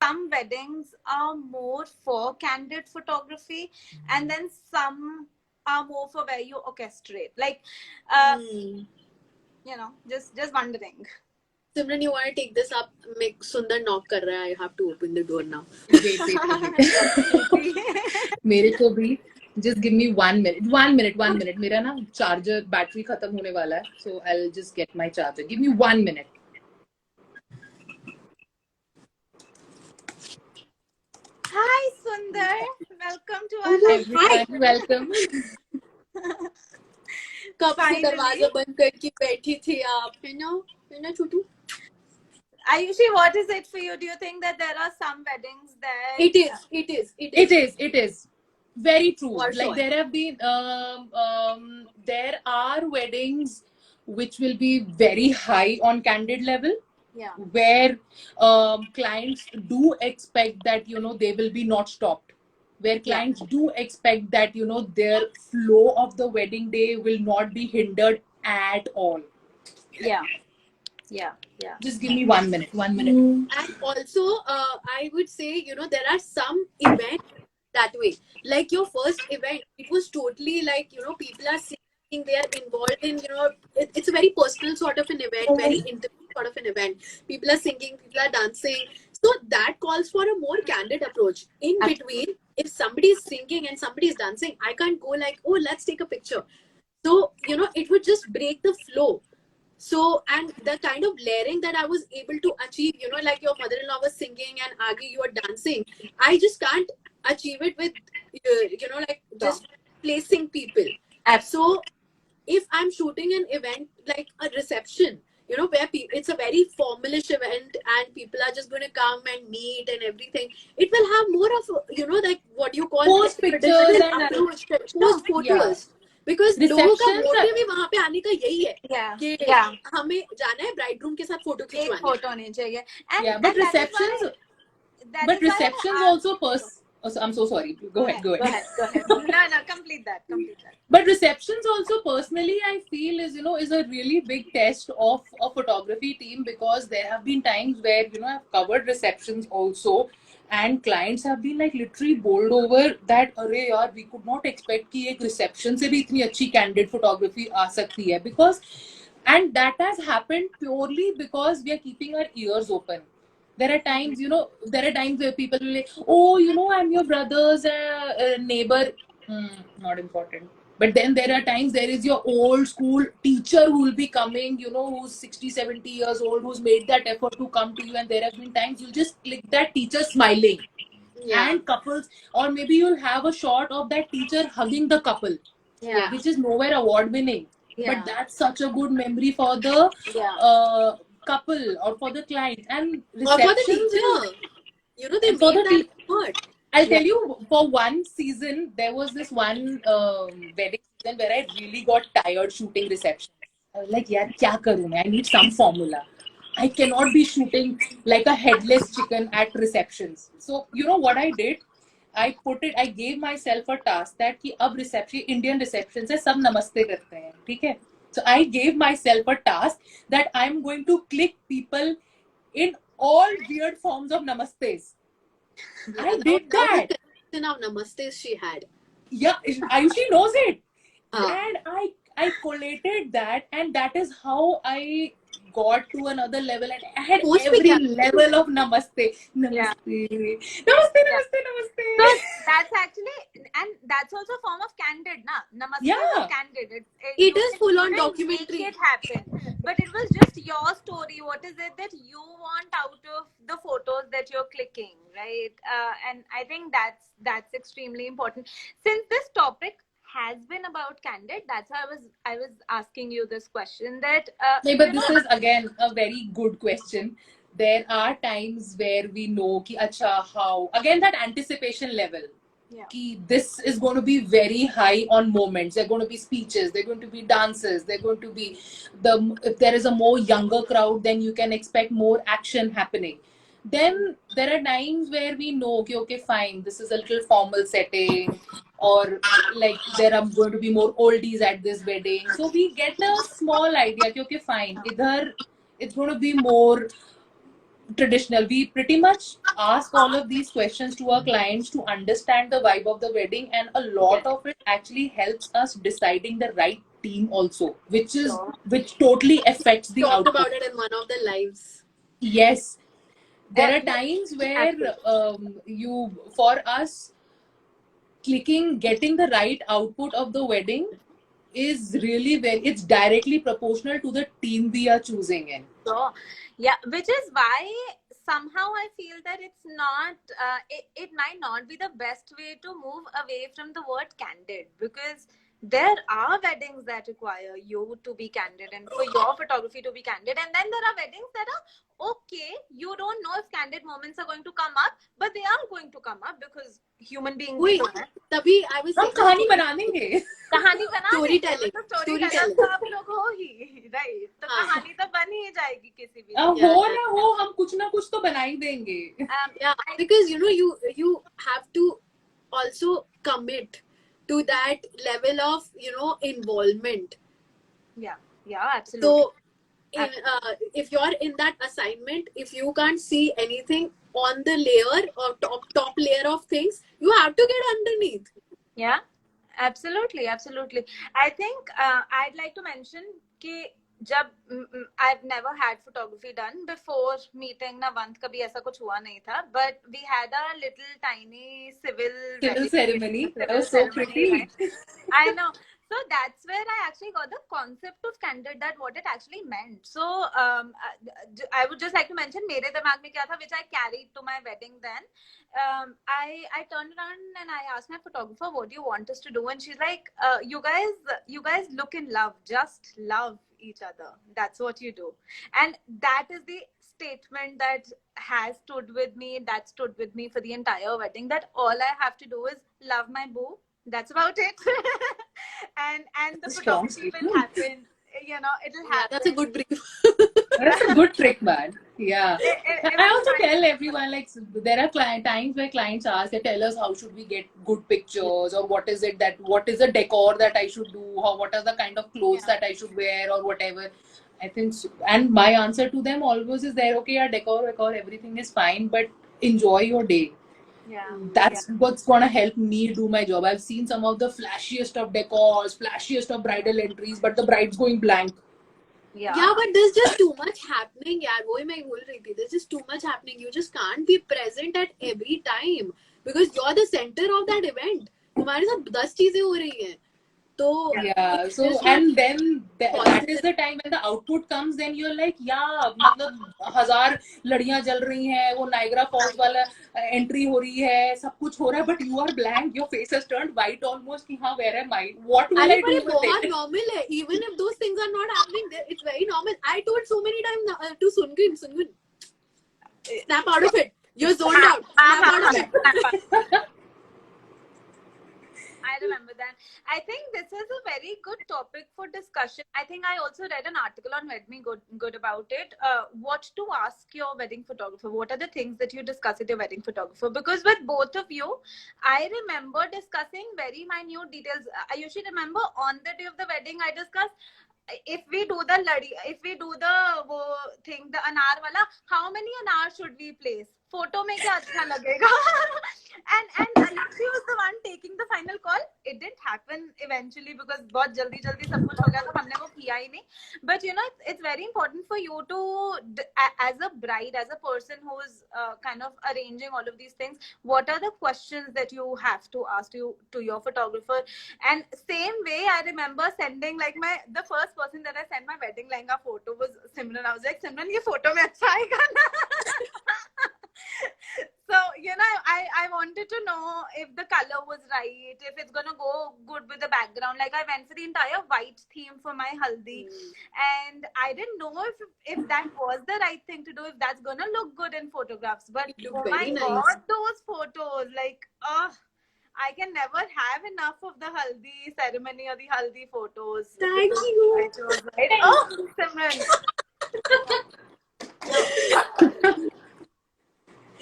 some weddings are more for candid photography, and then some are more for where you orchestrate, like just wondering. Simran, you want to take this up? Make Sundar knock kar raha hai. I have to open the door now. Wait. मेरे को भी just give me 1 minute. मेरा ना charger battery खत्म होने वाला है, so I'll just get my charger. Give me 1 minute. Hi Sundar, welcome to our live. Hi, welcome. कब से दरवाजा बंद करके बैठी थी आप, है ना छोटू? Ayushi, what is it for you? Do you think that there are some weddings there? It is. Very true. For like sure. There have been there are weddings which will be very high on candid level. Where clients do expect that they will be not stopped, where clients do expect that their flow of the wedding day will not be hindered at all. Just give me 1 minute. And also I would say there are some events that way, like your first event, it was totally like people are singing, they are involved in it's a very personal sort of an event, very intimate sort of an event. People are singing, people are dancing. So that calls for a more candid approach. In between, if somebody is singing and somebody is dancing, I can't go like, oh, let's take a picture. So, it would just break the flow. So, and the kind of layering that I was able to achieve, like your mother-in-law was singing and Agi, you were dancing. I just can't achieve it with, like just placing people. So, if I'm shooting an event like a reception, where it's a very formalish event and people are just going to come and meet and everything, it will have more of, like what you call Post pictures and approach, post photos. yeah. Because लोगों का Receptions motive ही वहां पे आने का यही है कि Yeah. हमें जाना है ब्राइडरूम के साथ फोटो एक खिंचवाने फोटो नहीं चाहिए. yeah, but receptions That is why I also I'm so sorry. Go ahead. Go ahead. No, complete that. But receptions also, personally, I feel is a really big test of a photography team, because there have been times where I've covered receptions also, and clients have been like literally bowled over that, "Arey yaar, we could not expect कि एक reception से भी इतनी अच्छी candid photography आ सकती है," because, and that has happened purely because we are keeping our ears open. There are times, where people will like, "Oh, I'm your brother's neighbor." Not important. But then there are times there is your old school teacher who will be coming, who's 60, 70 years old, who's made that effort to come to you. And there have been times you'll just click that teacher smiling. Yeah. And couples, or maybe you'll have a shot of that teacher hugging the couple, Yeah. which is nowhere award winning. Yeah. But that's such a good memory for the couple or for the client. And Or for the receptions teacher, they and for made the that effort. I'll tell you, for one season, there was this one wedding season where I really got tired shooting reception. I was like, yaar, kya karu main? I need some formula. I cannot be shooting like a headless chicken at receptions. So, you know what I did? I gave myself a task that कि अब reception, Indian receptions है, सब नमस्ते करते हैं, ठीक है? So I gave myself a task that I'm going to click people in all weird forms of namastes. Yeah, I did that. Of namaste she had. Yeah, Ayushi knows it. And I collated that, and that is how I got to another level, and I had every level of namaste. Namaste. So that's actually, and that's also a form of candid, na? Namaste is candid. It is full on documentary. Make it happen. But it was just your story. What is it that you want out of the photos that you're clicking, right? And I think that's extremely important. Since this topic has been about candid, that's why I was asking you this question. That but this is again a very good question. There are times where we know ki acha how, again, that anticipation level. Ki this is going to be very high on moments. There are going to be speeches, there are going to be dances, there are going to be if there is a more younger crowd, then you can expect more action happening. Then there are times where we know, okay, fine, this is a little formal setting, or like there are going to be more oldies at this wedding. So we get a small idea, okay, fine, either it's going to be more traditional. We pretty much ask all of these questions to our clients to understand the vibe of the wedding, and a lot of it actually helps us deciding the right team also, which totally affects the output. Talked about it in one of the lives. Yes. There are times where for us, getting the right output of the wedding is really it's directly proportional to the team we are choosing in. So, yeah, which is why somehow I feel that it's not, it might not be the best way to move away from the word candid, because there are weddings that require you to be candid and for your photography to be candid, and then there are weddings that are okay, you don't know if candid moments are going to come up, but they are going to come up because human beings. तभी I was saying कहानी बना देंगे, storytelling तो आप लोग हो ही, right? तो कहानी तो बन ही जाएगी किसी भी, हो ना हो, हम कुछ ना कुछ तो बना ही देंगे. Yeah, because you have to also commit to that level of involvement. Yeah, absolutely. So if you're in that assignment, if you can't see anything on the layer or top layer of things, you have to get underneath. Yeah, absolutely. I think I'd like to mention कि I've never had photography done before meeting Navant. कभी ऐसा कुछ हुआ नहीं था. But we had a little tiny civil ceremony. That civil was so ceremony, pretty. right? I know. So that's where I actually got the concept of Candid, that what it actually meant. So I would just like to mention, मेरे दिमाग में क्या था, which I carried to my wedding then. I turned around and I asked my photographer, what do you want us to do? And she's like, you guys look in love, just love each other. That's what you do. And that is the statement that has stood with me, for the entire wedding, that all I have to do is love my boo. That's about it. and the photography will happen. You know, it'll happen. That's a good brief. That's a good trick, man. Yeah. It I also tell everyone, like, there are times where clients ask, they tell us how should we get good pictures, or what is the decor that I should do, what are the kind of clothes that I should wear, or whatever. I think, and my answer to them always is there, okay, yeah, decor, everything is fine, but enjoy your day. Yeah. That's what's gonna help me do my job. I've seen some of the flashiest of decors, flashiest of bridal entries, but the bride's going blank. Yeah, but there's just too much happening, yaar. वही मैं बोल रही थी. There's just too much happening. You just can't be present at every time because you're the center of that event. तुम्हारे साथ 10 चीजें हो रही हैं. तो yeah, so and then that is the time when the output comes, then you're like, yeah, मतलब 1000 लड़ियां जल रही हैं, वो नाइग्रा फॉल्स वाला एंट्री हो रही है, सब कुछ हो रहा है, but you are blank, your face has turned white almost, कि हाँ, where am I, what will I do with बहुत it? normal है. Even if those things are not happening there, it's very normal. I told so many times to Sungun, snap out of it. You're zoned out. Snap out of it. I remember that. I think this is a very good topic for discussion. I think I also read an article on Wed Me Good about it. What to ask your wedding photographer? What are the things that you discuss with your wedding photographer? Because with both of you, I remember discussing very minute details. I usually remember on the day of the wedding, I discuss if we do the thing, the anar wala, how many anar should we place? Photo mein kya acha lagega? and she was the one taking the final call. It didn't happen eventually because बहुत जल्दी सब कुछ हो गया, तो हमने वो किया ही नहीं. But you know, it's very important for you to, as a bride, as a person who's kind of arranging all of these things, what are the questions that you have to ask to your photographer? And same way, I remember sending like the first person that I sent my wedding lehenga photo was Simran. I was like, Simran, ये photo में अच्छा आएगा ना? So, you know, I wanted to know if the color was right, if it's gonna go good with the background. Like, I went for the entire white theme for my haldi, and I didn't know if that was the right thing to do, if that's gonna look good in photographs. But oh my god, those photos, like, I can never have enough of the haldi ceremony or the haldi photos. Thank you. Right? Oh, Simran.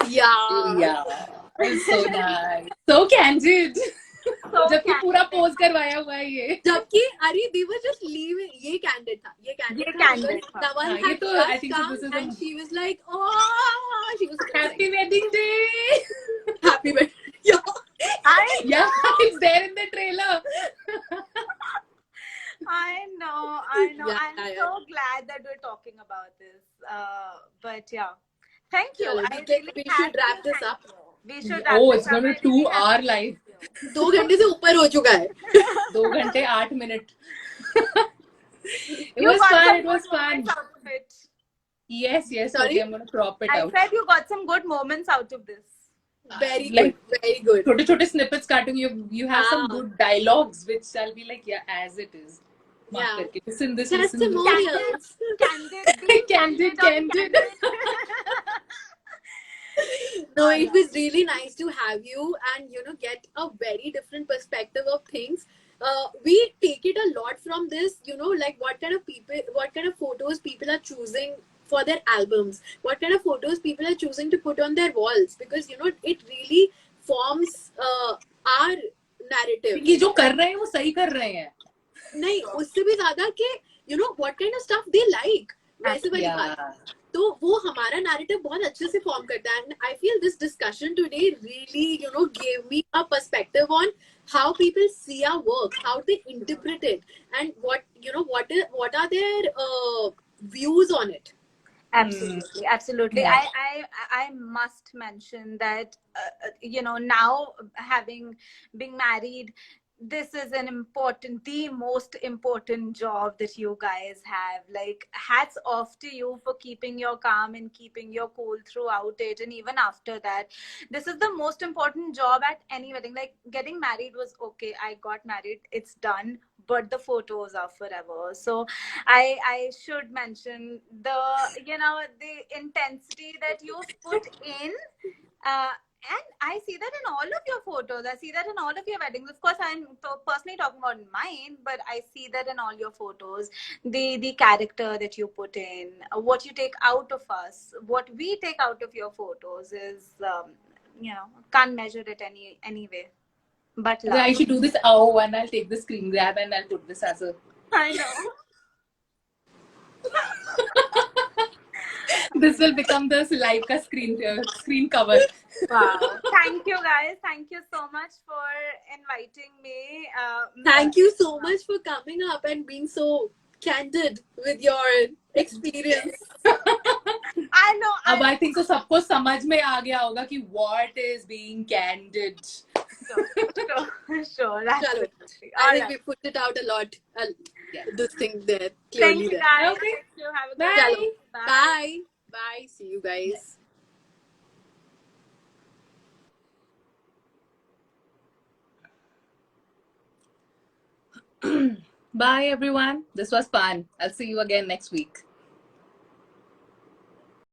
Yeah. It's so nice, so candid. जबकि पूरा pose करवाया हुआ है ये. जबकि अरे they were just leaving. ये candid था. The one had just come and she was like, oh, she was happy wedding day. Happy wedding. Yeah, it's there in the trailer. I know. Yeah, I'm so glad that we're talking about this. But yeah, thank you. We should wrap this up. We should. It's gonna be 2 hour live. 2 घंटे से ऊपर हो चुका है. 2 घंटे 8 minute. It was fun. It was fun. Yes. Sorry? Okay, I'm gonna crop it out. I said you got some good moments out of this. Very good. छोटे snippets cutting. You have some good dialogues, which I'll be like, yeah, as it is. Yeah. Listen this. Testimonials. Candid. No, it was really nice to have you and get a very different perspective of things. We take it a lot from this, like what kind of photos people are choosing for their albums, what kind of photos people are choosing to put on their walls, because it really forms our narrative. कि जो कर रहे हैं वो सही कर रहे हैं. नहीं, उससे भी ज्यादा कि what kind of stuff they like. वैसे वाली बात. तो वो हमारा narrative बहुत अच्छे से form करता है. And I feel this discussion today really, gave me a perspective on how people see our work, how they interpret it, and what are their views on it. Absolutely, absolutely. Yeah. I must mention that now having being married, this is the most important job that you guys have. Like, hats off to you for keeping your calm and keeping your cool throughout it, and even after that. This is the most important job at any wedding. Like, getting married was okay. I got married. It's done. But the photos are forever. So I should mention the intensity that you've put in. And I see that in all of your photos. I see that in all of your weddings. Of course, I'm personally talking about mine, but I see that in all your photos. The character that you put in, what you take out of us, what we take out of your photos is, can't measure it any way. But Okay, I love. should do this hour one. I'll take the screen grab and I'll put this as a. I know. This will become the Laika screen cover. Wow. Thank you, guys. Thank you so much for inviting me. Thank you so much for coming up and being so candid with your experience. I know. अब I think so सबको समझ में आ गया होगा कि what is being candid. Sure. Chalo. Absolutely. I All think right. we put it out a lot. Yeah. This thing there, Thank clearly you, there. guys. Okay. Thank you. Have a Bye. good Chalo. day. Bye. Bye. See you guys. Bye everyone. This was fun. I'll see you again next week.